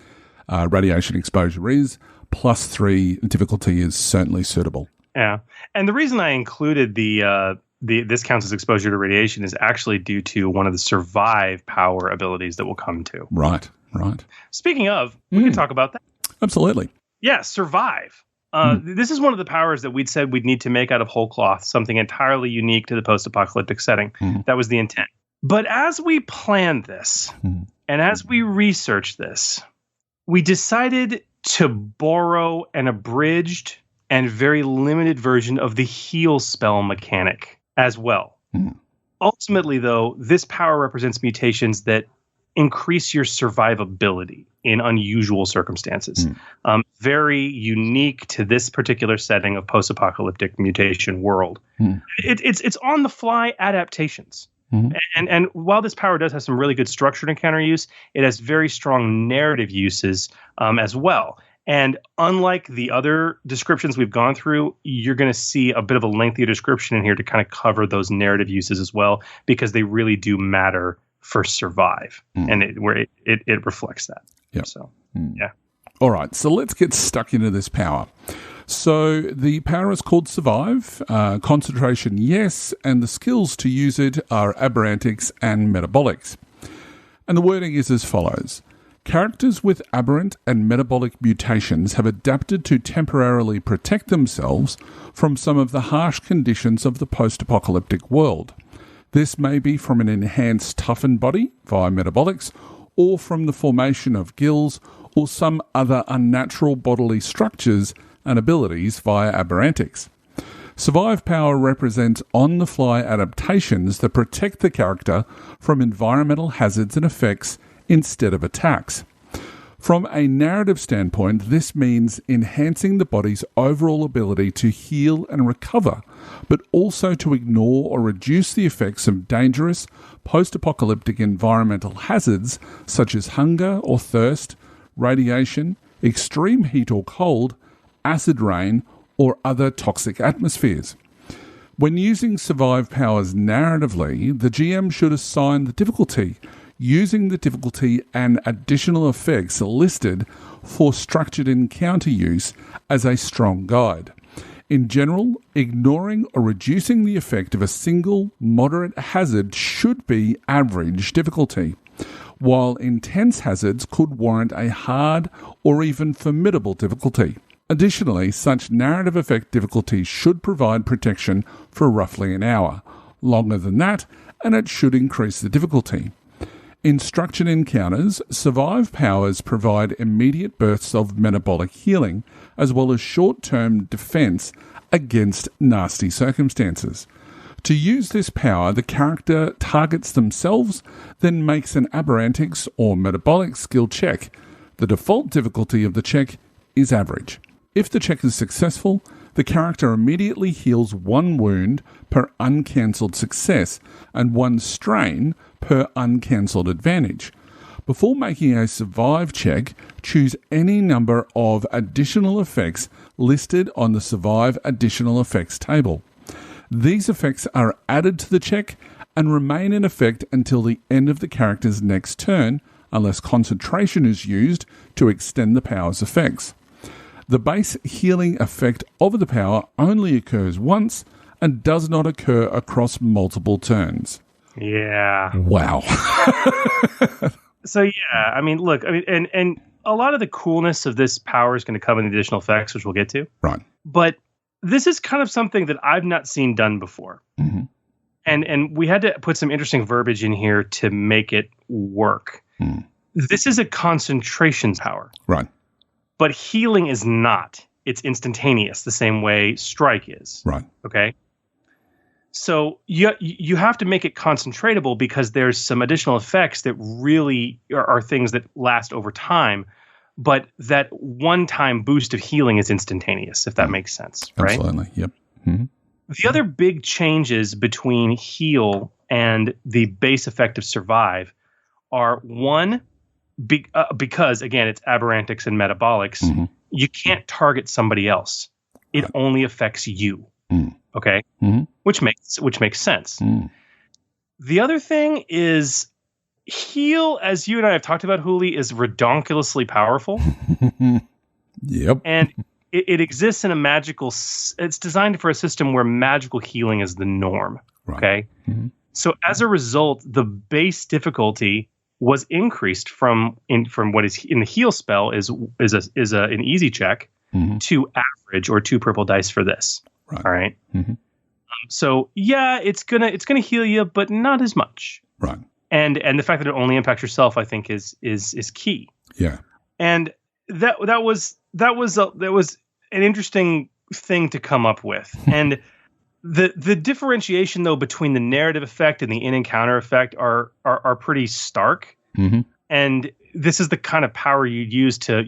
radiation exposure is, +3 difficulty is certainly suitable. Yeah. And the reason I included this counts as exposure to radiation is actually due to one of the survive power abilities that we'll come to. Right. Speaking of, we can talk about that. Absolutely. Yeah, survive. This is one of the powers that we'd said we'd need to make out of whole cloth, something entirely unique to the post-apocalyptic setting. That was the intent. But as we planned this, and as we researched this, we decided to borrow an abridged and very limited version of the heal spell mechanic as well. Ultimately, though, this power represents mutations that increase your survivability in unusual circumstances. Very unique to this particular setting of post-apocalyptic mutation world. It's on the fly adaptations. And while this power does have some really good structured encounter use, it has very strong narrative uses as well. And unlike the other descriptions we've gone through, you're going to see a bit of a lengthier description in here to kind of cover those narrative uses as well, because they really do matter for survive, and it reflects that. Yeah. So, yeah. All right. So let's get stuck into this power. So the power is called Survive. Concentration, yes, and the skills to use it are Aberrantics and Metabolics. And the wording is as follows. Characters with aberrant and metabolic mutations have adapted to temporarily protect themselves from some of the harsh conditions of the post-apocalyptic world. This may be from an enhanced toughened body via metabolics, or from the formation of gills or some other unnatural bodily structures and abilities via aberrantics. Survive power represents on-the-fly adaptations that protect the character from environmental hazards and effects instead of attacks. From a narrative standpoint, this means enhancing the body's overall ability to heal and recover, but also to ignore or reduce the effects of dangerous post-apocalyptic environmental hazards such as hunger or thirst, radiation, extreme heat or cold, acid rain, or other toxic atmospheres. When using survive powers narratively, the GM should assign the difficulty using the difficulty and additional effects listed for structured encounter use as a strong guide. In general, ignoring or reducing the effect of a single moderate hazard should be average difficulty, while intense hazards could warrant a hard or even formidable difficulty. Additionally, such narrative effect difficulties should provide protection for roughly an hour. Longer than that, and it should increase the difficulty. In structured encounters, survive powers provide immediate bursts of metabolic healing, as well as short-term defense against nasty circumstances. To use this power, the character targets themselves, then makes an aberrantics or metabolic skill check. The default difficulty of the check is average. If the check is successful, the character immediately heals 1 wound per uncancelled success and 1 strain per uncancelled advantage. Before making a survive check, choose any number of additional effects listed on the survive additional effects table. These effects are added to the check and remain in effect until the end of the character's next turn, unless concentration is used to extend the power's effects. The base healing effect of the power only occurs once and does not occur across multiple turns. Yeah. Wow. So yeah, I mean, look, I mean, and a lot of the coolness of this power is going to come in additional effects, which we'll get to. Right. But this is kind of something that I've not seen done before. Mm-hmm. And we had to put some interesting verbiage in here to make it work. Mm. This is a concentration power. Right. But healing is not. It's instantaneous, the same way strike is. Right. Okay? So you have to make it concentratable because there's some additional effects that really are things that last over time, but that one-time boost of healing is instantaneous, if that makes sense, right? Absolutely, yep. Mm-hmm. The other big changes between heal and the base effect of survive are, one, because, again, it's aberrantics and metabolics, mm-hmm. you can't target somebody else. It only affects you. Mm. Okay, mm-hmm. which makes sense. Mm. The other thing is heal, as you and I have talked about, Hooli, is redonkulously powerful. Yep. And it exists in a magical. It's designed for a system where magical healing is the norm. Right. Okay, mm-hmm. So as a result, the base difficulty was increased from what is in the heal spell is an easy check mm-hmm. to average or 2 purple dice for this. Right. All right. Mm-hmm. So yeah, it's gonna heal you, but not as much. Right. And the fact that it only impacts yourself, I think, is key. Yeah. And that was an interesting thing to come up with. And the differentiation though between the narrative effect and the in-encounter effect are pretty stark. Mm-hmm. And this is the kind of power you'd use to,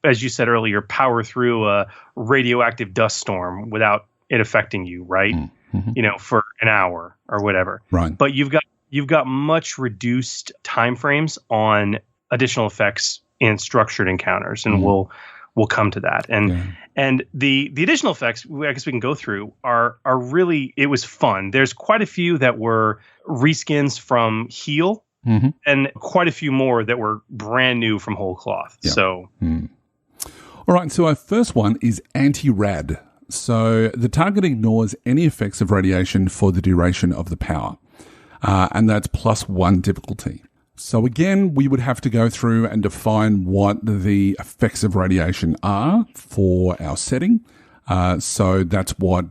as you said earlier, power through a radioactive dust storm without it affecting you, right? Mm-hmm. For an hour or whatever. Right. But you've got much reduced time frames on additional effects in structured encounters, and we'll come to that. And the additional effects, I guess we can go through, are really, it was fun. There's quite a few that were reskins from heal, mm-hmm. and quite a few more that were brand new from whole cloth. Yeah. So. Mm. All right, so our first one is anti-rad. So the target ignores any effects of radiation for the duration of the power, and that's +1 difficulty. So again, we would have to go through and define what the effects of radiation are for our setting. So that's what,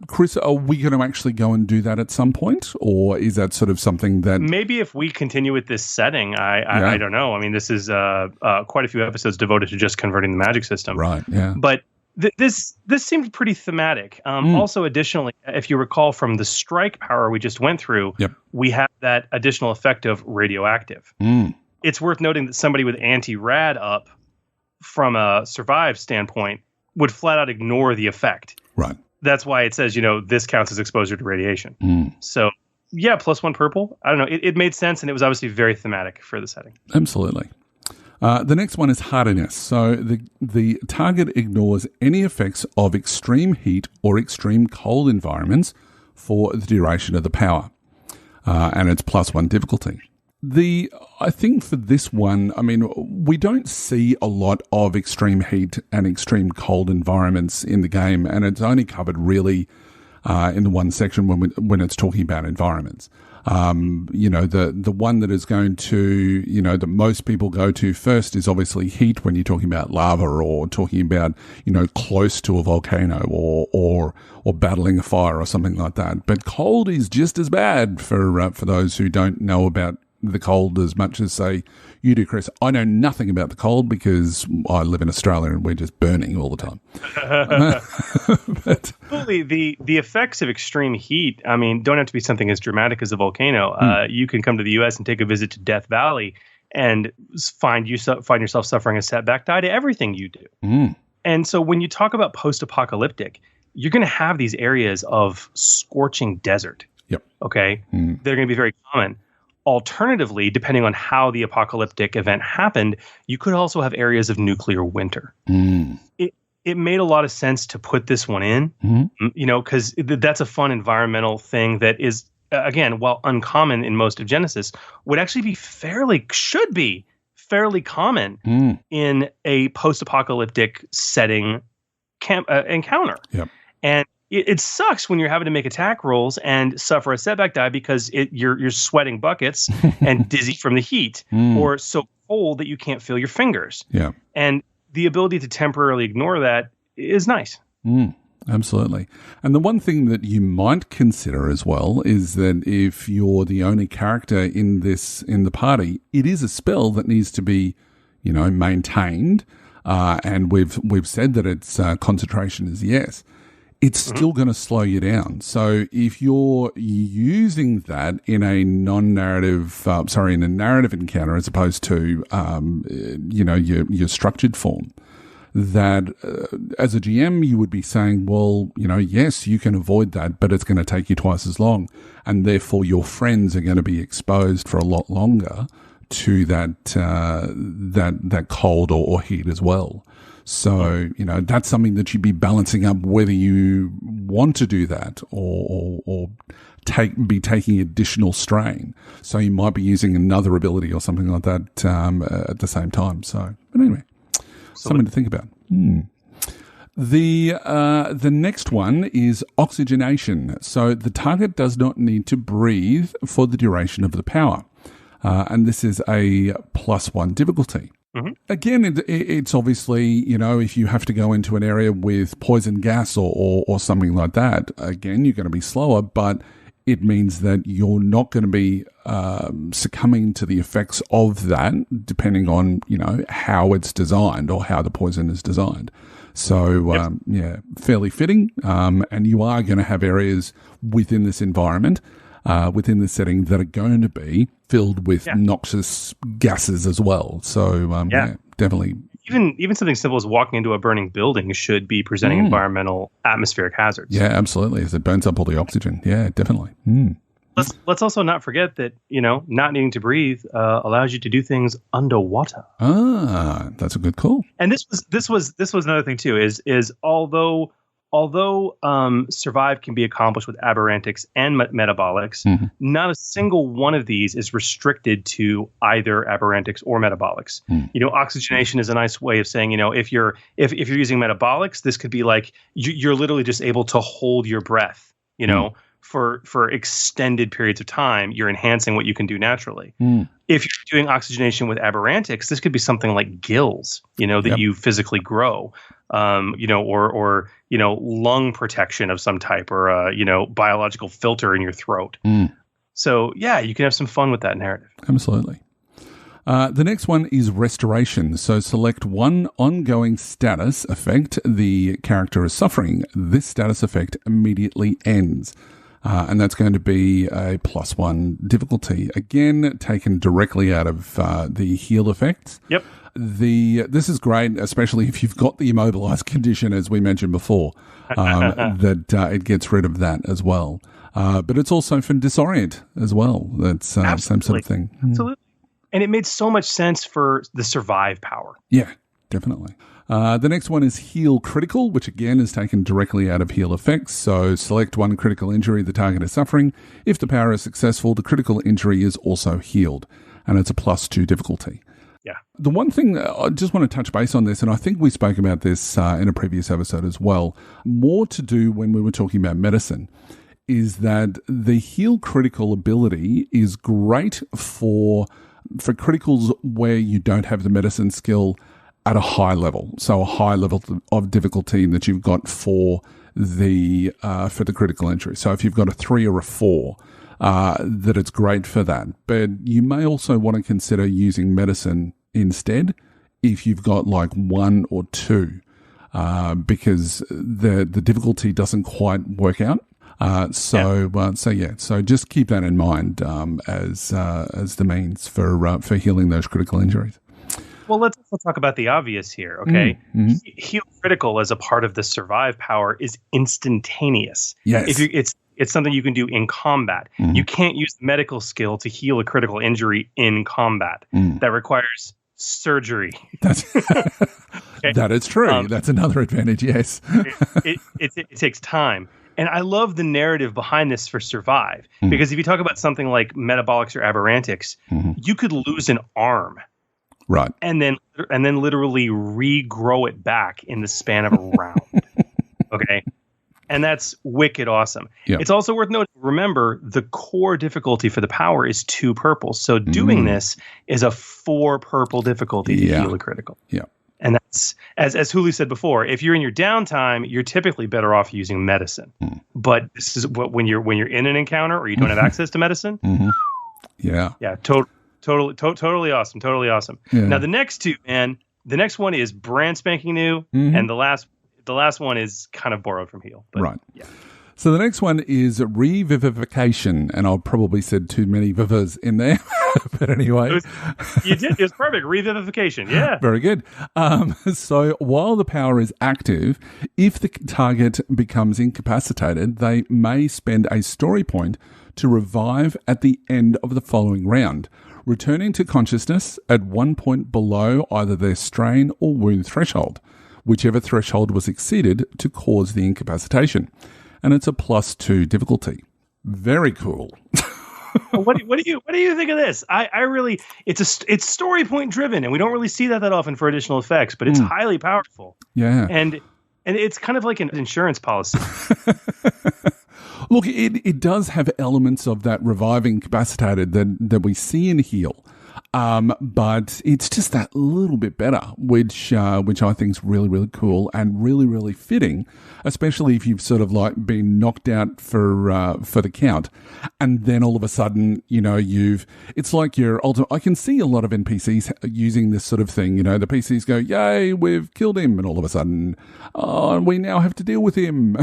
Chris, are we going to actually go and do that at some point? Or is that sort of something that... Maybe if we continue with this setting, I don't know. I mean, this is quite a few episodes devoted to just converting the magic system. Right, yeah. But this seemed pretty thematic. Also, additionally, if you recall from the strike power we just went through, we have that additional effect of radioactive. Mm. It's worth noting that somebody with anti-rad up from a survive standpoint would flat out ignore the effect. Right. That's why it says, this counts as exposure to radiation. Mm. So, yeah, +1 purple. I don't know. It made sense, and it was obviously very thematic for the setting. Absolutely. The next one is hardiness. So the target ignores any effects of extreme heat or extreme cold environments for the duration of the power. And it's +1 difficulty. I think for this one, I mean, we don't see a lot of extreme heat and extreme cold environments in the game, and it's only covered really in the one section when it's talking about environments. The one that is going to, that most people go to first is obviously heat when you're talking about lava or talking about, close to a volcano or battling a fire or something like that. But cold is just as bad for those who don't know about the cold as much as, say, you do, Chris. I know nothing about the cold because I live in Australia and we're just burning all the time. But the effects of extreme heat, I mean, don't have to be something as dramatic as a volcano. You can come to the U.S. and take a visit to Death Valley and find yourself suffering a setback, die to everything you do. And so when you talk about post-apocalyptic, you're going to have these areas of scorching desert. Yep. Okay? They're going to be very common. Alternatively, depending on how the apocalyptic event happened, you could also have areas of nuclear winter. It made a lot of sense to put this one in, because that's a fun environmental thing that is, again, while uncommon in most of Genesys, would actually be should be fairly common in a post-apocalyptic setting encounter. Yep. And it sucks when you're having to make attack rolls and suffer a setback die because you're sweating buckets and dizzy from the heat or so cold that you can't feel your fingers. Yeah. And the ability to temporarily ignore that is nice. Absolutely. And the one thing that you might consider as well is that if you're the only character in the party, it is a spell that needs to be, maintained. And we've said that its concentration is yes. It's still going to slow you down. So if you're using that in a narrative encounter as opposed to, your structured form, that as a GM, you would be saying, well, yes, you can avoid that, but it's going to take you twice as long. And therefore your friends are going to be exposed for a lot longer to that cold or heat as well. So, that's something that you'd be balancing up whether you want to do that or be taking additional strain. So you might be using another ability or something like that at the same time. So, but anyway, something to think about. The next one is oxygenation. So the target does not need to breathe for the duration of the power. And this is a +1 difficulty. Again, it's obviously, if you have to go into an area with poison gas or something like that, again, you're going to be slower, but it means that you're not going to be succumbing to the effects of that, depending on, how it's designed or how the poison is designed. So, fairly fitting. And you are going to have areas within this environment, within the setting, that are going to be filled with noxious gases as well. So, definitely. Even something simple as walking into a burning building should be presenting environmental atmospheric hazards. Yeah, absolutely. As it burns up all the oxygen. Yeah, definitely. Let's also not forget that, not needing to breathe allows you to do things underwater. Ah, that's a good call. And this was another thing too, is although survive can be accomplished with aberrantics and metabolics, not a single one of these is restricted to either aberrantics or metabolics. Oxygenation is a nice way of saying, if you're using metabolics, this could be like you're literally just able to hold your breath, for extended periods of time. You're enhancing what you can do naturally. If you're doing oxygenation with aberrantics, this could be something like gills, that you physically grow, or lung protection of some type, or biological filter in your throat. So you can have some fun with that narrative. Absolutely. The next one is restoration. So select one ongoing status effect the character is suffering. This status effect immediately ends. And that's going to be a +1 difficulty. Again, taken directly out of the heal effects. Yep. This is great, especially if you've got the immobilized condition, as we mentioned before, that it gets rid of that as well. But it's also for disorient as well. That's same sort of thing. Absolutely. And it made so much sense for the survive power. Yeah, definitely. The next one is Heal Critical, which again is taken directly out of Heal Effects. So select one critical injury the target is suffering. If the power is successful, the critical injury is also healed, and it's a +2 difficulty. Yeah. The one thing, I just want to touch base on this, and I think we spoke about this in a previous episode as well, more to do when we were talking about medicine, is that the Heal Critical ability is great for criticals where you don't have the medicine skill at a high level. So a high level of difficulty that you've got for the critical injury. So if you've got a 3 or a 4, that it's great for that. But you may also want to consider using medicine instead if you've got like 1 or 2, because the difficulty doesn't quite work out. So just keep that in mind as the means for healing those critical injuries. Well, let's talk about the obvious here, okay? Heal Critical as a part of the survive power is instantaneous. Yes. It's something you can do in combat. You can't use the medical skill to heal a critical injury in combat. That requires surgery. Okay? That is true. That's another advantage, yes. it takes time. And I love the narrative behind this for survive, because if you talk about something like metabolics or aberrantics, you could lose an arm. Right. And then literally regrow it back in the span of a round. Okay. And that's wicked awesome. Yep. It's also worth noting, remember, the core difficulty for the power is 2 purple. So doing this is a 4 purple difficulty to heal a critical. Yeah. And that's, as Hulu said before, if you're in your downtime, you're typically better off using medicine. But this is when you're in an encounter or you don't have access to medicine. Yeah. Yeah. Totally awesome. Totally awesome. Yeah. Now the next 2, man, the next one is brand spanking new, and the last one is kind of borrowed from Heal. But, right. Yeah. So the next one is Revivification, and I'll probably said too many vivas in there, but anyway. You did. It was perfect. Revivification, yeah. Very good. So while the power is active, if the target becomes incapacitated, they may spend a story point to revive at the end of the following round, returning to consciousness at 1 point below either their strain or wound threshold, whichever threshold was exceeded to cause the incapacitation. And it's a +2 difficulty. Very cool. What do you think of this? I really, it's story point driven, and we don't really see that often for additional effects, but it's highly powerful. Yeah. And it's kind of like an insurance policy. Look, it does have elements of that reviving incapacitated that we see in Heal. But it's just that little bit better, which I think is really, really cool and really, really fitting, especially if you've sort of like been knocked out for the count, and then all of a sudden, it's like your ultimate. I can see a lot of NPCs using this sort of thing. The PCs go, "Yay, we've killed him," and all of a sudden, we now have to deal with him.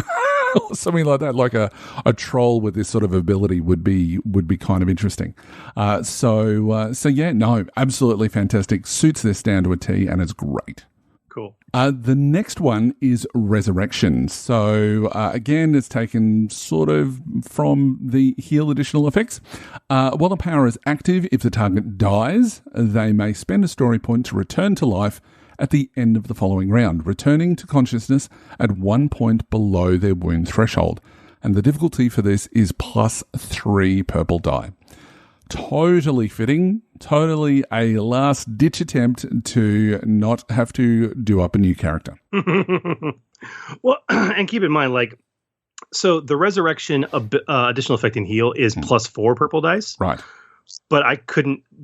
Or something like that, like a troll with this sort of ability would be kind of interesting. So yeah, no, absolutely fantastic. Suits this down to a T, and it's great. Cool. The next one is Resurrection. So again, it's taken sort of from the Heal additional effects. While the power is active, if the target dies, they may spend a story point to return to life at the end of the following round, returning to consciousness at 1 point below their wound threshold. And the difficulty for this is +3 purple die. Totally fitting, totally a last-ditch attempt to not have to do up a new character. Well, and keep in mind, so the Resurrection additional effect in Heal is +4 purple dice. Right. But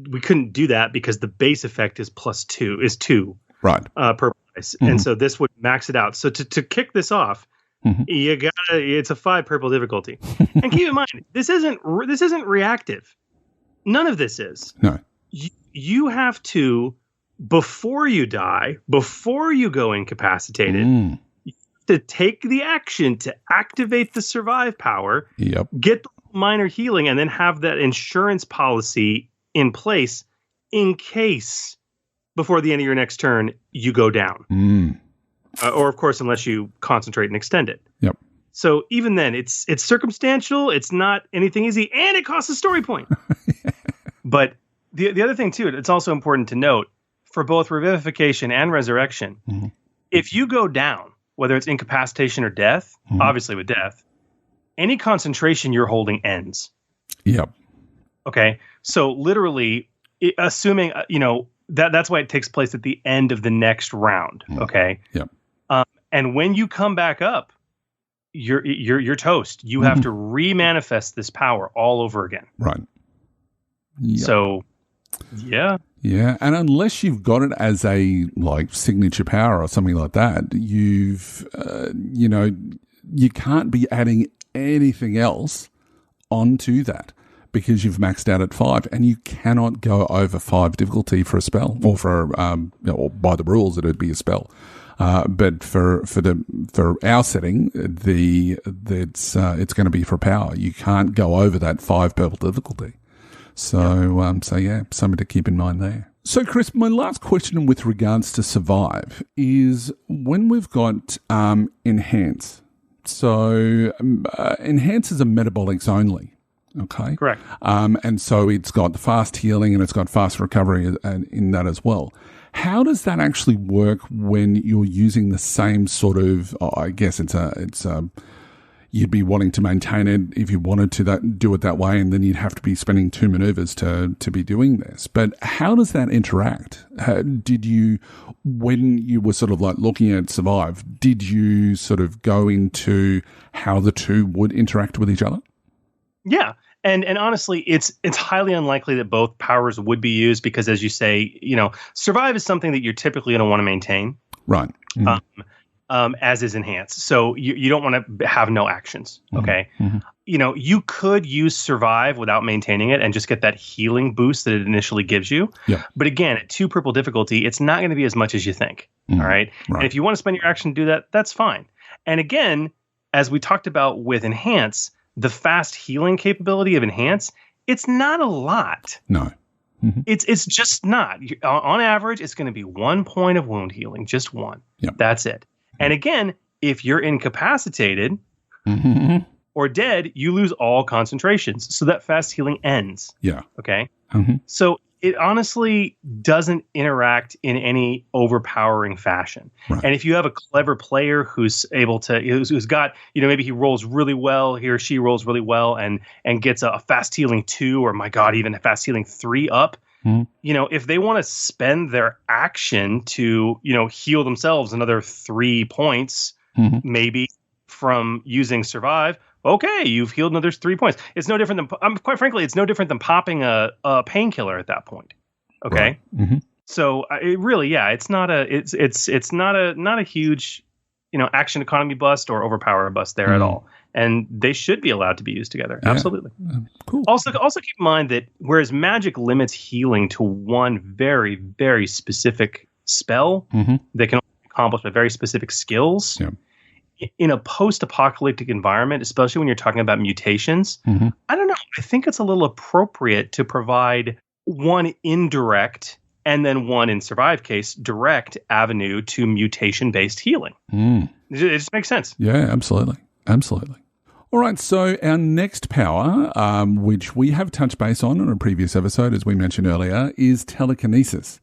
we couldn't do that because the base effect is +2. Right. Purple dice. And so this would max it out. So to kick this off, it's a 5 purple difficulty. And keep in mind, this isn't reactive. None of this is. No. You have to, before you die, before you go incapacitated, you have to take the action to activate the survive power, get the minor healing, and then have that insurance policy in place in case before the end of your next turn you go down. Or of course, unless you concentrate and extend it. Yep. So even then, it's circumstantial. It's not anything easy, and it costs a story point. But the other thing too, it's also important to note for both revivification and resurrection, if you go down, whether it's incapacitation or death, obviously with death, any concentration you're holding ends. Yep. Okay. So literally, assuming, that's why it takes place at the end of the next round. Okay. Yep. And when you come back up, you're toast. You have to remanifest this power all over again. Right. Yep. So, yeah. Yeah, and unless you've got it as a signature power or something like that, you've you can't be adding anything else onto that because you've maxed out at 5, and you cannot go over 5 difficulty for a spell, or for or by the rules it would be a spell. But for our setting, it's going to be for power. You can't go over that 5 purple difficulty. So yeah, something to keep in mind there. So, Chris, my last question with regards to survive is when we've got enhance. So, enhance is a metabolics only. Okay. Correct. And so it's got fast healing and it's got fast recovery in that as well. How does that actually work when you're using the same sort of? I guess it's you'd be wanting to maintain it if you wanted to do it that way, and then you'd have to be spending 2 maneuvers to be doing this. But how does that interact? Did you, when you were sort of looking at survive, did you sort of go into how the two would interact with each other? Yeah. And honestly, it's highly unlikely that both powers would be used because, as you say, survive is something that you're typically going to want to maintain. Right. As is enhance. So you don't want to have no actions. Okay. You could use survive without maintaining it and just get that healing boost that it initially gives you. Yeah. But again, at 2 purple difficulty, it's not going to be as much as you think. All right. And if you want to spend your action to do that, that's fine. And again, as we talked about with enhance, the fast healing capability of enhance, it's not a lot. No. It's just not. On average, it's going to be 1 point of wound healing, just 1. Yep. That's it. And again, if you're incapacitated or dead, you lose all concentrations. So that fast healing ends. Yeah. Okay. So it honestly doesn't interact in any overpowering fashion. Right. And if you have a clever player who's able to, who's got, maybe he rolls really well, he or she rolls really well and gets a fast healing 2, or my God, even a fast healing 3 up, if they want to spend their action to, heal themselves another 3 points, maybe from using survive, okay, you've healed another 3 points. It's no different than, quite frankly, it's no different than popping a painkiller at that point. Okay. Right. So it really, yeah, it's not a huge, action economy bust or overpower bust there at all. And they should be allowed to be used together. Yeah. Absolutely. Cool. Also keep in mind that whereas magic limits healing to one very, very specific spell that can accomplish by very specific skills. Yeah. In a post-apocalyptic environment, especially when you're talking about mutations, I don't know. I think it's a little appropriate to provide one indirect and then one, in survive case, direct avenue to mutation-based healing. It just makes sense. Yeah, absolutely. Absolutely. All right, so our next power, which we have touched base on in a previous episode, as we mentioned earlier, is telekinesis.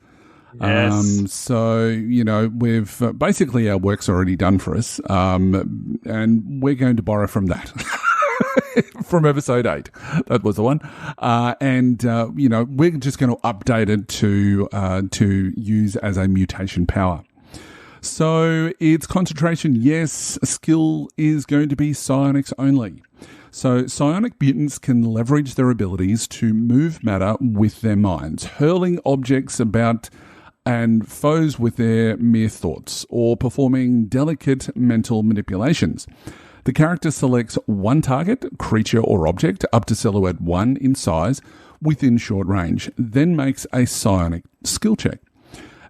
Yes. So, we've basically our work's already done for us, and we're going to borrow from that. From episode 8. That was the one. We're just going to update it to use as a mutation power. So its concentration, yes, skill is going to be psionics only. So psionic mutants can leverage their abilities to move matter with their minds, hurling objects about and foes with their mere thoughts, or performing delicate mental manipulations. The character selects one target, creature or object, up to silhouette 1 in size, within short range, then makes a psionic skill check.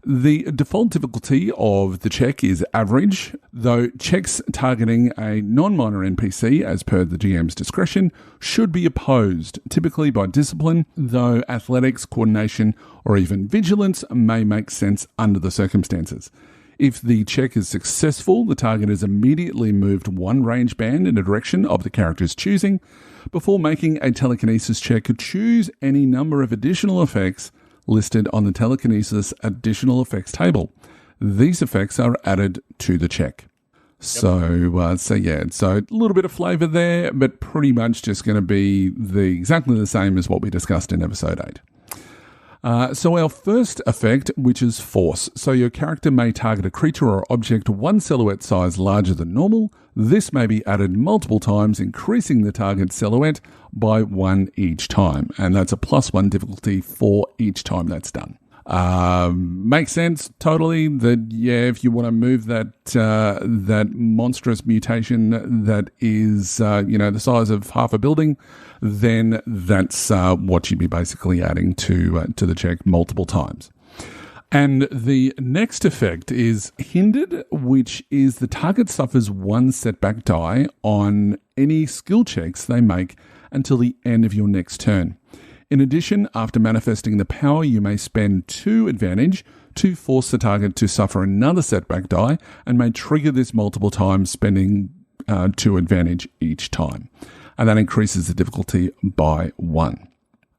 The default difficulty of the check is average, though checks targeting a non-minor NPC, as per the GM's discretion, should be opposed, typically by discipline, though athletics, coordination, or even vigilance may make sense under the circumstances. If the check is successful, the target is immediately moved 1 range band in a direction of the character's choosing. Before making a telekinesis check, choose any number of additional effects listed on the telekinesis additional effects table. These effects are added to the check. So a little bit of flavour there, but pretty much just going to be exactly the same as what we discussed in episode 8. So our first effect, which is force. So your character may target a creature or object one silhouette size larger than normal. This may be added multiple times, increasing the target silhouette by 1 each time. And that's a +1 difficulty for each time that's done. Makes sense totally that, if you want to move that monstrous mutation that is, the size of half a building, then that's what you'd be basically adding to the check multiple times. And the next effect is hindered, which is the target suffers 1 setback die on any skill checks they make until the end of your next turn. In addition, after manifesting the power, you may spend 2 advantage to force the target to suffer another setback die and may trigger this multiple times, spending 2 advantage each time. And that increases the difficulty by 1.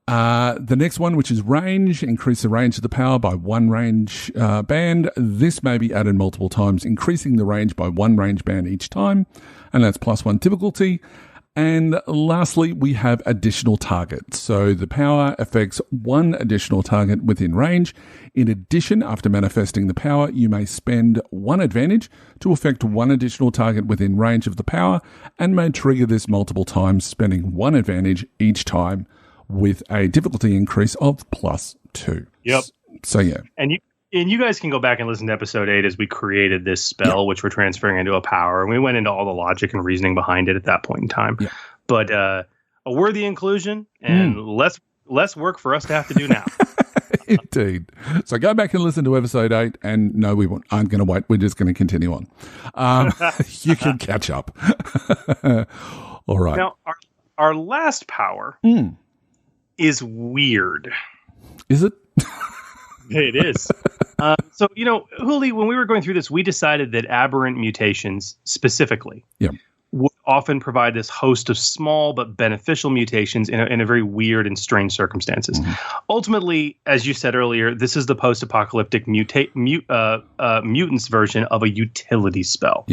The next one, which is range, increase the range of the power by 1 range band. This may be added multiple times, increasing the range by 1 range band each time, and that's +1 difficulty. And lastly, we have additional targets. So the power affects 1 additional target within range. In addition, after manifesting the power, you may spend 1 advantage to affect 1 additional target within range of the power and may trigger this multiple times, spending 1 advantage each time with a difficulty increase of +2. Yep. So yeah. And you guys can go back and listen to episode 8 as we created this spell, which we're transferring into a power. And we went into all the logic and reasoning behind it at that point in time. Yeah. But a worthy inclusion and less work for us to have to do now. Indeed. So go back and listen to episode 8. And no, we aren't going to wait. We're just going to continue on. You can catch up. All right. Now, our last power is weird. Is it? It is. So, Huli, when we were going through this, we decided that aberrant mutations specifically would often provide this host of small but beneficial mutations in a very weird and strange circumstances. Mm-hmm. Ultimately, as you said earlier, this is the post-apocalyptic mutants version of a utility spell,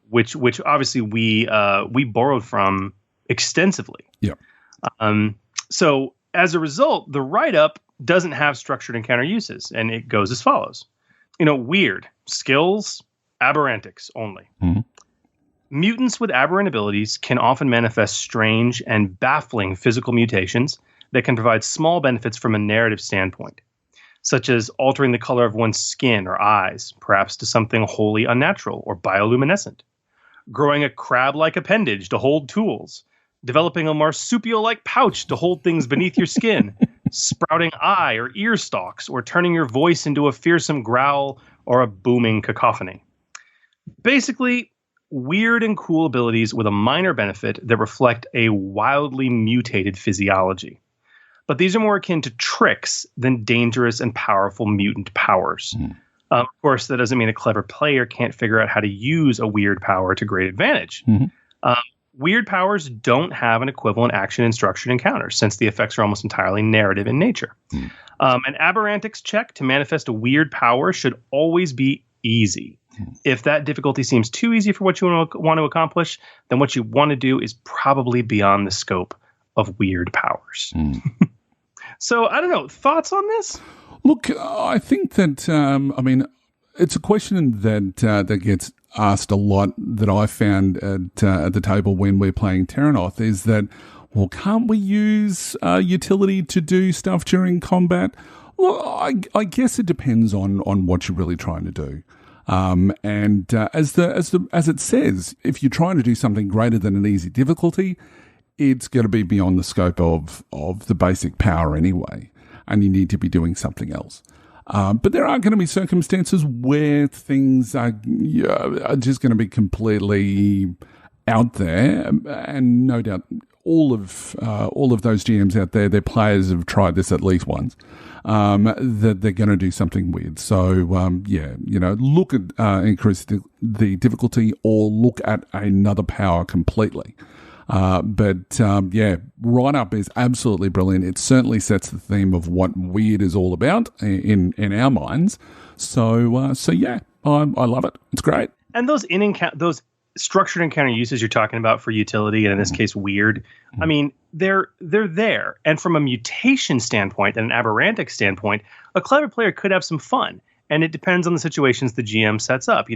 which obviously we borrowed from extensively. Yeah. So as a result, the write-up doesn't have structured encounter uses, and it goes as follows. Weird. Skills, aberrantics only. Mm-hmm. Mutants with aberrant abilities can often manifest strange and baffling physical mutations that can provide small benefits from a narrative standpoint, such as altering the color of one's skin or eyes, perhaps to something wholly unnatural or bioluminescent, growing a crab-like appendage to hold tools, developing a marsupial-like pouch to hold things beneath your skin, sprouting eye or ear stalks, or turning your voice into a fearsome growl or a booming cacophony. Basically, weird and cool abilities with a minor benefit that reflect a wildly mutated physiology. But these are more akin to tricks than dangerous and powerful mutant powers. Of course, that doesn't mean a clever player can't figure out how to use a weird power to great advantage. Weird powers don't have an equivalent action in structured encounters, since the effects are almost entirely narrative in nature. An aberrantics check to manifest a weird power should always be easy. If that difficulty seems too easy for what you want to accomplish, then what you want to do is probably beyond the scope of weird powers. So, I don't know. Thoughts on this? Look, I think that, it's a question that gets asked a lot that I found at the table when we're playing Terrinoth is that, well, can't we use utility to do stuff during combat? Well, I guess it depends on what you're really trying to do. As it says, if you're trying to do something greater than an easy difficulty, it's going to be beyond the scope of the basic power anyway, and you need to be doing something else. But there are going to be circumstances where things are just going to be completely out there, and no doubt all of those GMs out there, their players have tried this at least once. That they're going to do something weird. So look at increase the difficulty, or look at another power completely. But Right Up is absolutely brilliant. It certainly sets the theme of what weird is all about in our minds. So yeah, I love it. It's great. And those those structured encounter uses you're talking about for utility, and in this case weird, I mean, they're there. And from a mutation standpoint and an aberrantic standpoint, a clever player could have some fun. And it depends on the situations the GM sets up,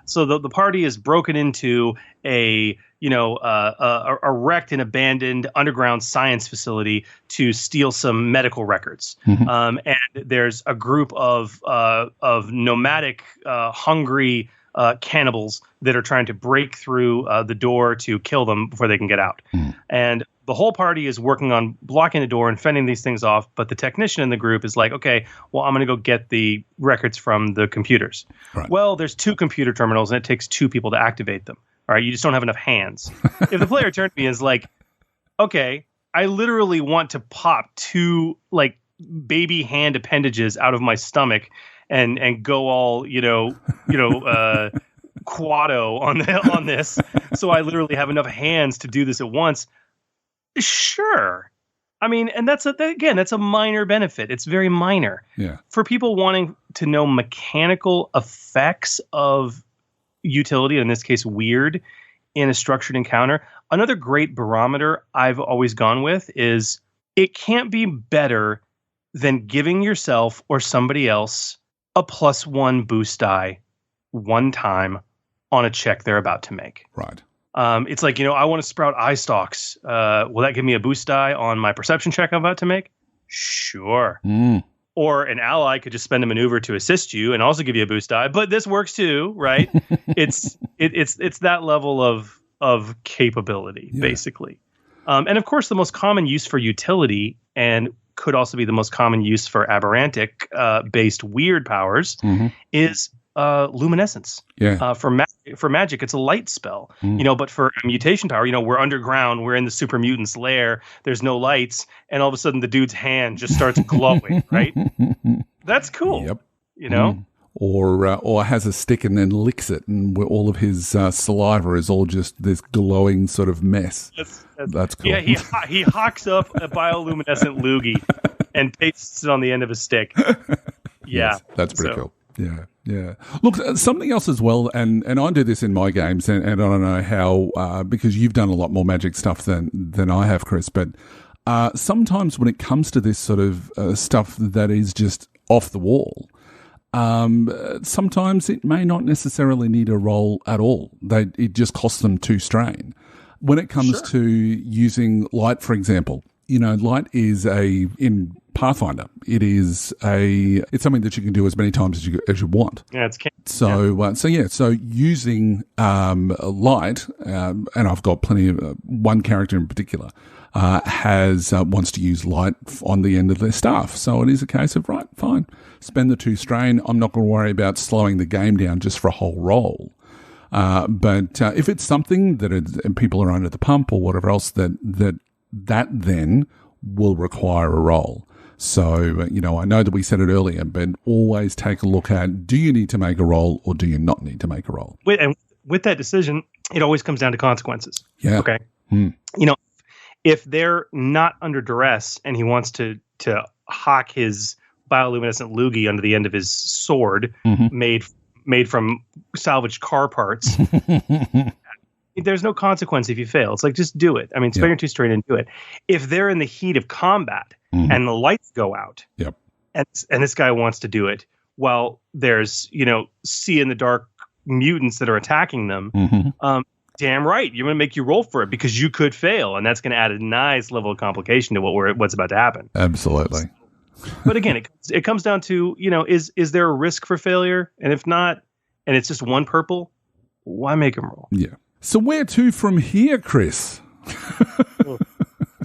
So the party is broken into a wrecked and abandoned underground science facility to steal some medical records. And there's a group of nomadic, hungry cannibals that are trying to break through the door to kill them before they can get out. And the whole party is working on blocking the door and fending these things off. But the technician in the group is like, okay, well, I'm going to go get the records from the computers. Right. Well, there's 2 computer terminals and it takes 2 people to activate them. All right. You just don't have enough hands. If the player turned to me and is like, okay, I literally want to pop 2 like baby hand appendages out of my stomach and go all, quado on this. So I literally have enough hands to do this at once. Sure. I mean, and that's a minor benefit. It's very minor. Yeah. For people wanting to know mechanical effects of utility, in this case, weird, in a structured encounter, another great barometer I've always gone with is it can't be better than giving yourself or somebody else a +1 boost die one time on a check they're about to make. Right. It's like, I want to sprout eye stalks. Will that give me a boost die on my perception check I'm about to make? Sure. Or an ally could just spend a maneuver to assist you and also give you a boost die. But this works too, right? it's that level of capability, basically. And of course, the most common use for utility, and could also be the most common use for aberrantic based weird powers, is luminescence. For magic, it's a light spell. But for a mutation power, we're underground, we're in the super mutant's lair, there's no lights, and all of a sudden the dude's hand just starts glowing, right? That's cool. Yep. Or has a stick and then licks it, and all of his saliva is all just this glowing sort of mess. That's cool. Yeah, he hawks up a bioluminescent loogie and pastes it on the end of a stick. Yeah, yes, that's pretty cool. Yeah. Look, something else as well, and I do this in my games, and I don't know how, because you've done a lot more magic stuff than I have, Chris, but sometimes when it comes to this sort of stuff that is just off the wall, sometimes it may not necessarily need a roll at all. It just costs them 2 strain. When it comes to using light, for example, light is in Pathfinder. It's something that you can do as many times as you want. Yeah, So using light, and I've got plenty of one character in particular wants to use light on the end of their staff. So it is a case of, right, fine, spend the 2 strain. I'm not going to worry about slowing the game down just for a whole roll. But if it's something and people are under the pump or whatever else, that then will require a roll. So, I know that we said it earlier, but always take a look at, do you need to make a roll or do you not need to make a roll? And with that decision, it always comes down to consequences. Yeah. Okay. If they're not under duress and he wants to hawk his bioluminescent loogie under the end of his sword made from salvaged car parts, there's no consequence if you fail. It's like, just do it. I mean, spend your 2 strain and do it. If they're in the heat of combat and the lights go out, and this guy wants to do it while there's, see in the dark mutants that are attacking them, damn right, you're going to make you roll for it because you could fail, and that's going to add a nice level of complication to what's about to happen. Absolutely. But again, it comes down to, is there a risk for failure? And if not, and it's just 1 purple, why make them roll? Yeah. So where to from here, Chris?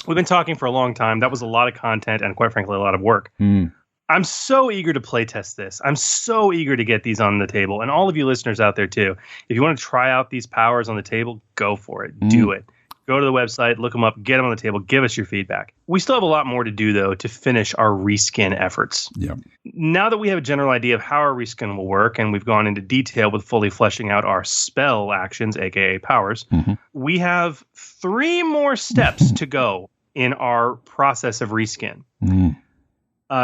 We've been talking for a long time. That was a lot of content and, quite frankly, a lot of work. I'm so eager to play test this. I'm so eager to get these on the table. And all of you listeners out there, too, if you want to try out these powers on the table, go for it. Do it. Go to the website, look them up, get them on the table, give us your feedback. We still have a lot more to do, though, to finish our reskin efforts. Yeah. Now that we have a general idea of how our reskin will work, and we've gone into detail with fully fleshing out our spell actions, aka powers, we have 3 more steps to go in our process of reskin.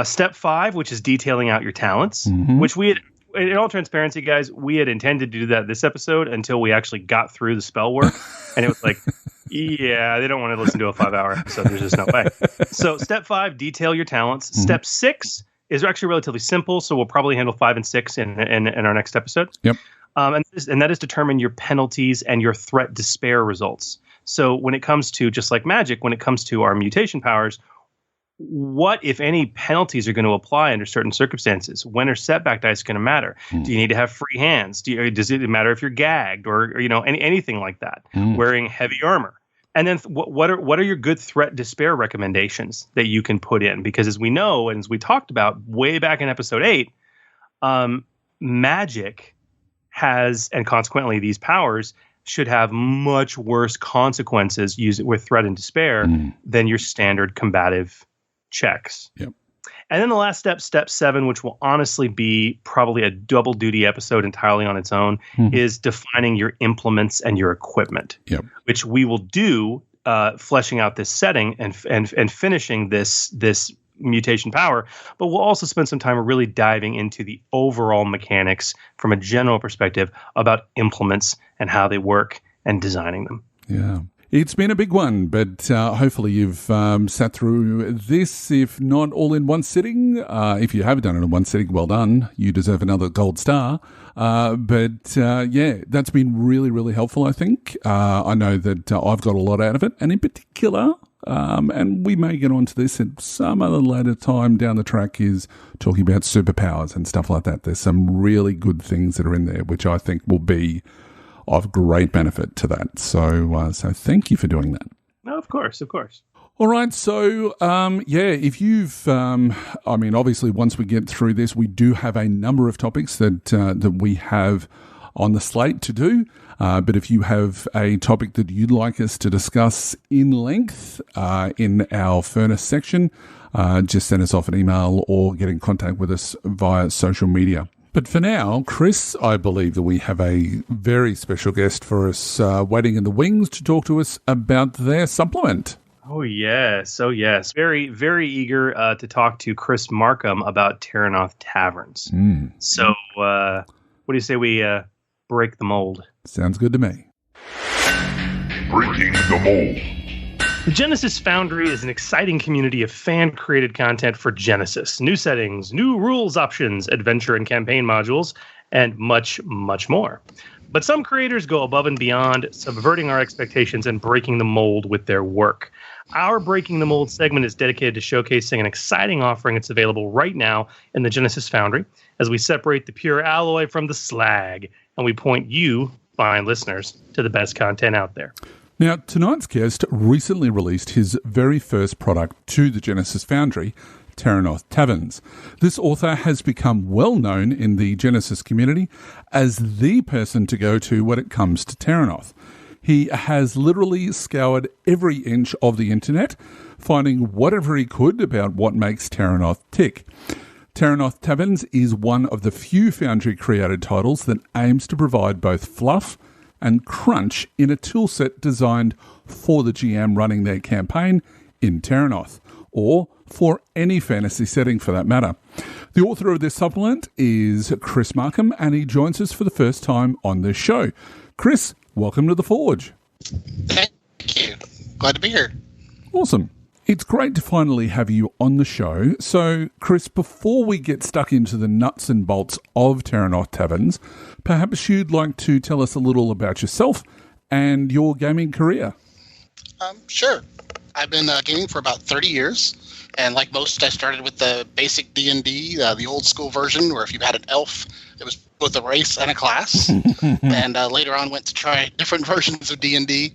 Step 5, which is detailing out your talents, which we had, in all transparency, guys, we had intended to do that this episode until we actually got through the spell work. And it was like, yeah, they don't want to listen to a 5-hour episode. There's just no way. So step 5, detail your talents. Step 6 is actually relatively simple. So we'll probably handle 5 and 6 in our next episode. Yep. And that is determine your penalties and your threat despair results. So when it comes to, just like magic, when it comes to our mutation powers, what, if any, penalties are going to apply under certain circumstances? When are setback dice going to matter? Do you need to have free hands? Does it matter if you're gagged or anything like that? Wearing heavy armor? And then what are your good threat despair recommendations that you can put in? Because as we know, and as we talked about way back in episode 8, magic has, and consequently these powers, should have much worse consequences with threat and despair than your standard combative checks. Yep. And then the last step, step 7, which will honestly be probably a double duty episode entirely on its own, is defining your implements and your equipment, which we will do fleshing out this setting and finishing this mutation power. But we'll also spend some time really diving into the overall mechanics from a general perspective about implements and how they work and designing them. Yeah. It's been a big one, but hopefully you've sat through this, if not all in one sitting. If you have done it in one sitting, well done. You deserve another gold star. But that's been really, really helpful, I think. I know that I've got a lot out of it, and in particular, and we may get onto this at some other later time down the track, is talking about superpowers and stuff like that. There's some really good things that are in there, which I think will be of great benefit to that. So thank you for doing that. No, of course. All right. So, if you've, obviously once we get through this, we do have a number of topics that we have on the slate to do. But if you have a topic that you'd like us to discuss in length in our furnace section, just send us off an email or get in contact with us via social media. But for now, Chris, I believe that we have a very special guest for us waiting in the wings to talk to us about their supplement. Oh, yes. Very, very eager to talk to Chris Markham about Terrinoth Taverns. So what do you say we break the mold? Sounds good to me. Breaking the mold. The Genesys Foundry is an exciting community of fan-created content for Genesys. New settings, new rules options, adventure and campaign modules, and much, much more. But some creators go above and beyond, subverting our expectations and breaking the mold with their work. Our Breaking the Mold segment is dedicated to showcasing an exciting offering that's available right now in the Genesys Foundry, as we separate the pure alloy from the slag, and we point you, fine listeners, to the best content out there. Now, tonight's guest recently released his very first product to the Genesys Foundry, Terrinoth Taverns. This author has become well known in the Genesys community as the person to go to when it comes to Terrinoth. He has literally scoured every inch of the internet, finding whatever he could about what makes Terrinoth tick. Terrinoth Taverns is one of the few Foundry-created titles that aims to provide both fluff and crunch in a toolset designed for the GM running their campaign in Terrinoth, or for any fantasy setting for that matter. The author of this supplement is Chris Markham, and he joins us for the first time on this show. Chris, welcome to The Forge. Thank you. Glad to be here. Awesome. It's great to finally have you on the show. So, Chris, before we get stuck into the nuts and bolts of Terrinoth Taverns, perhaps you'd like to tell us a little about yourself and your gaming career. Sure. I've been gaming for about 30 years. And like most, I started with the basic D&D, the old school version, where if you had an elf, it was both a race and a class. And later on went to try different versions of D&D.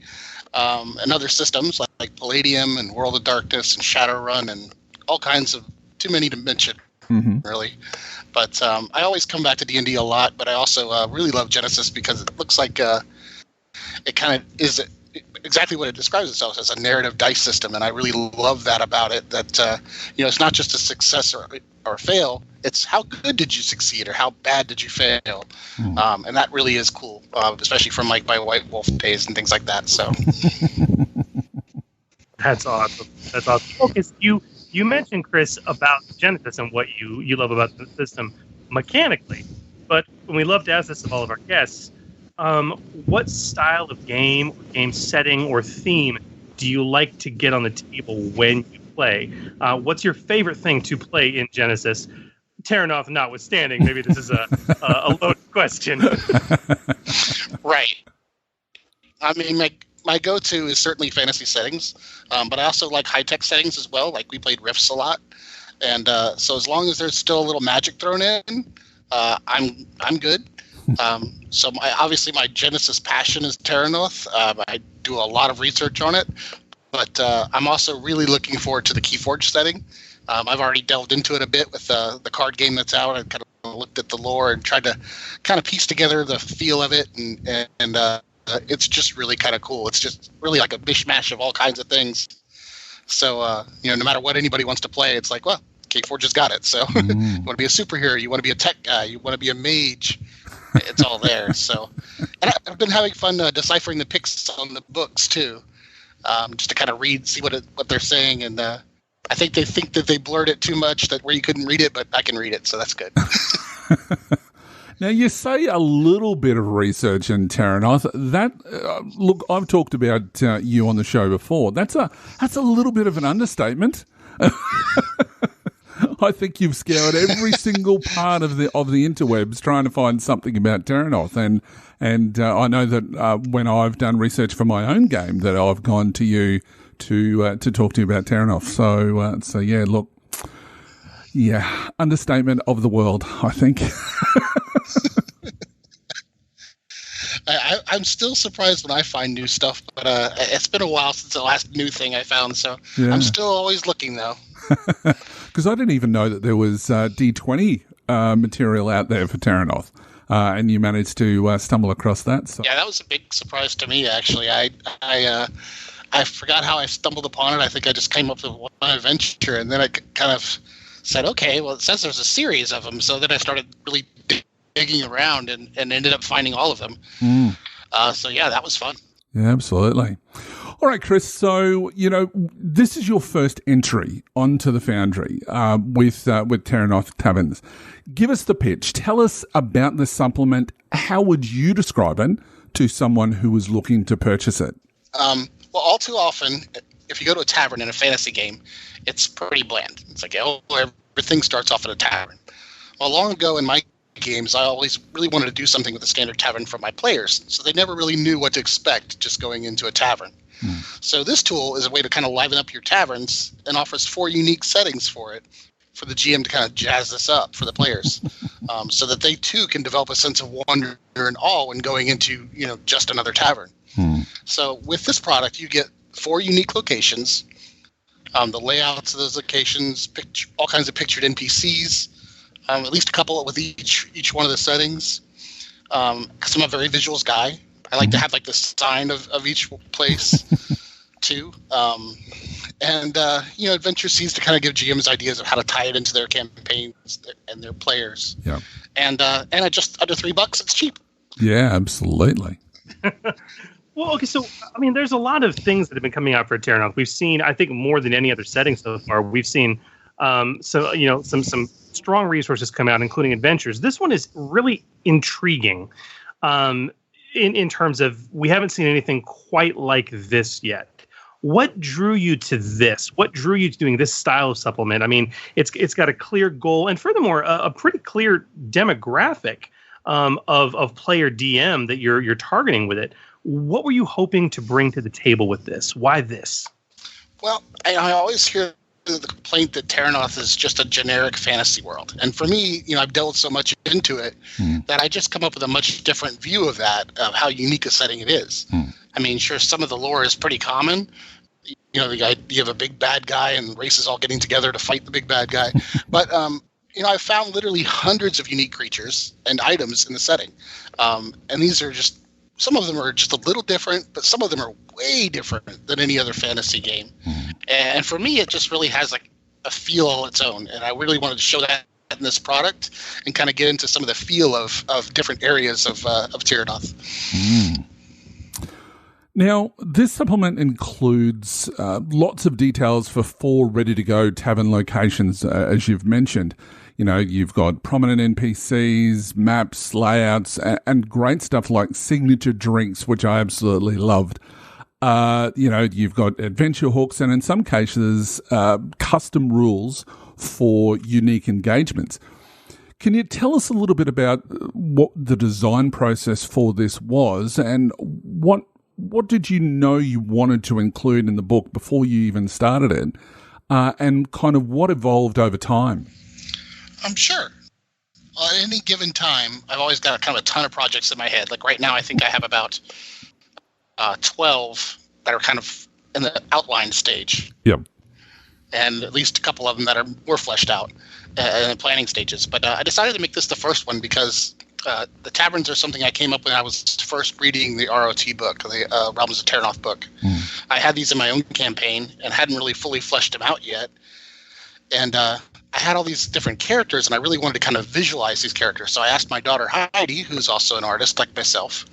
And other systems like Palladium and World of Darkness and Shadowrun and all kinds of, too many to mention, really. But I always come back to D&D a lot, but I also really love Genesys because it looks like it kind of is exactly what it describes itself as, a narrative dice system, and I really love that about it. That it's not just a success or fail; it's how good did you succeed or how bad did you fail, and that really is cool, especially from like my White Wolf days and things like that. So that's awesome. That's awesome. Okay, so you mentioned, Chris, about Genesys and what you love about the system mechanically, but we love to ask this of all of our guests. What style of game, game setting, or theme do you like to get on the table when you play? What's your favorite thing to play in Genesys? Terrinoth notwithstanding, maybe this is a loaded question. Right. I mean, my go-to is certainly fantasy settings, but I also like high-tech settings as well. Like, we played Rifts a lot, and so as long as there's still a little magic thrown in, I'm good. So obviously my Genesys passion is Terrinoth. I do a lot of research on it, but I'm also really looking forward to the Keyforge setting. I've already delved into it a bit with the card game that's out. I kind of looked at the lore and tried to kind of piece together the feel of it, and it's just really kind of cool. It's just really like a mishmash of all kinds of things. So no matter what anybody wants to play, it's like, well, Keyforge has got it. So you want to be a superhero, you want to be a tech guy, you want to be a mage. It's all there. So, and I've been having fun deciphering the picks on the books too, just to kind of see what they're saying. And I think they think that they blurred it too much, that where you couldn't read it, but I can read it, so that's good. Now, you say a little bit of research in Terrinoth. That look, I've talked about you on the show before. That's a little bit of an understatement. I think you've scoured every single part of the interwebs trying to find something about Terrinoth, and I know that when I've done research for my own game, that I've gone to you to talk to you about Terrinoth. So yeah, look, yeah, understatement of the world, I think. I'm still surprised when I find new stuff, but it's been a while since the last new thing I found, so yeah. I'm still always looking, though. Because I didn't even know that there was D20 material out there for Terrinoth, and you managed to stumble across that. So. Yeah, that was a big surprise to me, actually. I forgot how I stumbled upon it. I think I just came up with one adventure, and then I kind of said, okay, well, it says there's a series of them, so then I started really digging around and ended up finding all of them. So yeah, that was fun. Yeah, absolutely. All right, Chris, so, this is your first entry onto the Foundry with Terrinoth Taverns. Give us the pitch. Tell us about the supplement. How would you describe it to someone who was looking to purchase it? Well, all too often, if you go to a tavern in a fantasy game, it's pretty bland. It's like, everything starts off at a tavern. Well, long ago in my games, I always really wanted to do something with the standard tavern for my players, so they never really knew what to expect just going into a tavern. So this tool is a way to kind of liven up your taverns and offers 4 unique settings for it, for the GM to kind of jazz this up for the players, so that they too can develop a sense of wonder and awe when going into just another tavern. So with this product, you get 4 unique locations, the layouts of those locations, all kinds of pictured NPCs, at least a couple with each one of the settings. Because I'm a very visuals guy, I like to have like the sign of each place too. And Adventure seems to kind of give GMs ideas of how to tie it into their campaigns and their players. Yeah. And at just under $3, it's cheap. Yeah, absolutely. Well, okay, so, I mean, there's a lot of things that have been coming out for Terrinoth. We've seen, I think, more than any other setting so far, we've seen some strong resources come out, including adventures. This one is really intriguing in terms of we haven't seen anything quite like this yet. What drew you to this? What drew you to doing this style of supplement? I mean, it's got a clear goal, and furthermore, a pretty clear demographic of player DM that you're targeting with it. What were you hoping to bring to the table with this? Why this? Well, I always hear the complaint that Terrinoth is just a generic fantasy world. And for me, I've delved so much into it that I just come up with a much different view of that, of how unique a setting it is. I mean, sure, some of the lore is pretty common. The idea of a big bad guy and races all getting together to fight the big bad guy. But, I've found literally hundreds of unique creatures and items in the setting. And these are just some of them are just a little different, but some of them are way different than any other fantasy game. And for me, it just really has like a feel all its own. And I really wanted to show that in this product and kind of get into some of the feel of different areas of Terrinoth. Now, this supplement includes lots of details for 4 ready-to-go tavern locations, as you've mentioned. You know, you've got prominent NPCs, maps, layouts, and great stuff like signature drinks, which I absolutely loved. You know, you've got adventure hooks and in some cases, custom rules for unique engagements. Can you tell us a little bit about what the design process for this was and what did you know you wanted to include in the book before you even started it, and kind of what evolved over time? I'm sure. Well, at any given time, I've always got kind of a ton of projects in my head. Like right now, I think I have about 12 that are kind of in the outline stage. Yep. And at least a couple of them that are more fleshed out in the planning stages. But I decided to make this the first one because the taverns are something I came up when I was first reading the ROT book, the Realms of Terrinoth book. I had these in my own campaign and hadn't really fully fleshed them out yet. And I had all these different characters, and I really wanted to kind of visualize these characters. So I asked my daughter, Heidi, who's also an artist like myself,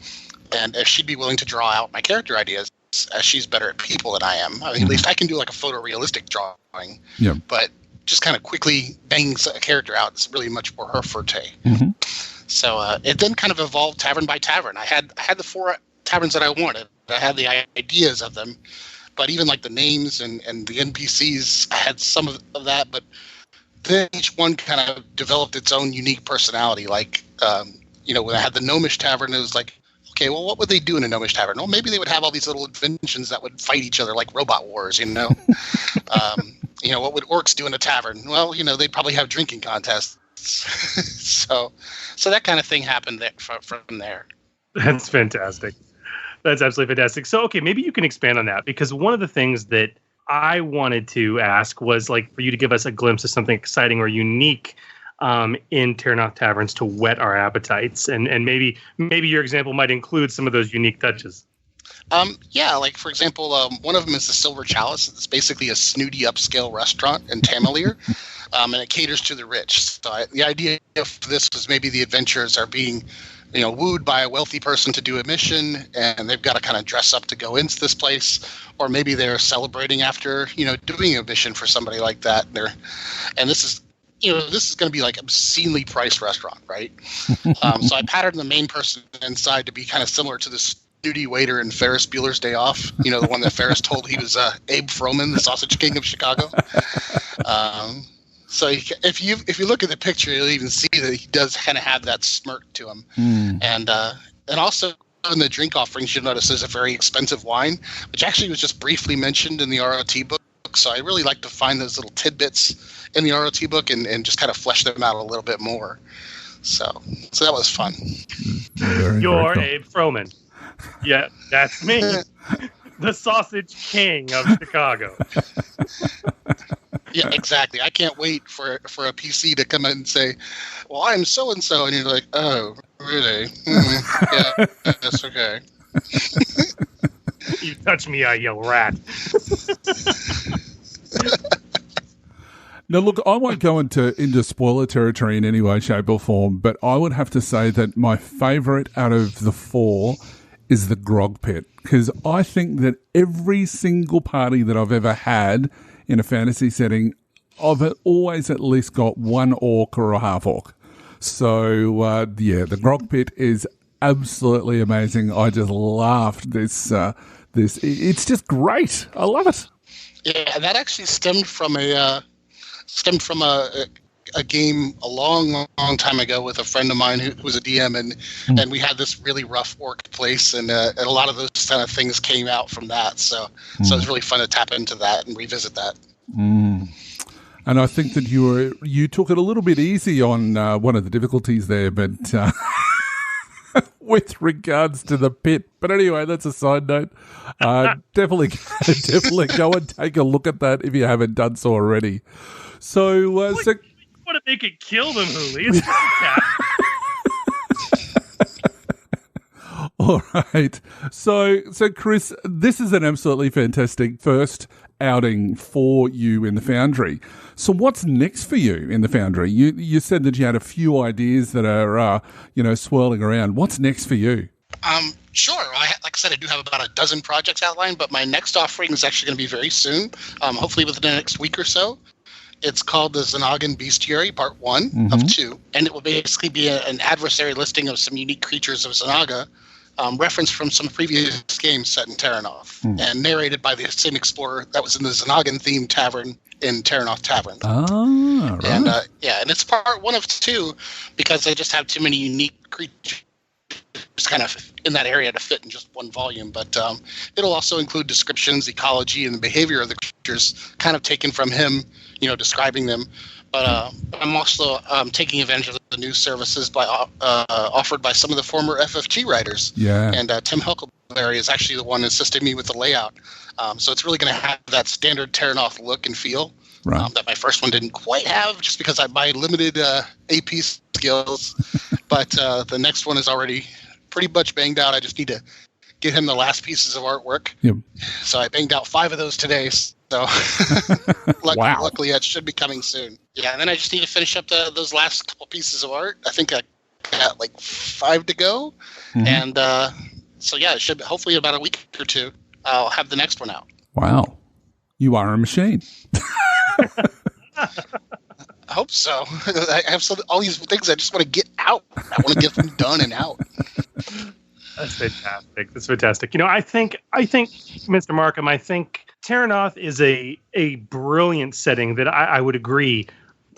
and if she'd be willing to draw out my character ideas, as she's better at people than I am. I mean, at least I can do like a photorealistic drawing, but just kind of quickly bangs a character out. It's really much more her forte. So it then kind of evolved tavern by tavern. I had the 4 taverns that I wanted. I had the ideas of them, but even like the names and the NPCs, I had some of that, but then each one kind of developed its own unique personality. Like, you know, when I had the Gnomish Tavern, it was like, okay, well, what would they do in a Gnomish Tavern? Well, maybe they would have all these little inventions that would fight each other like robot wars, you know? You know, what would orcs do in a tavern? Well, you know, they'd probably have drinking contests. so that kind of thing happened from there. That's fantastic. That's absolutely fantastic. So, okay, maybe you can expand on that, because one of the things that I wanted to ask was like for you to give us a glimpse of something exciting or unique in Terrinoth Taverns to whet our appetites, and maybe your example might include some of those unique touches. Yeah, like for example, one of them is the Silver Chalice. It's basically a snooty upscale restaurant in Tamalier, and it caters to the rich. So the idea of this was maybe the adventurers are being, you know, wooed by a wealthy person to do a mission, and they've got to kind of dress up to go into this place, or maybe they're celebrating after, you know, doing a mission for somebody like that. And this is, you know, this is going to be like obscenely priced restaurant, right? So I patterned the main person inside to be kind of similar to this snooty waiter in Ferris Bueller's Day Off. You know, the one that Ferris told he was Abe Froman, the Sausage King of Chicago. So if you look at the picture, you'll even see that he does kind of have that smirk to him. And also in the drink offerings, you'll notice there's a very expensive wine, which actually was just briefly mentioned in the ROT book. So I really like to find those little tidbits in the ROT book and just kind of flesh them out a little bit more. So that was fun. You're cool. Abe Froman. Yeah, that's me. The Sausage King of Chicago. Yeah, exactly. I can't wait for a PC to come in and say, well, I'm so-and-so. And you're like, oh, really? Yeah, that's okay. You touch me, I yell rat. Now, look, I won't go into spoiler territory in any way, shape or form, but I would have to say that my favourite out of the 4 is the grog pit, because I think that every single party that I've ever had in a fantasy setting, I've always at least got one orc or a half orc. So, yeah, the grog pit is absolutely amazing. I just laughed this. It's just great. I love it. Yeah, and that actually stemmed from a game a long time ago with a friend of mine who was a DM, and we had this really rough orc place, and a lot of those kind of things came out from that. So it was really fun to tap into that and revisit that. And I think that you took it a little bit easy on one of the difficulties there, but with regards to the pit. But anyway, that's a side note. Definitely go and take a look at that if you haven't done so already. So, you want to make it kill them, Hooli. It's not a cat. All right. So Chris, this is an absolutely fantastic first outing for you in the Foundry. So what's next for you in the Foundry? You said that you had a few ideas that are, swirling around. What's next for you? Sure. Like I said, I do have about a dozen projects outlined, but my next offering is actually going to be very soon, hopefully within the next week or so. It's called the Xanagan Bestiary, Part 1 of 2, and it will basically be an adversary listing of some unique creatures of Xanaga, referenced from some previous games set in Terrinoth, and narrated by the same explorer that was in the Xanagan-themed tavern in Terrinoth Taverns. Ah, right. And, and it's Part 1 of 2 because I just have too many unique creatures kind of in that area to fit in just one volume, but it'll also include descriptions, ecology, and the behavior of the creatures, kind of taken from him, describing them. But I'm also taking advantage of the new services offered by some of the former FFG writers. Yeah. And Tim Huckleberry is actually the one assisting me with the layout. So it's really going to have that standard Terrinoth look and feel that my first one didn't quite have, just because of my limited AP skills. But the next one is already pretty much banged out. I just need to get him the last pieces of artwork. Yep. So I banged out 5 of those today. So Wow. Luckily it should be coming soon. Yeah, and then I just need to finish up those last couple pieces of art. I think I got like 5 to go. And so yeah, it should hopefully in about a week or 2 I'll have the next one out. Wow. You are a machine. I hope so. I have all these things I just want to get out. I want to get them done and out. That's fantastic. That's fantastic. I think, Mr. Markham, I think Terrinoth is a brilliant setting that I would agree.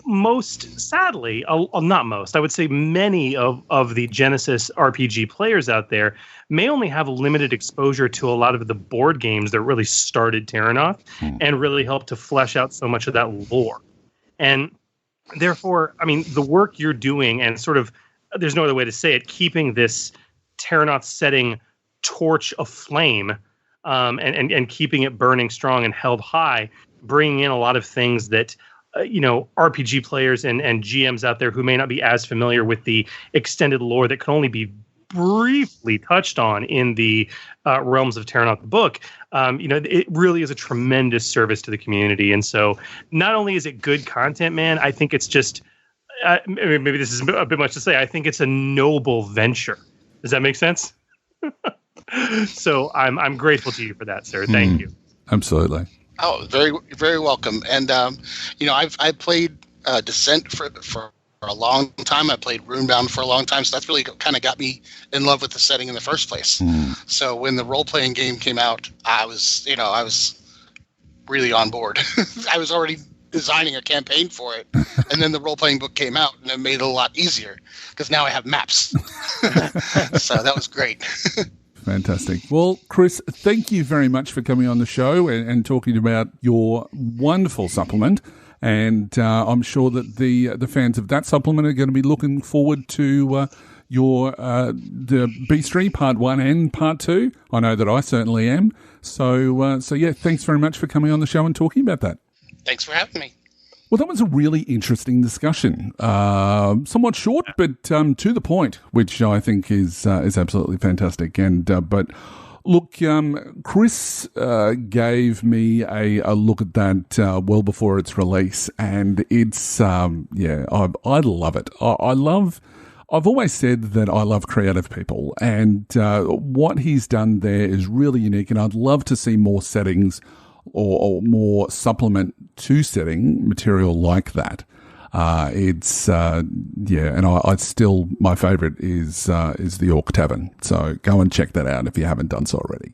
Most, sadly, not most, I would say many of the Genesys RPG players out there may only have limited exposure to a lot of the board games that really started Terrinoth and really helped to flesh out so much of that lore. And therefore, I mean, the work you're doing and sort of, there's no other way to say it, keeping this Terrinoth setting torch aflame and keeping it burning strong and held high, bringing in a lot of things that, RPG players and GMs out there who may not be as familiar with the extended lore that can only be briefly touched on in the realms of Terrinoth the book. It really is a tremendous service to the community. And so not only is it good content, man, I think it's just, maybe this is a bit much to say, I think it's a noble venture. Does that make sense? So I'm grateful to you for that, sir. Thank you. Absolutely. Oh, very, very welcome. And, I played Descent for a long time. I played Runebound for a long time. So that's really kind of got me in love with the setting in the first place. So when the role-playing game came out, I was really on board. I was already designing a campaign for it. And then the role-playing book came out, and it made it a lot easier because now I have maps. So that was great. Fantastic. Well, Chris, thank you very much for coming on the show and talking about your wonderful supplement. And I'm sure that the fans of that supplement are going to be looking forward to your the Bestiary Part 1 and Part 2. I know that I certainly am. So yeah, thanks very much for coming on the show and talking about that. Thanks for having me. Well, that was a really interesting discussion. Somewhat short, but to the point, which I think is absolutely fantastic. And but look, Chris gave me a look at that well before its release, and it's I love it. I've always said that I love creative people, and what he's done there is really unique. And I'd love to see more settings or more supplement to setting material like that. And I still, my favorite is the Orc Tavern. So go and check that out if you haven't done so already.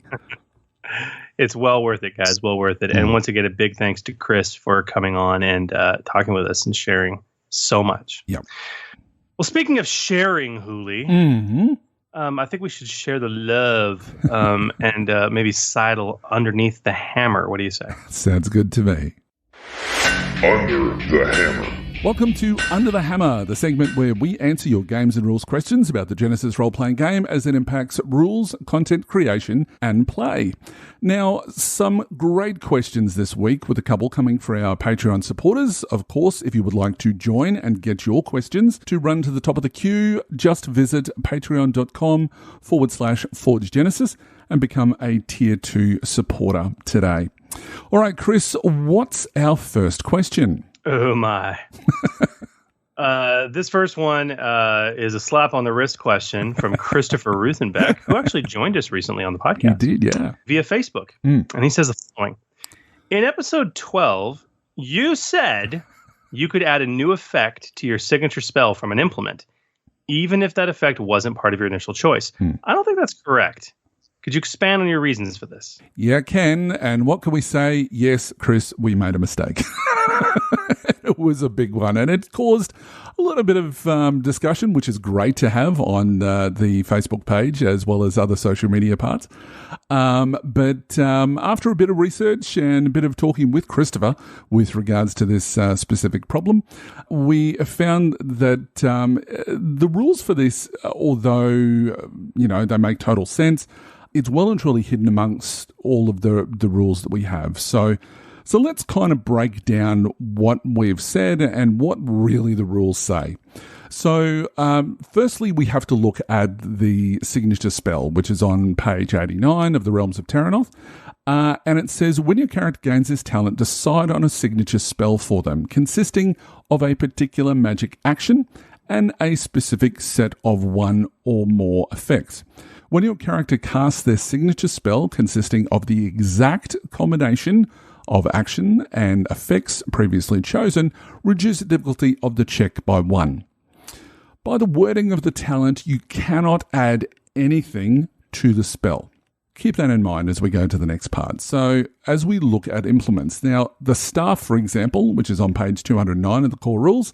It's well worth it, guys. Well worth it. And once again, a big thanks to Chris for coming on and talking with us and sharing so much. Yep. Well, speaking of sharing, Hooli, I think we should share the love and maybe sidle underneath the hammer. What do you say? Sounds good to me. Under the Hammer. Welcome to Under the Hammer, the segment where we answer your games and rules questions about the Genesys Role Playing Game as it impacts rules, content creation, and play. Now, some great questions this week with a couple coming for our Patreon supporters. Of course, if you would like to join and get your questions to run to the top of the queue, just visit patreon.com/ForgeGenesis and become a Tier 2 supporter today. All right, Chris, what's our first question? Oh, my. This first one is a slap on the wrist question from Christopher Ruthenbeck, who actually joined us recently on the podcast. He did, yeah. Via Facebook. And he says the following. In episode 12, you said you could add a new effect to your signature spell from an implement, even if that effect wasn't part of your initial choice. I don't think that's correct. Could you expand on your reasons for this? Yeah, Ken. And what can we say? Yes, Chris, we made a mistake. It was a big one, and it caused a little bit of discussion, which is great to have on the Facebook page as well as other social media parts. But after a bit of research and a bit of talking with Christopher with regards to this specific problem, we found that the rules for this, although they make total sense, it's well and truly hidden amongst all of the rules that we have. So let's kind of break down what we've said and what really the rules say. So firstly, we have to look at the signature spell, which is on page 89 of the Realms of Terrinoth. And it says, when your character gains this talent, decide on a signature spell for them, consisting of a particular magic action and a specific set of one or more effects. When your character casts their signature spell consisting of the exact combination of action and effects previously chosen, reduce the difficulty of the check by 1. By the wording of the talent, you cannot add anything to the spell. Keep that in mind as we go to the next part. So as we look at implements, now the staff, for example, which is on page 209 of the core rules,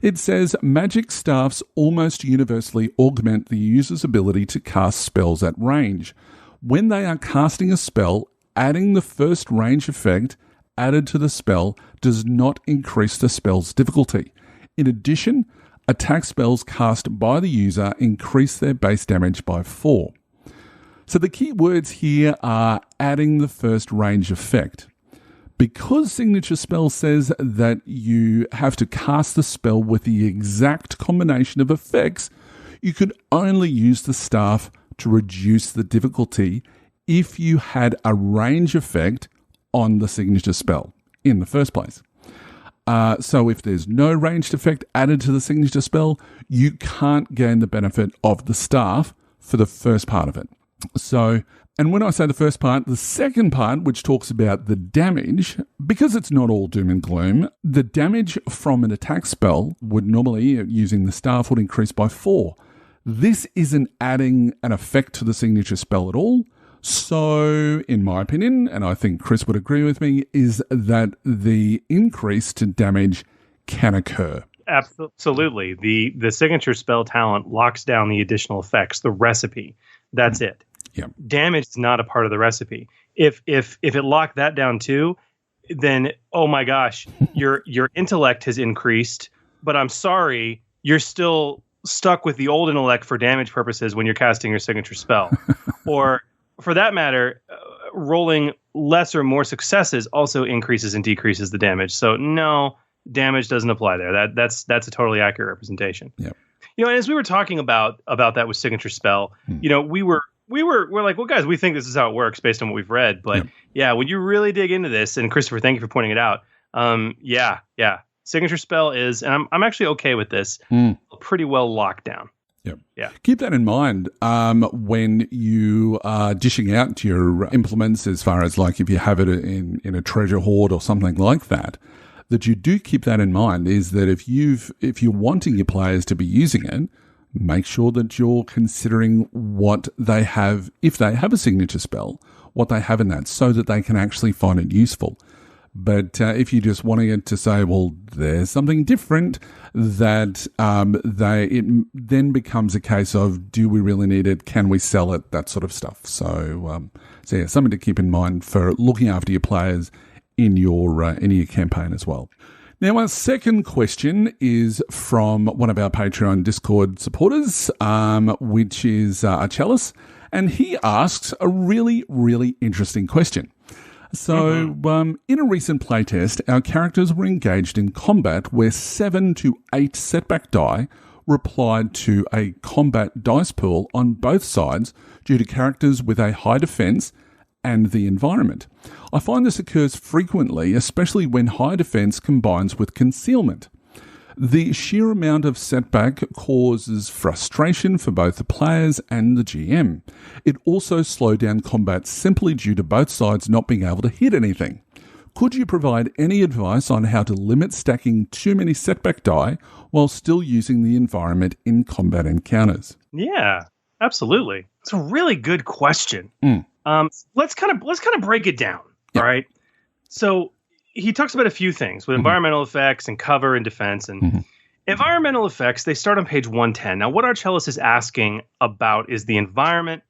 it says magic staffs almost universally augment the user's ability to cast spells at range. When they are casting a spell, adding the first range effect added to the spell does not increase the spell's difficulty. In addition, attack spells cast by the user increase their base damage by 4. So the key words here are adding the first range effect. Because signature spell says that you have to cast the spell with the exact combination of effects, you could only use the staff to reduce the difficulty if you had a range effect on the signature spell in the first place. So if there's no ranged effect added to the signature spell, you can't gain the benefit of the staff for the first part of it. So, and when I say the first part, the second part, which talks about the damage, because it's not all doom and gloom, the damage from an attack spell would normally, using the staff, would increase by 4. This isn't adding an effect to the signature spell at all. So, in my opinion, and I think Chris would agree with me, is that the increase to damage can occur. Absolutely. The signature spell talent locks down the additional effects, the recipe. That's it. Yeah. Damage is not a part of the recipe. If it locked that down too, then oh my gosh, your intellect has increased, but I'm sorry, you're still stuck with the old intellect for damage purposes when you're casting your signature spell. Or for that matter, rolling less or more successes also increases and decreases the damage. So no, damage doesn't apply there. That's a totally accurate representation. Yeah. And as we were talking about that with signature spell, we're like, well, guys, we think this is how it works based on what we've read. But yeah, when you really dig into this, and Christopher, thank you for pointing it out. Signature spell is, and I'm actually okay with this, pretty well locked down. Yep. Yeah. Keep that in mind when you are dishing out to your implements, as far as like if you have it in a treasure hoard or something like that. That you do keep that in mind is that if you're wanting your players to be using it, make sure that you're considering what they have, if they have a signature spell, what they have in that, so that they can actually find it useful. But if you're just wanting it to say, well, there's something different, that it then becomes a case of, do we really need it? Can we sell it? That sort of stuff. So yeah, something to keep in mind for looking after your players in your campaign as well. Now, our second question is from one of our Patreon Discord supporters, which is Achilles, and he asks a really, really interesting question. So, in a recent playtest, our characters were engaged in combat where 7 to 8 setback die replied to a combat dice pool on both sides due to characters with a high defense and the environment. I find this occurs frequently, especially when high defense combines with concealment. The sheer amount of setback causes frustration for both the players and the GM. It also slowed down combat simply due to both sides not being able to hit anything. Could you provide any advice on how to limit stacking too many setback die while still using the environment in combat encounters? Yeah, absolutely. It's a really good question. Let's kind of break it down. All right. So he talks about a few things with environmental effects and cover and defense. And environmental effects, they start on page 110. Now, what Archellus is asking about is the environment.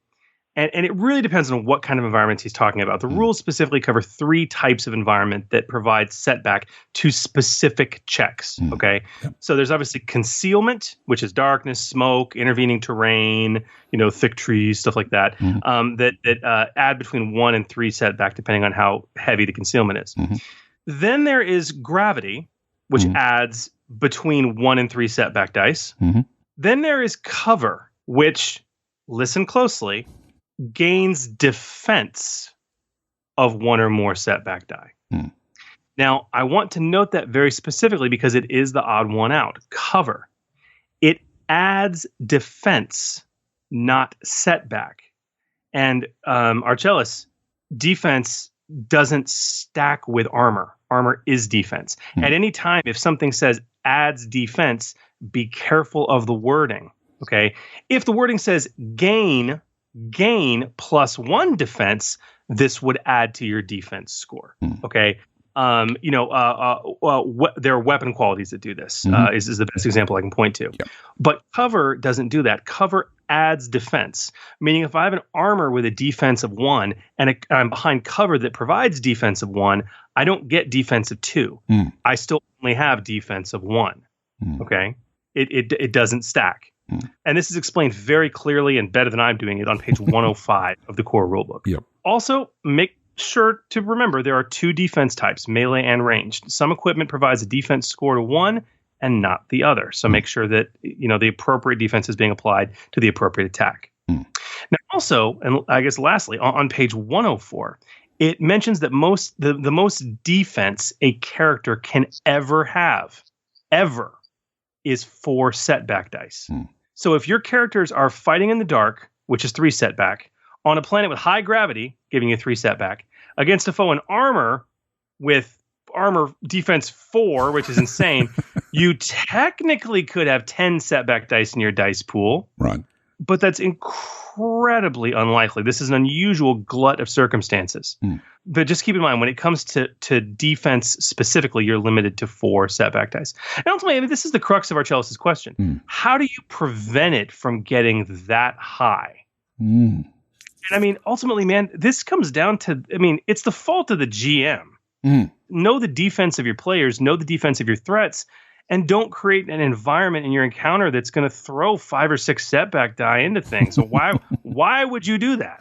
And it really depends on what kind of environments he's talking about. The rules specifically cover 3 types of environment that provide setback to specific checks. Okay. So there's obviously concealment, which is darkness, smoke, intervening terrain, thick trees, stuff like that, that add between 1 and 3 setback, depending on how heavy the concealment is. Then there is gravity, which adds between 1 and 3 setback dice. Then there is cover, which, listen closely, gains defense of 1 or more setback die. Now, I want to note that very specifically because it is the odd one out. Cover. It adds defense, not setback. And Archellus, defense doesn't stack with armor. Armor is defense. At any time, if something says adds defense, be careful of the wording. Okay? If the wording says gain +1 defense, this would add to your defense score. Okay. There are weapon qualities that do this, is the best example I can point to. But cover doesn't do that. Cover adds defense, meaning if I have an armor with a defense of 1 and I'm behind cover that provides defense of 1, I don't get defense of 2. I still only have defense of 1. Okay. It doesn't stack. And this is explained very clearly and better than I'm doing it on page 105 of the core rulebook. Also, make sure to remember there are 2 defense types, melee and ranged. Some equipment provides a defense score to 1 and not the other. So make sure that the appropriate defense is being applied to the appropriate attack. Now also, and I guess lastly, on page 104, it mentions that the most defense a character can ever have, is 4 setback dice. So if your characters are fighting in the dark, which is 3 setback, on a planet with high gravity, giving you 3 setback, against a foe in armor with armor defense 4, which is insane, you technically could have 10 setback dice in your dice pool. Right. But that's incredibly unlikely. This is an unusual glut of circumstances. But just keep in mind, when it comes to defense specifically, you're limited to 4 setback dice. And ultimately, this is the crux of Archellus' question. How do you prevent it from getting that high? And ultimately, man, this comes down to, it's the fault of the GM. Know the defense of your players, know the defense of your threats, and don't create an environment in your encounter that's going to throw 5 or 6 setback die into things. So why would you do that?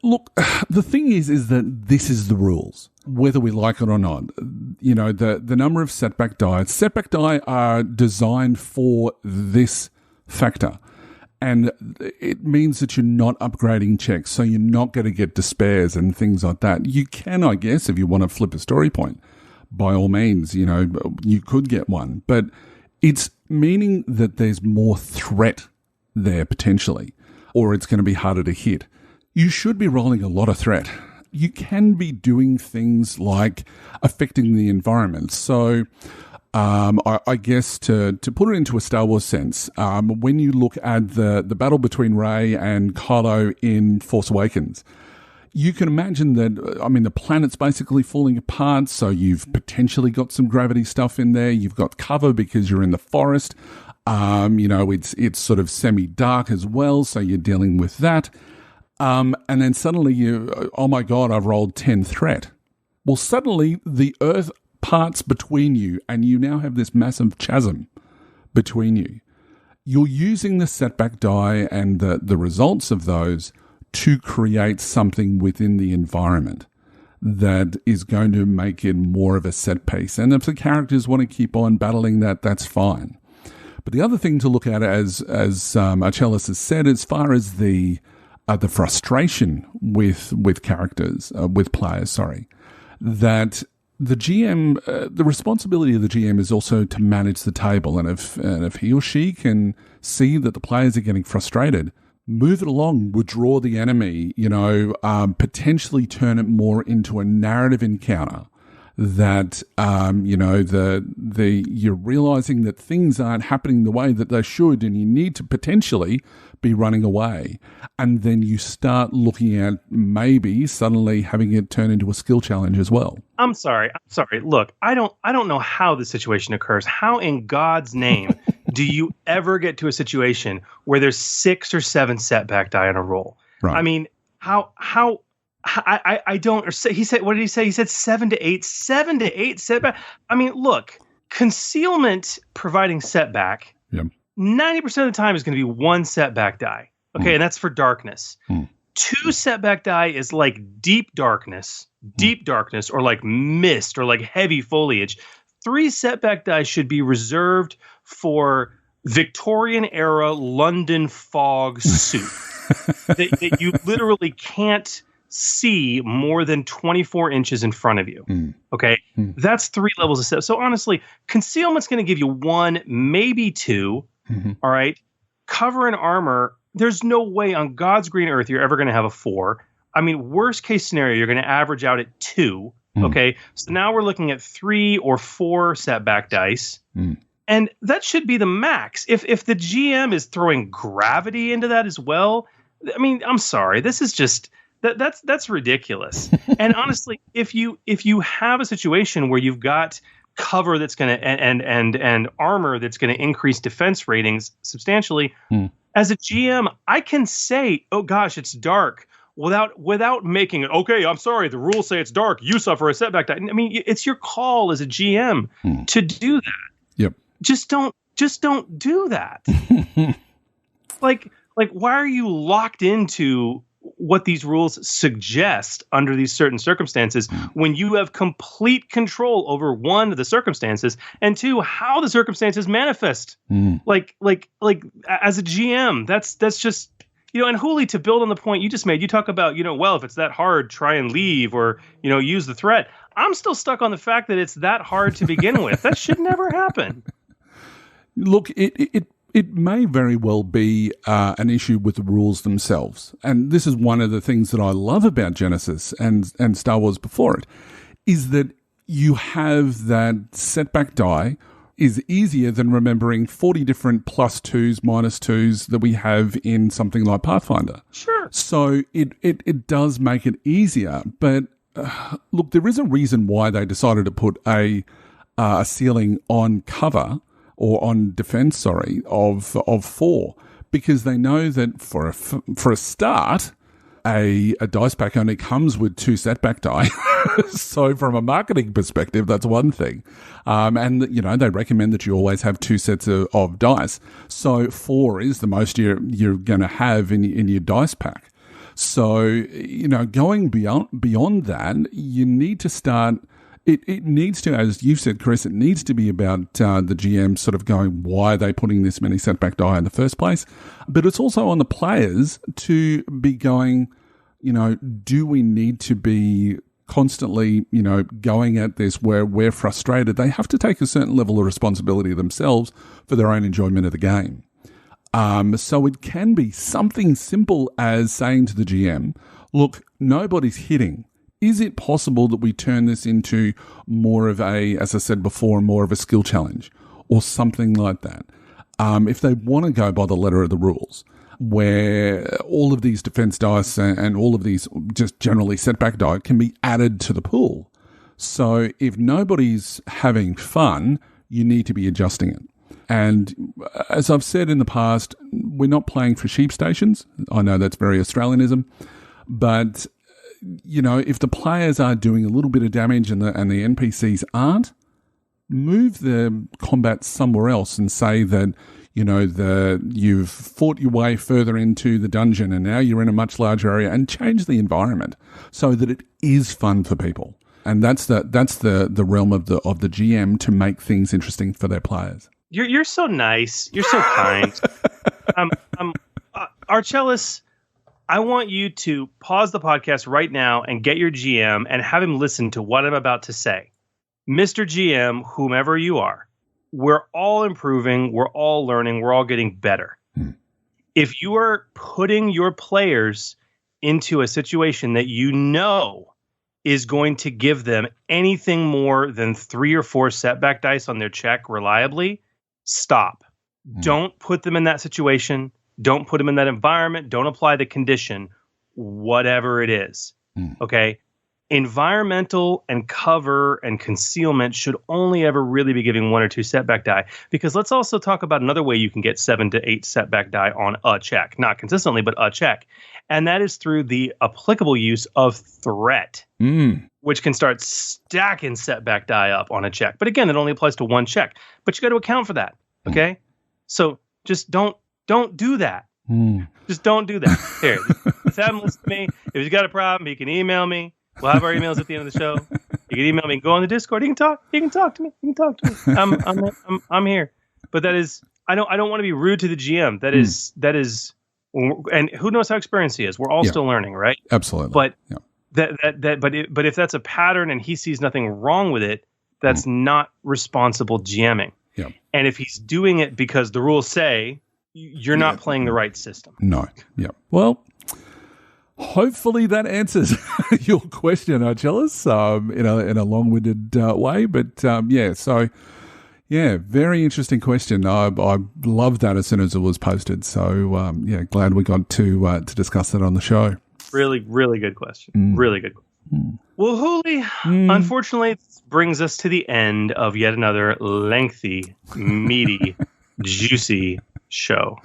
Look, the thing is that this is the rules, whether we like it or not. The number of setback die are designed for this factor. And it means that you're not upgrading checks, so you're not going to get despairs and things like that. You can, I guess, if you want to flip a story point, by all means, you could get one. But it's meaning that there's more threat there potentially, or it's going to be harder to hit. You should be rolling a lot of threat. You can be doing things like affecting the environment. So I guess to put it into a Star Wars sense, when you look at the battle between Rey and Kylo in Force Awakens, you can imagine that, the planet's basically falling apart, so you've potentially got some gravity stuff in there. You've got cover because you're in the forest. It's sort of semi-dark as well, so you're dealing with that. And then suddenly oh my God, I've rolled 10 threat. Well, suddenly the Earth parts between you, and you now have this massive chasm between you. You're using the setback die and the results of those to create something within the environment that is going to make it more of a set piece. And if the characters want to keep on battling that, that's fine. But the other thing to look at, as Archelaus has said, as far as the frustration with characters, with players, that the GM, the responsibility of the GM is also to manage the table. And if he or she can see that the players are getting frustrated, move it along, withdraw the enemy, potentially turn it more into a narrative encounter that, you're realizing that things aren't happening the way that they should, and you need to potentially be running away. And then you start looking at maybe suddenly having it turn into a skill challenge as well. I'm sorry. Look, I don't know how this situation occurs. How in God's name do you ever get to a situation where there's 6 or 7 setback die on a roll? Right. I mean, how I don't, or say, he said, what did he say? He said 7 to 8 setback. I mean, look, concealment providing setback, 90% of the time is going to be 1 setback die. Okay. And that's for darkness. 2 setback die is like deep darkness, or like mist, or like heavy foliage. 3 setback die should be reserved for Victorian era London fog soup that you literally can't see more than 24 inches in front of you. Okay. That's 3 levels of set. So honestly, concealment's going to give you 1, maybe 2. All right. Cover and armor. There's no way on God's green earth you're ever going to have a 4. I mean, worst case scenario, you're going to average out at 2. Okay. So now we're looking at 3 or 4 setback dice. And that should be the max. If the GM is throwing gravity into that as well, I mean, I'm sorry. This is just that's ridiculous. And honestly, if you have a situation where you've got cover that's going to and armor that's going to increase defense ratings substantially, as a GM, I can say, "Oh gosh, it's dark," without making it, okay, I'm sorry, the rules say it's dark, you suffer a setback die. I mean, it's your call as a GM to do that. Yep. Just don't do that. like why are you locked into what these rules suggest under these certain circumstances when you have complete control over, 1, the circumstances, and 2, how the circumstances manifest? Like as a GM, that's just, and Hooli, to build on the point you just made, you talk about, well, if it's that hard, try and leave, or, use the threat. I'm still stuck on the fact that it's that hard to begin with. That should never happen. Look, it may very well be an issue with the rules themselves. And this is one of the things that I love about Genesys and Star Wars before it, is that you have that setback die is easier than remembering 40 different +2s, -2s that we have in something like Pathfinder. Sure. So it does make it easier. But look, there is a reason why they decided to put a ceiling on cover, or on defense, of 4, because they know that for a start, a dice pack only comes with 2 setback die. So from a marketing perspective, that's one thing. And they recommend that you always have 2 sets of dice. So 4 is the most you're going to have in your dice pack. So, going beyond that, you need to start. It needs to, as you said, Chris, it needs to be about the GM sort of going, why are they putting this many setback die in the first place? But it's also on the players to be going, do we need to be constantly, going at this where we're frustrated? They have to take a certain level of responsibility themselves for their own enjoyment of the game. So it can be something simple as saying to the GM, look, nobody's hitting. Is it possible that we turn this into more of a, as I said before, more of a skill challenge or something like that? If they want to go by the letter of the rules, where all of these defense dice and all of these just generally setback die can be added to the pool. So if nobody's having fun, you need to be adjusting it. And as I've said in the past, we're not playing for sheep stations. I know that's very Australianism, but if the players are doing a little bit of damage and the NPCs aren't, move the combat somewhere else and say that, you've fought your way further into the dungeon and now you're in a much larger area, and change the environment so that it is fun for people. And that's the realm of the GM to make things interesting for their players. You're so nice. You're so kind. Archellus, I want you to pause the podcast right now and get your GM and have him listen to what I'm about to say. Mr. GM, whomever you are, we're all improving, we're all learning, we're all getting better. If you are putting your players into a situation that is going to give them anything more than 3 or 4 setback dice on their check reliably, stop. Don't put them in that situation. Don't put them in that environment. Don't apply the condition, whatever it is. Okay? Environmental and cover and concealment should only ever really be giving 1 or 2 setback die, because let's also talk about another way you can get 7 to 8 setback die on a check. Not consistently, but a check. And that is through the applicable use of threat, which can start stacking setback die up on a check. But again, it only applies to 1 check. But you got to account for that, okay? So just don't do that. Just don't do that. Here, just have him listen to me. If he's got a problem, he can email me. We'll have our emails at the end of the show. You can email me. Go on the Discord. You can talk to me. I'm here. But that is, I don't want to be rude to the GM. That is, and who knows how experienced he is. We're all still learning, right? Absolutely. But but if that's a pattern and he sees nothing wrong with it, that's not responsible GMing. Yeah. And if he's doing it because the rules say, you're not playing the right system. No. Yeah. Well, hopefully that answers your question, Archellus, in a long-winded way. But very interesting question. I loved that as soon as it was posted. So glad we got to discuss that on the show. Really, really good question. Really good question. Well, Hooli, unfortunately, this brings us to the end of yet another lengthy, meaty, juicy show.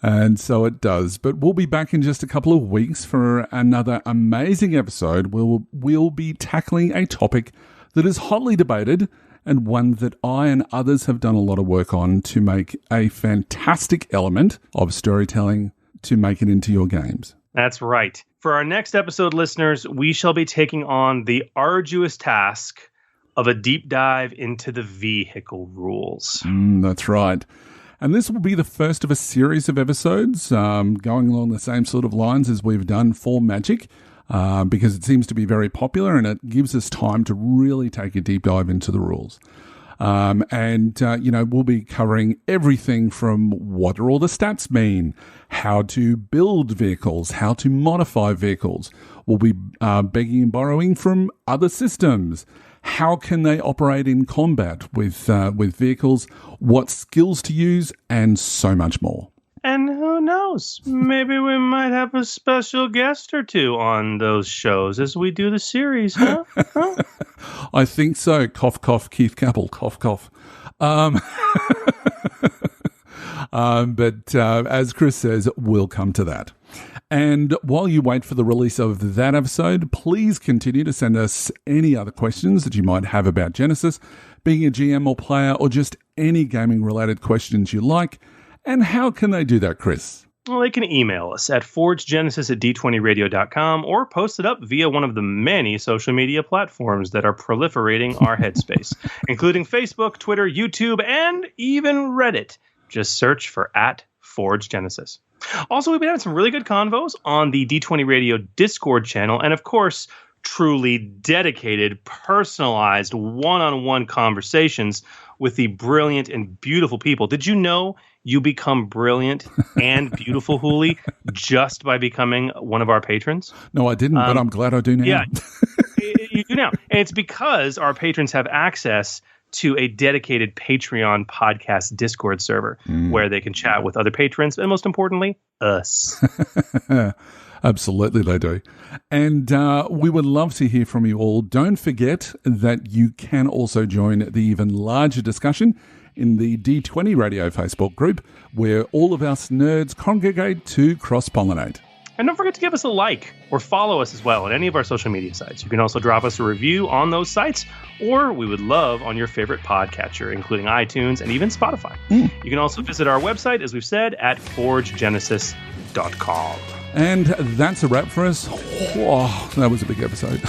And so it does. But we'll be back in just a couple of weeks for another amazing episode. We'll be tackling a topic that is hotly debated and one that I and others have done a lot of work on to make a fantastic element of storytelling to make it into your games. That's right. For our next episode, listeners, we shall be taking on the arduous task of a deep dive into the vehicle rules. That's right. And this will be the first of a series of episodes going along the same sort of lines as we've done for Magic, because it seems to be very popular and it gives us time to really take a deep dive into the rules. We'll be covering everything from what do all the stats mean, how to build vehicles, how to modify vehicles. We'll be begging and borrowing from other systems. How can they operate in combat with vehicles, what skills to use, and so much more. And who knows, maybe we might have a special guest or two on those shows as we do the series, huh? I think so. Cough, cough, Keith Capel. Cough, cough. But as Chris says, we'll come to that. And while you wait for the release of that episode, please continue to send us any other questions that you might have about Genesys, being a GM or player, or just any gaming-related questions you like. And how can they do that, Chris? Well, they can email us at forgegenesis@d20radio.com or post it up via one of the many social media platforms that are proliferating our headspace, including Facebook, Twitter, YouTube, and even Reddit. Just search for @ForgeGenesis. Also, we've been having some really good convos on the D20 Radio Discord channel, and of course, truly dedicated, personalized, one-on-one conversations with the brilliant and beautiful people. Did you know you become brilliant and beautiful, Hooli, just by becoming one of our patrons? No, I didn't, but I'm glad I do now. Yeah, you do now. And it's because our patrons have access to a dedicated Patreon podcast Discord server where they can chat with other patrons and, most importantly, us. Absolutely, they do. And we would love to hear from you all. Don't forget that you can also join the even larger discussion in the D20 Radio Facebook group, where all of us nerds congregate to cross-pollinate. And don't forget to give us a like or follow us as well on any of our social media sites. You can also drop us a review on those sites, or we would love on your favorite podcatcher, including iTunes and even Spotify. You can also visit our website, as we've said, at forgegenesis.com. And that's a wrap for us. Oh, that was a big episode.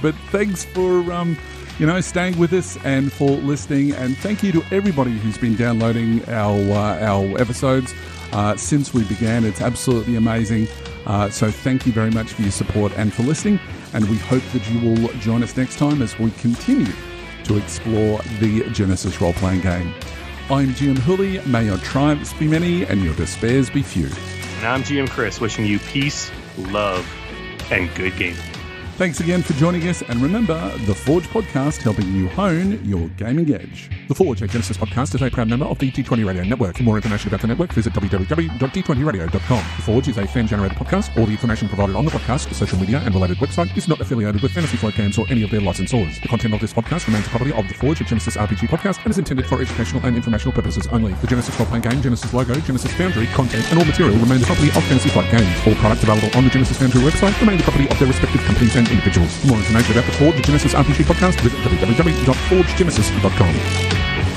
But thanks for staying with us and for listening. And thank you to everybody who's been downloading our episodes since we began. It's absolutely amazing. So thank you very much for your support and for listening. And we hope that you will join us next time as we continue to explore the Genesys Role Playing Game. I'm GM Hooley. May your triumphs be many and your despairs be few. And I'm GM Chris, wishing you peace, love, and good gaming. Thanks again for joining us, and remember, the Forge Podcast helping you hone your gaming edge. The Forge, a Genesys podcast, is a proud member of the D20 Radio Network. For more information about the network, visit www.d20radio.com. The Forge is a fan-generated podcast. All the information provided on the podcast, social media, and related website is not affiliated with Fantasy Flight Games or any of their licensors. The content of this podcast remains the property of the Forge, a Genesys RPG podcast, and is intended for educational and informational purposes only. The Genesys Role Playing Game, Genesys logo, Genesys Foundry, content, and all material remain the property of Fantasy Flight Games. All products available on the Genesys Foundry website remain the property of their respective companies and individuals. For more information about the Forge, the Genesys RPG podcast, visit www.forgegenesis.com.